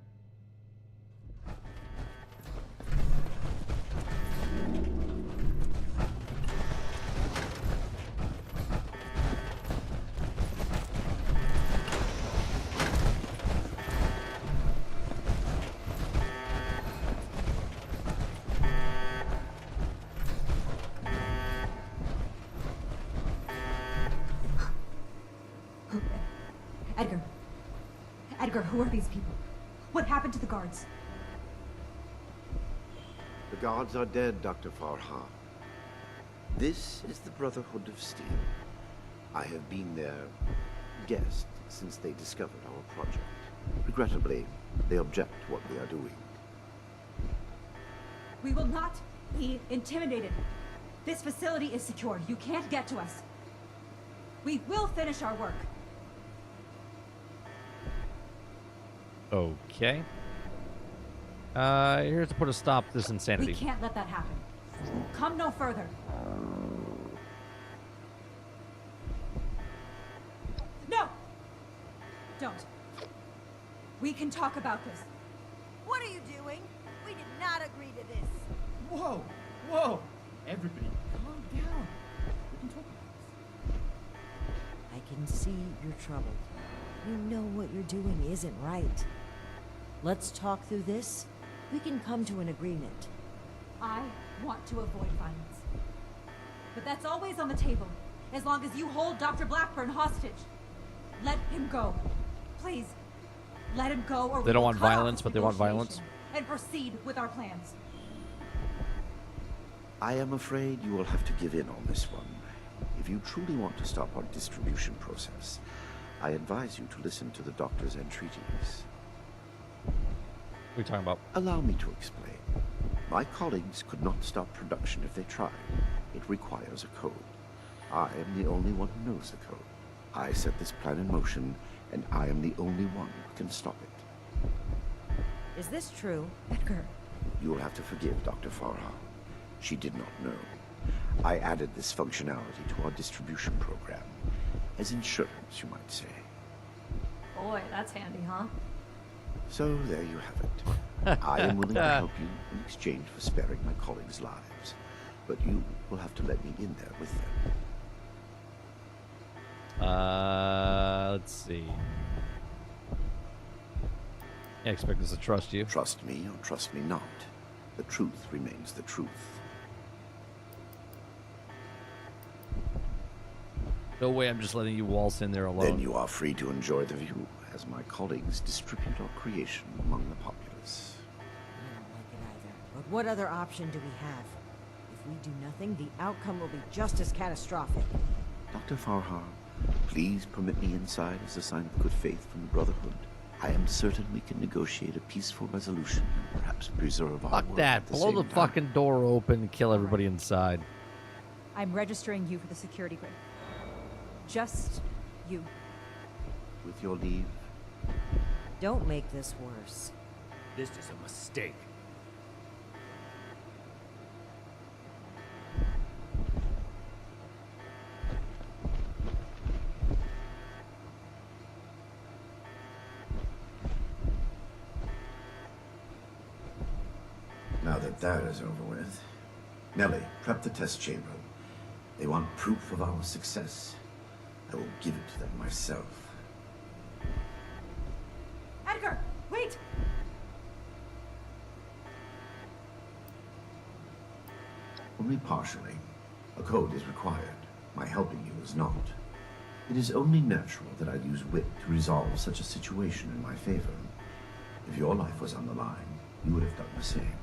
[SPEAKER 20] Edgar, who are these people? What happened to the guards?
[SPEAKER 11] The guards are dead, Dr. Farhar. This is the Brotherhood of Steel. I have been their guest since they discovered our project. Regrettably, they object to what we are doing.
[SPEAKER 20] We will not be intimidated. This facility is secure. You can't get to us. We will finish our work.
[SPEAKER 1] Okay. Here's to put a stop to this insanity.
[SPEAKER 20] We can't let that happen. Come no further. No! Don't. We can talk about this.
[SPEAKER 21] What are you doing? We did not agree to this.
[SPEAKER 19] Whoa! Whoa! Everybody, calm down. We can talk about this.
[SPEAKER 4] I can see you're troubled. You know what you're doing isn't right. Let's talk through this. We can come to an agreement.
[SPEAKER 20] I want to avoid violence. But that's always on the table, as long as you hold Dr. Blackburn hostage. Let him go. Please, let him go, or
[SPEAKER 1] they don't want violence, but they want violence.
[SPEAKER 20] And proceed with our plans.
[SPEAKER 11] I am afraid you will have to give in on this one. If you truly want to stop our distribution process, I advise you to listen to the doctor's entreaties.
[SPEAKER 1] What are you talking about?
[SPEAKER 11] Allow me to explain. My colleagues could not stop production if they tried. It requires a code. I am the only one who knows the code. I set this plan in motion, and I am the only one who can stop it.
[SPEAKER 4] Is this true?
[SPEAKER 20] Edgar.
[SPEAKER 11] You will have to forgive Dr. Farha. She did not know. I added this functionality to our distribution program. As insurance, you might say.
[SPEAKER 20] Boy, that's handy, huh?
[SPEAKER 11] So there you have it. I am willing to help you in exchange for sparing my colleagues' lives. But you will have to let me in there with them.
[SPEAKER 1] Let's see. I expect us to trust you.
[SPEAKER 11] Trust me or trust me not. The truth remains the truth.
[SPEAKER 1] No way I'm just letting you waltz in there alone.
[SPEAKER 11] Then you are free to enjoy the view as my colleagues distribute our creation among the populace.
[SPEAKER 4] I don't like it either. But what other option do we have? If we do nothing, the outcome will be just as catastrophic.
[SPEAKER 11] Dr. Farha, please permit me inside as a sign of good faith from the Brotherhood. I am certain we can negotiate a peaceful resolution and perhaps preserve our
[SPEAKER 1] Fuck
[SPEAKER 11] world
[SPEAKER 1] that.
[SPEAKER 11] at the
[SPEAKER 1] Blow
[SPEAKER 11] same
[SPEAKER 1] the
[SPEAKER 11] time.
[SPEAKER 1] fucking door open and kill everybody inside.
[SPEAKER 20] I'm registering you for the security grid. Just you.
[SPEAKER 11] With your leave.
[SPEAKER 4] Don't make this worse.
[SPEAKER 9] This is a mistake.
[SPEAKER 11] Now that that is over with, Nellie, prep the test chamber. They want proof of our success. I will give it to them myself.
[SPEAKER 20] Edgar, wait!
[SPEAKER 11] Only partially. A code is required. My helping you is not. It is only natural that I'd use wit to resolve such a situation in my favor. If your life was on the line, you would have done the same.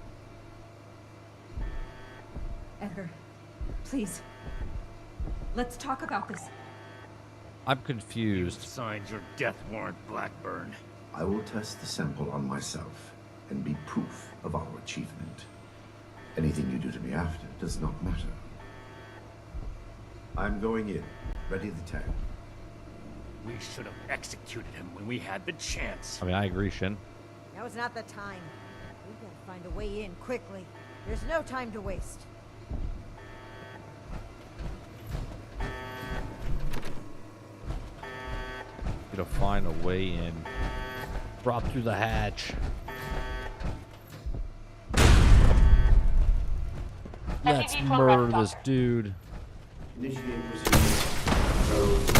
[SPEAKER 20] Edgar, please. Let's talk about this.
[SPEAKER 1] I'm confused.
[SPEAKER 9] You signed your death warrant, Blackburn.
[SPEAKER 11] I will test the sample on myself and be proof of our achievement. Anything you do to me after does not matter. I'm going in. Ready the tag.
[SPEAKER 9] We should have executed him when we had the chance.
[SPEAKER 1] I mean, I agree, Shin.
[SPEAKER 4] Now is not the time. We've got to find a way in quickly. There's no time to waste.
[SPEAKER 1] To find a way in. Drop through the hatch. Let's murder this dude.
[SPEAKER 11] Initiate procedure.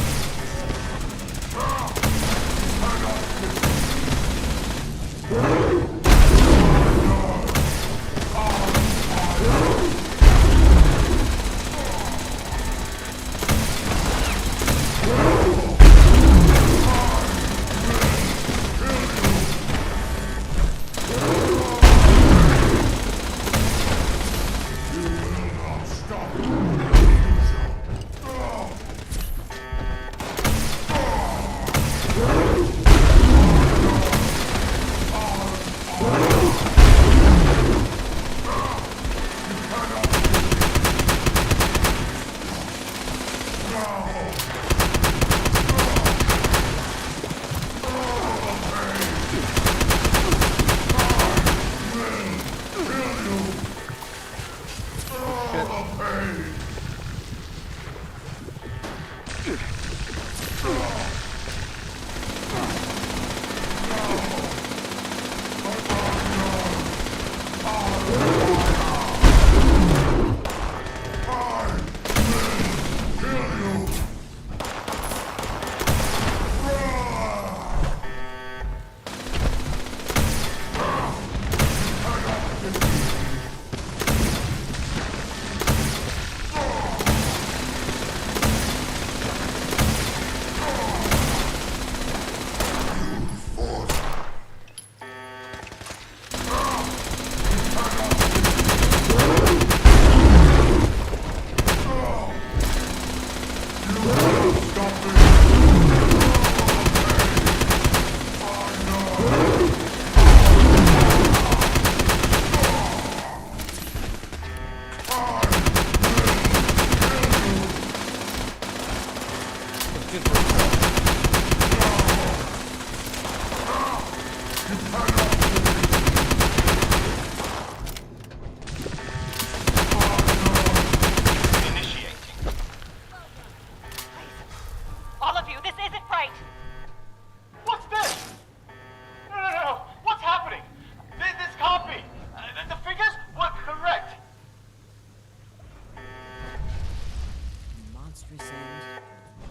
[SPEAKER 4] monstrous end,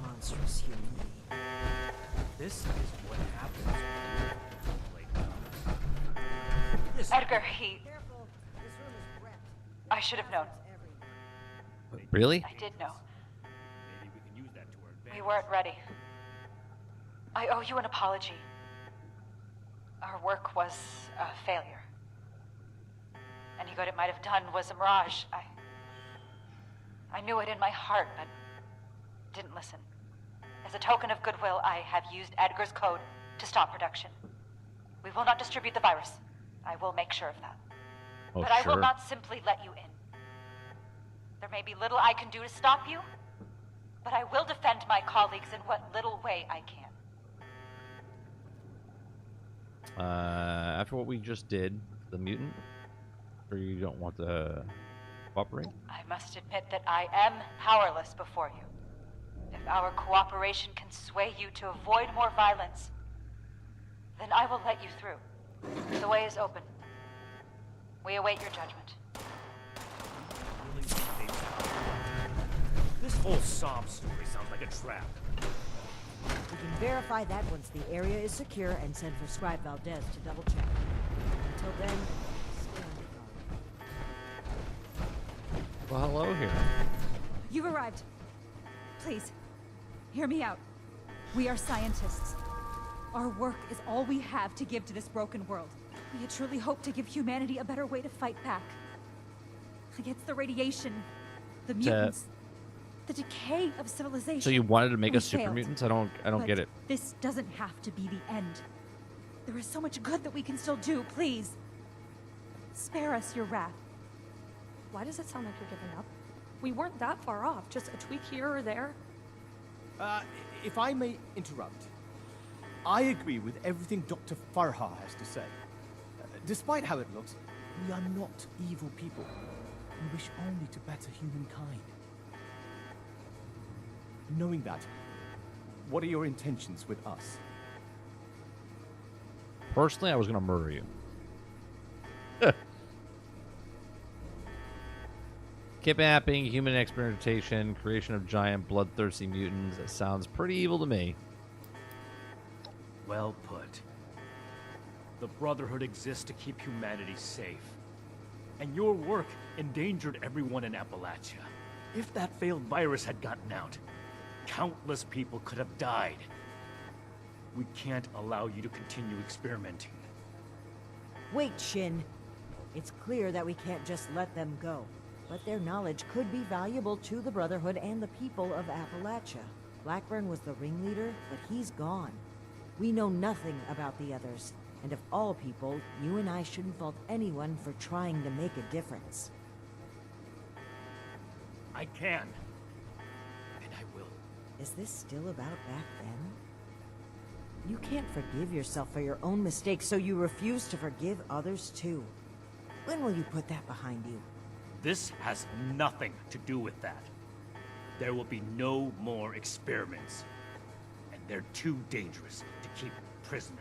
[SPEAKER 4] monstrous human being.
[SPEAKER 17] This is what happens when you play.
[SPEAKER 6] Edgar, he... I should have known.
[SPEAKER 1] Really?
[SPEAKER 6] I did know. We weren't ready. I owe you an apology. Our work was a failure. Any good it might have done was a mirage. I knew it in my heart, but didn't listen. As a token of goodwill, I have used Edgar's code to stop production. We will not distribute the virus. I will make sure of that.
[SPEAKER 1] Oh,
[SPEAKER 6] but I
[SPEAKER 1] sure.
[SPEAKER 6] will not simply let you in. There may be little I can do to stop you, but I will defend my colleagues in what little way I can.
[SPEAKER 1] After what we just did, the mutant, or you don't want to cooperate?
[SPEAKER 6] I must admit that I am powerless before you. If our cooperation can sway you to avoid more violence, then I will let you through. The way is open. We await your judgment.
[SPEAKER 9] This whole sob story sounds like a trap.
[SPEAKER 4] We can verify that once the area is secure and send for Scribe Valdez to double check. Until then, stay on
[SPEAKER 1] Well, hello here.
[SPEAKER 20] You've arrived. Please, hear me out. We are scientists. Our work is all we have to give to this broken world. We had truly hoped to give humanity a better way to fight back. Against the radiation, the mutants, the decay of civilization.
[SPEAKER 1] So you wanted to make
[SPEAKER 20] We
[SPEAKER 1] us super
[SPEAKER 20] failed.
[SPEAKER 1] mutants? I don't
[SPEAKER 20] But
[SPEAKER 1] get it.
[SPEAKER 20] This doesn't have to be the end. There is so much good that we can still do. Please, spare us your wrath.
[SPEAKER 16] Why does it sound like you're giving up? We weren't that far off, just a tweak here or there.
[SPEAKER 19] If I may interrupt, I agree with everything Dr. Farha has to say. Despite how it looks, we are not evil people. We wish only to better humankind. Knowing that, what are your intentions with us?
[SPEAKER 1] Personally, I was going to murder you. Kidnapping, human experimentation, creation of giant bloodthirsty mutants. That sounds pretty evil to me.
[SPEAKER 9] Well put. The Brotherhood exists to keep humanity safe. And your work endangered everyone in Appalachia. If that failed virus had gotten out, countless people could have died. We can't allow you to continue experimenting.
[SPEAKER 4] Wait, Shin. It's clear that we can't just let them go. But their knowledge could be valuable to the Brotherhood and the people of Appalachia. Blackburn was the ringleader, but he's gone. We know nothing about the others. And of all people, you and I shouldn't fault anyone for trying to make a difference.
[SPEAKER 9] I can. And I will.
[SPEAKER 4] Is this still about back then? You can't forgive yourself for your own mistakes, so you refuse to forgive others too. When will you put that behind you?
[SPEAKER 9] This has nothing to do with that. There will be no more experiments. And they're too dangerous to keep prisoner.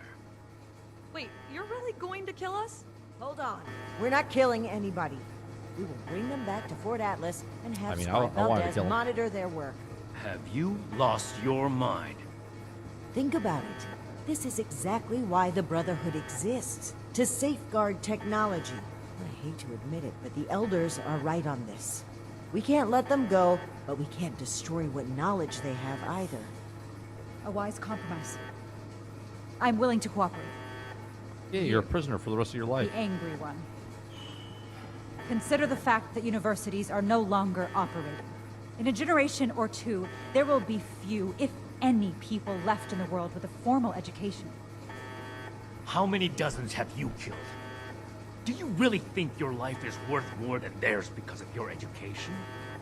[SPEAKER 16] Wait, you're really going to kill us?
[SPEAKER 4] Hold on. We're not killing anybody. We will bring them back to Fort Atlas and have
[SPEAKER 1] I
[SPEAKER 4] Scribe
[SPEAKER 1] wanted to
[SPEAKER 4] Valdez
[SPEAKER 1] kill 'em.
[SPEAKER 4] monitor their work.
[SPEAKER 9] Have you lost your mind?
[SPEAKER 4] Think about it. This is exactly why the Brotherhood exists. To safeguard technology. I hate to admit it, but the Elders are right on this. We can't let them go, but we can't destroy what knowledge they have either.
[SPEAKER 20] A wise compromise. I'm willing to cooperate.
[SPEAKER 1] Yeah, you're a prisoner for the rest of your life.
[SPEAKER 20] The angry one. Consider the fact that universities are no longer operating. In a generation or two, there will be few, if any, people left in the world with a formal education.
[SPEAKER 9] How many dozens have you killed? Do you really think your life is worth more than theirs because of your education?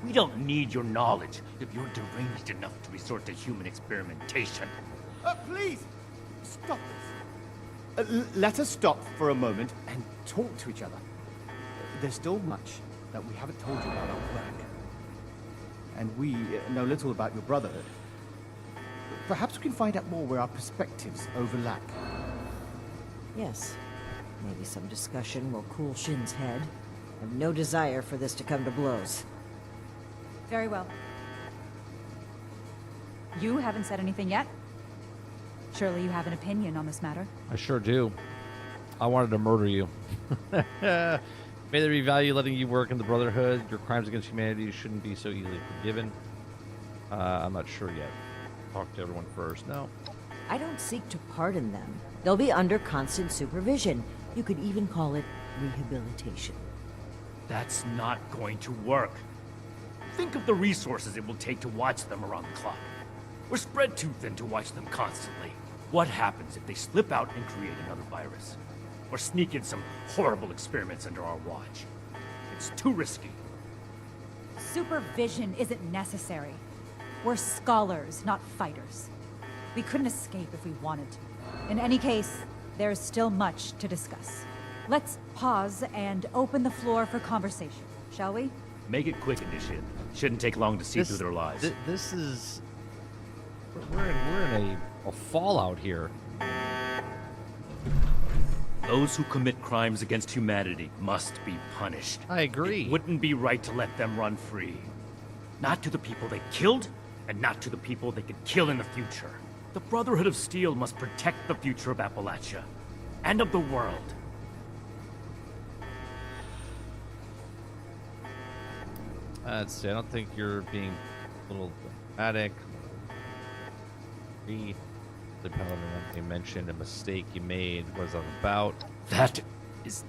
[SPEAKER 9] We don't need your knowledge if you're deranged enough to resort to human experimentation.
[SPEAKER 19] Please! Stop this. Let us stop for a moment and talk to each other. There's still much that we haven't told you about our work. And we know little about your Brotherhood. Perhaps we can find out more where our perspectives overlap.
[SPEAKER 4] Yes. Maybe some discussion will cool Shin's head. I have no desire for this to come to blows.
[SPEAKER 20] Very well. You haven't said anything yet? Surely you have an opinion on this matter.
[SPEAKER 1] I sure do. I wanted to murder you. May they revalue letting you work in the Brotherhood. Your crimes against humanity shouldn't be so easily forgiven. I'm not sure yet. Talk to everyone first. No.
[SPEAKER 4] I don't seek to pardon them. They'll be under constant supervision. You could even call it rehabilitation.
[SPEAKER 9] That's not going to work. Think of the resources it will take to watch them around the clock. We're spread too thin to watch them constantly. What happens if they slip out and create another virus? Or sneak in some horrible experiments under our watch? It's too risky.
[SPEAKER 20] Supervision isn't necessary. We're scholars, not fighters. We couldn't escape if we wanted to. In any case, there's still much to discuss. Let's pause and open the floor for conversation, shall we?
[SPEAKER 9] Make it quick, Initiate. Shouldn't take long to see through their lies.
[SPEAKER 1] This is... We're in a fallout here.
[SPEAKER 9] Those who commit crimes against humanity must be punished.
[SPEAKER 1] I agree.
[SPEAKER 9] It wouldn't be right to let them run free. Not to the people they killed, and not to the people they could kill in the future. The Brotherhood of Steel must protect the future of Appalachia, and of the world.
[SPEAKER 1] Let's see, I don't think you're being a little dramatic. The paladin, they mentioned a mistake you made. What is that about?
[SPEAKER 9] That is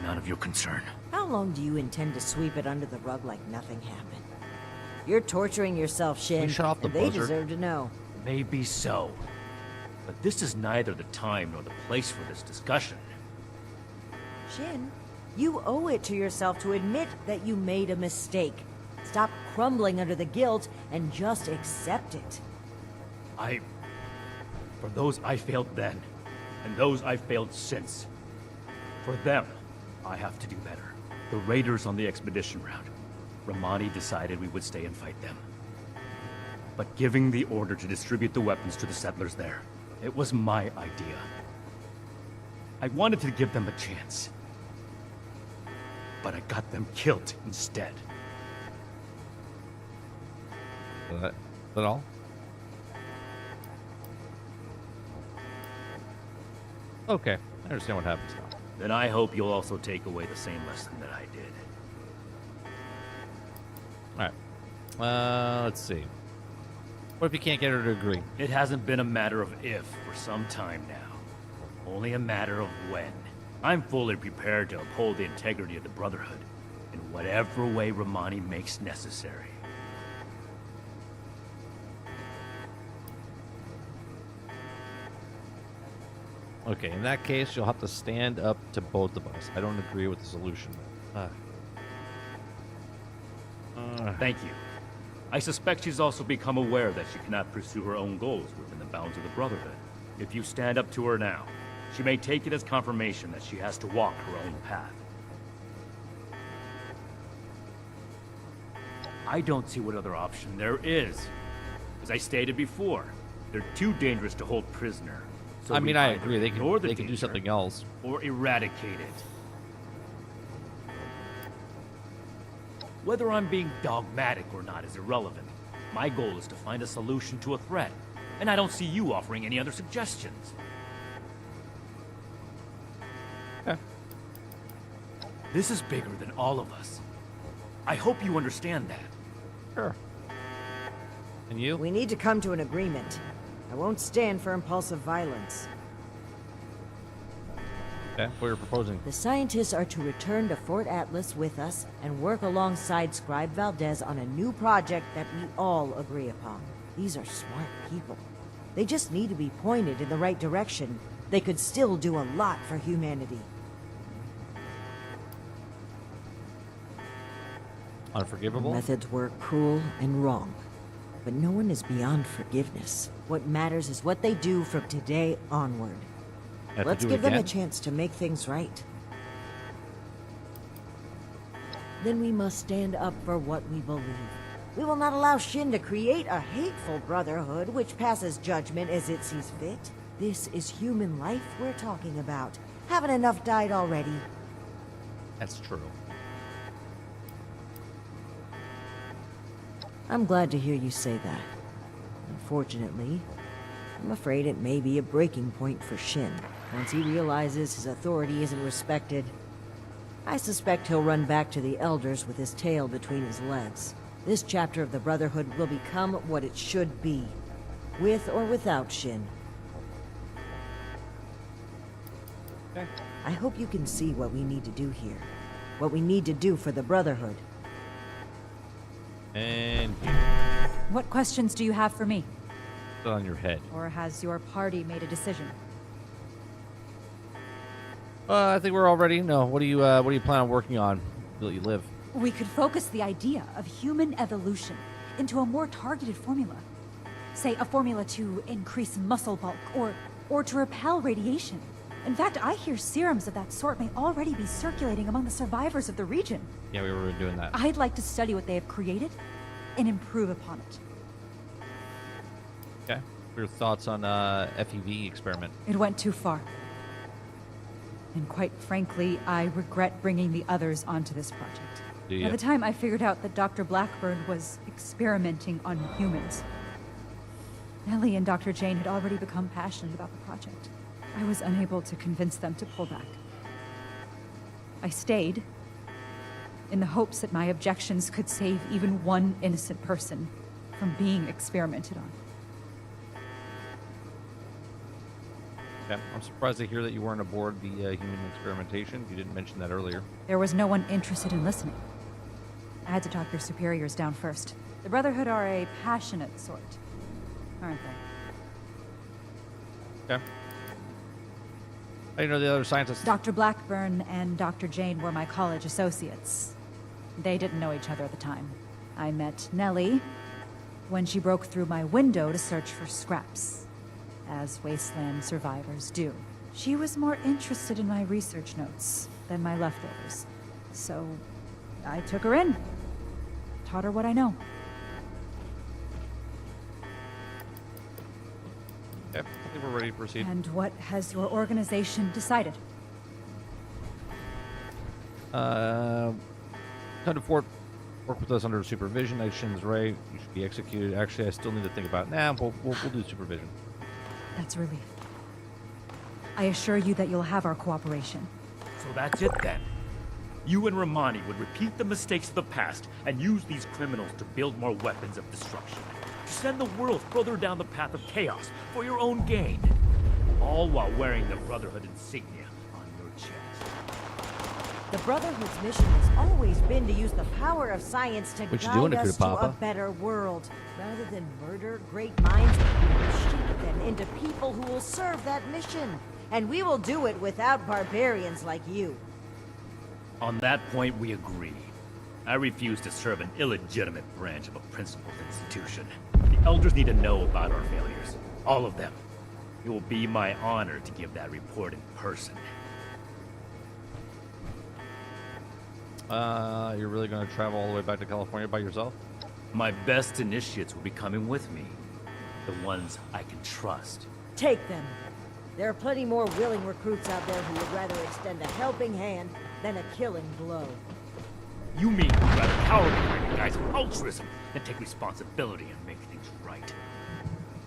[SPEAKER 9] none of your concern.
[SPEAKER 4] How long do you intend to sweep it under the rug like nothing happened? You're torturing yourself, Shin,
[SPEAKER 1] shut off the
[SPEAKER 4] and they
[SPEAKER 1] buzzer?
[SPEAKER 4] deserve to know.
[SPEAKER 9] Maybe so. But this is neither the time nor the place for this discussion.
[SPEAKER 4] Shin, you owe it to yourself to admit that you made a mistake. Stop crumbling under the guilt and just accept it.
[SPEAKER 9] For those I failed then, and those I failed since, for them, I have to do better. The raiders on the expedition route, Romani decided we would stay and fight them. But giving the order to distribute the weapons to the settlers there, it was my idea. I wanted to give them a chance. But I got them killed instead.
[SPEAKER 1] That all? Okay, I understand what happens now.
[SPEAKER 9] Then I hope you'll also take away the same lesson that I did.
[SPEAKER 1] Alright. Let's see. What if you can't get her to agree?
[SPEAKER 9] It hasn't been a matter of if for some time now. Only a matter of when. I'm fully prepared to uphold the integrity of the Brotherhood in whatever way Romani makes necessary.
[SPEAKER 1] Okay, in that case, you'll have to stand up to both of us. I don't agree with the solution.
[SPEAKER 9] Thank you. I suspect she's also become aware that she cannot pursue her own goals within the bounds of the Brotherhood. If you stand up to her now, she may take it as confirmation that she has to walk her own path. I don't see what other option there is. As I stated before, they're too dangerous to hold prisoner. So
[SPEAKER 1] I mean, I agree. They
[SPEAKER 9] can
[SPEAKER 1] can do something else.
[SPEAKER 9] Or eradicate it. Whether I'm being dogmatic or not is irrelevant. My goal is to find a solution to a threat, and I don't see you offering any other suggestions.
[SPEAKER 1] Yeah.
[SPEAKER 9] This is bigger than all of us. I hope you understand that.
[SPEAKER 1] Sure. And you?
[SPEAKER 4] We need to come to an agreement. I won't stand for impulsive violence.
[SPEAKER 1] Okay, what you're proposing?
[SPEAKER 4] The scientists are to return to Fort Atlas with us and work alongside Scribe Valdez on a new project that we all agree upon. These are smart people. They just need to be pointed in the right direction. They could still do a lot for humanity.
[SPEAKER 1] Unforgivable?
[SPEAKER 4] Our methods were cruel and wrong. But no one is beyond forgiveness. What matters is what they do from today onward. Let's give them a chance to make things right. Then we must stand up for what we believe. We will not allow Shin to create a hateful brotherhood which passes judgment as it sees fit. This is human life we're talking about. Haven't enough died already?
[SPEAKER 1] That's true.
[SPEAKER 4] I'm glad to hear you say that. Unfortunately, I'm afraid it may be a breaking point for Shin. Once he realizes his authority isn't respected, I suspect he'll run back to the Elders with his tail between his legs. This chapter of the Brotherhood will become what it should be, with or without Shin.
[SPEAKER 1] Okay.
[SPEAKER 4] I hope you can see what we need to do here. What we need to do for the Brotherhood.
[SPEAKER 1] And you.
[SPEAKER 20] What questions do you have for me?
[SPEAKER 1] Put it on your head.
[SPEAKER 20] Or has your party made a decision?
[SPEAKER 1] I think we're all ready. No, what do you plan on working on? Will you live?
[SPEAKER 20] We could focus the idea of human evolution into a more targeted formula. Say, a formula to increase muscle bulk, or to repel radiation. In fact, I hear serums of that sort may already be circulating among the survivors of the region.
[SPEAKER 1] Yeah, we were doing that.
[SPEAKER 20] I'd like to study what they have created and improve upon it.
[SPEAKER 1] Okay. What are your thoughts on FEV experiment?
[SPEAKER 20] It went too far. And quite frankly, I regret bringing the others onto this project.
[SPEAKER 1] Do you?
[SPEAKER 20] By the time I figured out that Dr. Blackburn was experimenting on humans, Nellie and Dr. Jane had already become passionate about the project. I was unable to convince them to pull back. I stayed, in the hopes that my objections could save even one innocent person from being experimented on.
[SPEAKER 1] Okay. I'm surprised to hear that you weren't aboard the human experimentation. You didn't mention that earlier.
[SPEAKER 20] There was no one interested in listening. I had to talk their superiors down first. The Brotherhood are a passionate sort, aren't they?
[SPEAKER 1] Okay. How do you know the other scientists?
[SPEAKER 20] Dr. Blackburn and Dr. Jane were my college associates. They didn't know each other at the time. I met Nellie when she broke through my window to search for scraps, as Wasteland survivors do. She was more interested in my research notes than my leftovers, so I took her in, taught her what I know.
[SPEAKER 1] Okay, I think we're ready to proceed.
[SPEAKER 20] And what has your organization decided?
[SPEAKER 1] Come to Fort, work with us under supervision. Actions right. You should be executed. Actually, I still need to think about it. Nah, we'll do supervision.
[SPEAKER 20] That's a relief. I assure you that you'll have our cooperation.
[SPEAKER 9] So that's it then. You and Romani would repeat the mistakes of the past and use these criminals to build more weapons of destruction. To send the world further down the path of chaos for your own gain. All while wearing the Brotherhood insignia on your chest.
[SPEAKER 4] The Brotherhood's mission has always been to use the power of science to
[SPEAKER 1] What you
[SPEAKER 4] guide
[SPEAKER 1] doing,
[SPEAKER 4] us to a
[SPEAKER 1] Papa?
[SPEAKER 4] better world. Rather than murder great minds, we will shape them into people who will serve that mission. And we will do it without barbarians like you.
[SPEAKER 9] On that point, we agree. I refuse to serve an illegitimate branch of a principled institution. The Elders need to know about our failures. All of them. It will be my honor to give that report in person.
[SPEAKER 1] You're really going to travel all the way back to California by yourself?
[SPEAKER 9] My best initiates will be coming with me. The ones I can trust.
[SPEAKER 4] Take them. There are plenty more willing recruits out there who would rather extend a helping hand than a killing blow.
[SPEAKER 9] You mean you'd rather cower behind the guise of altruism than take responsibility and make things right?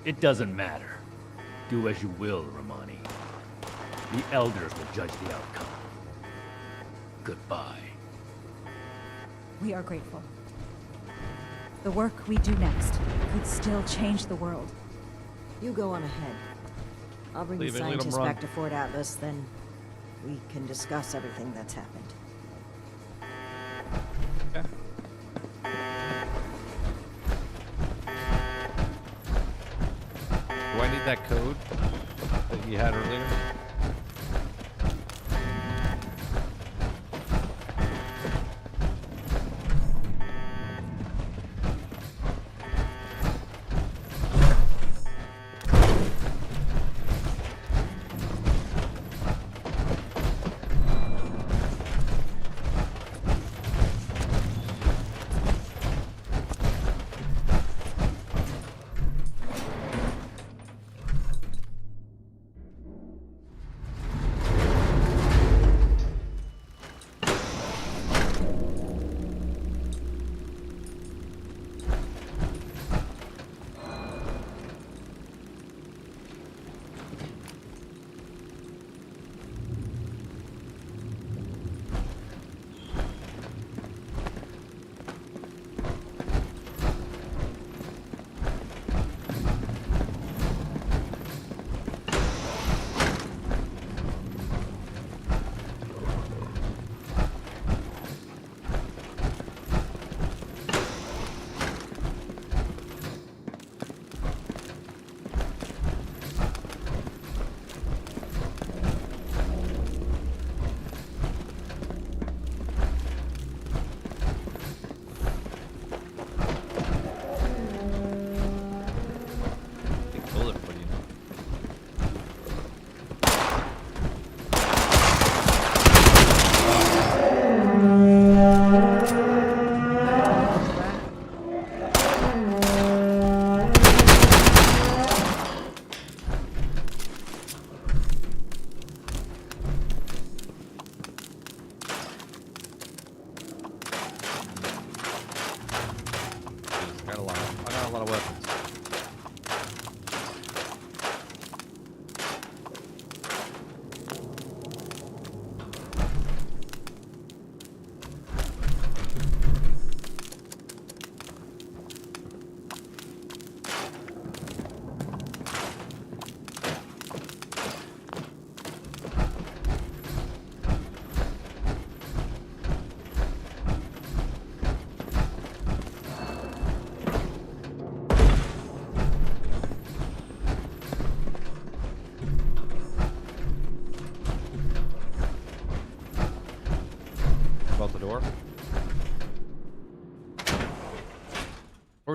[SPEAKER 9] It doesn't matter. Do as you will, Romani. The Elders will judge the outcome. Goodbye.
[SPEAKER 20] We are grateful. The work we do next could still change the world.
[SPEAKER 4] You go on ahead. I'll bring the scientists back to Fort Atlas, then we can discuss everything that's happened.
[SPEAKER 1] Okay. Do I need that code that you had earlier?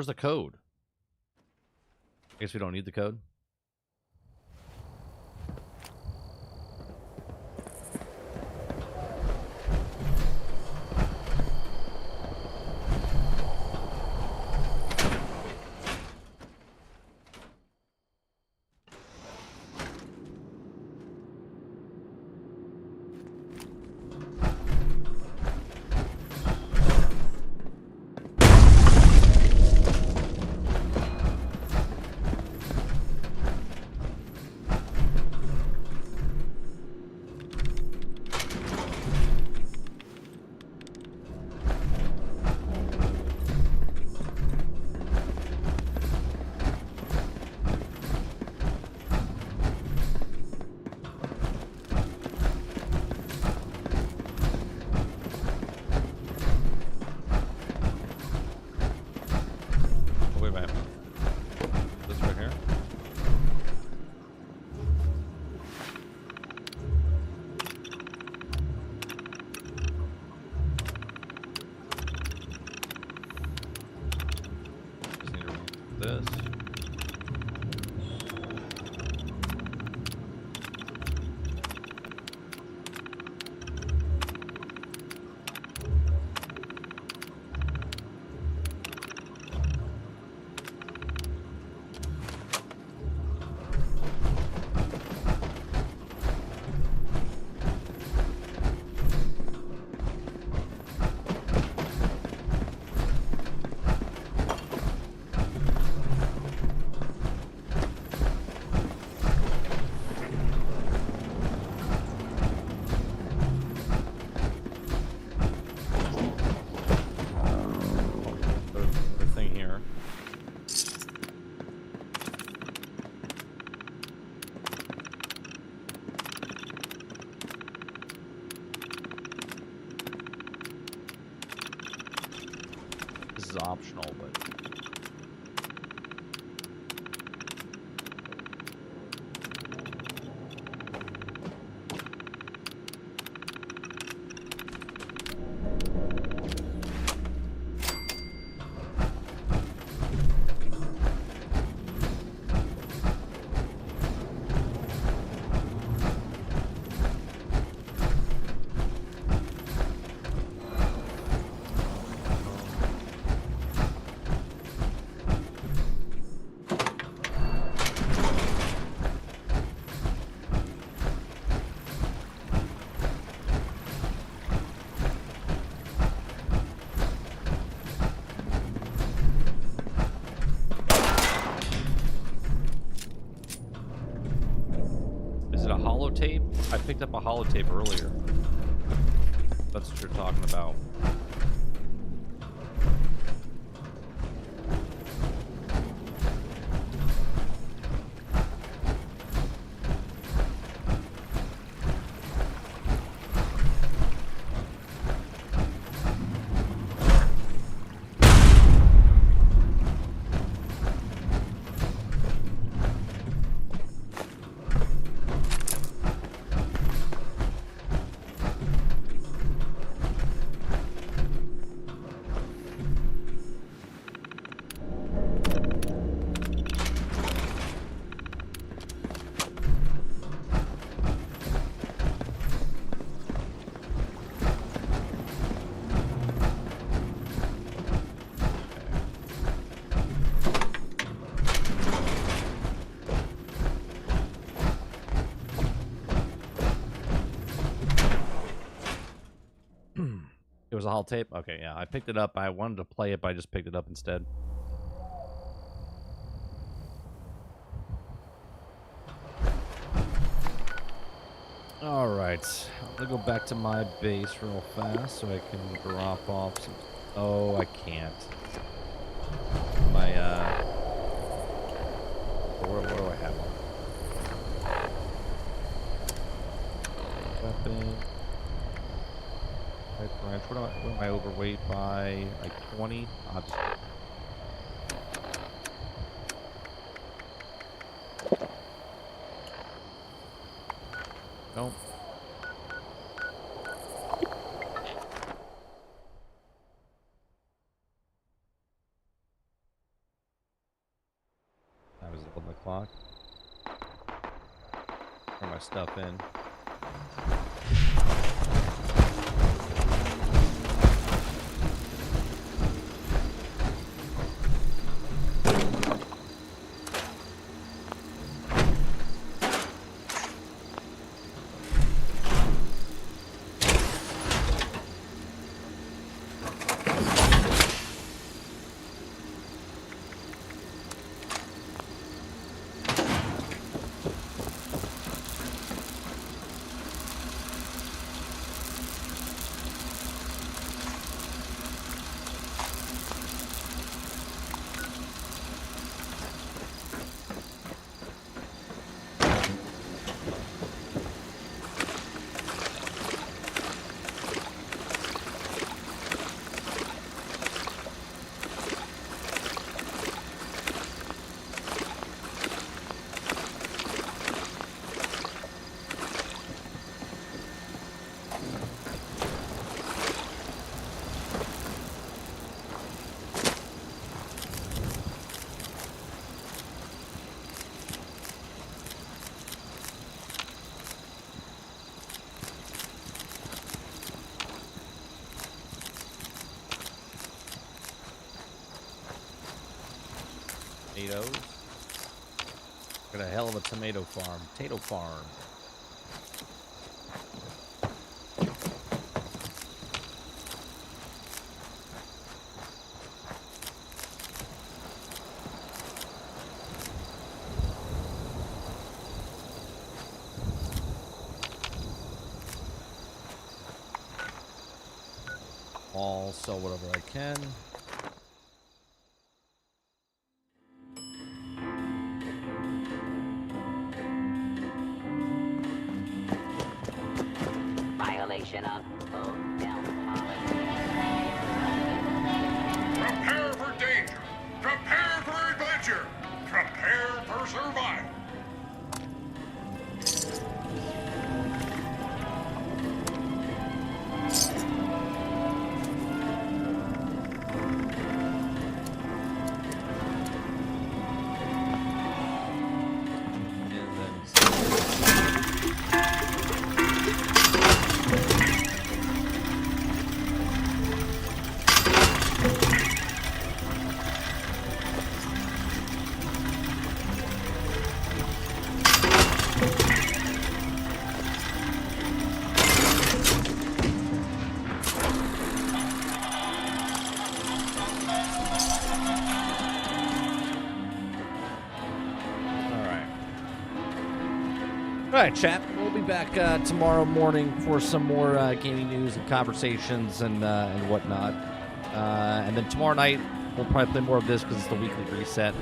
[SPEAKER 1] where's the code? I guess we don't need the code. Is optional, but tape? I picked up a holotape earlier. That's what you're talking about. It was a holotape? Okay, yeah. I picked it up. I wanted to play it, but I just picked it up instead. Alright. I'm gonna go back to my base real fast so I can drop off some... Oh, I can't. My, What do I have? Weapon... Branch. What am I overweight by? Like 20? I'll just... Nope. 11 o'clock. Turn my stuff in. Tomatoes. Got a hell of a tomato farm. Potato farm. I'll sell whatever I can.
[SPEAKER 12] Violation of hotel policy.
[SPEAKER 13] Prepare for danger. Prepare for adventure. Prepare for survival.
[SPEAKER 1] All right, chat. We'll be back tomorrow morning for some more gaming news and conversations and whatnot. And then tomorrow night, we'll probably play more of this because it's the weekly reset,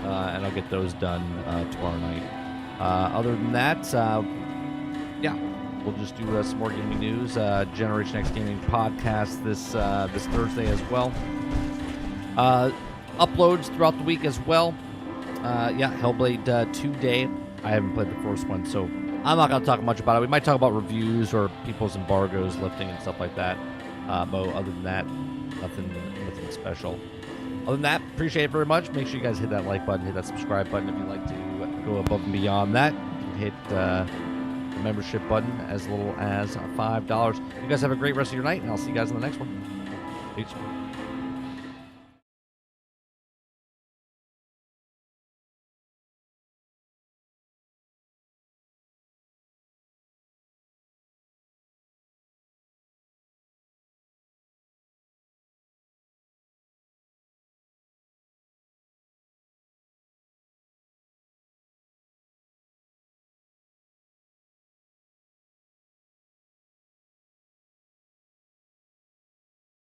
[SPEAKER 1] and I'll get those done tomorrow night. Other than that, yeah, we'll just do some more gaming news. Generation X Gaming podcast this Thursday as well. Uploads throughout the week as well. Yeah, Hellblade 2 Day. I haven't played the first one, so I'm not going to talk much about it. We might talk about reviews or people's embargoes lifting and stuff like that. But other than that, nothing special. Other than that, appreciate it very much. Make sure you guys hit that like button, hit that subscribe button if you'd like to go above and beyond that. You can hit the membership button as little as $5. You guys have a great rest of your night, and I'll see you guys in the next one. Peace.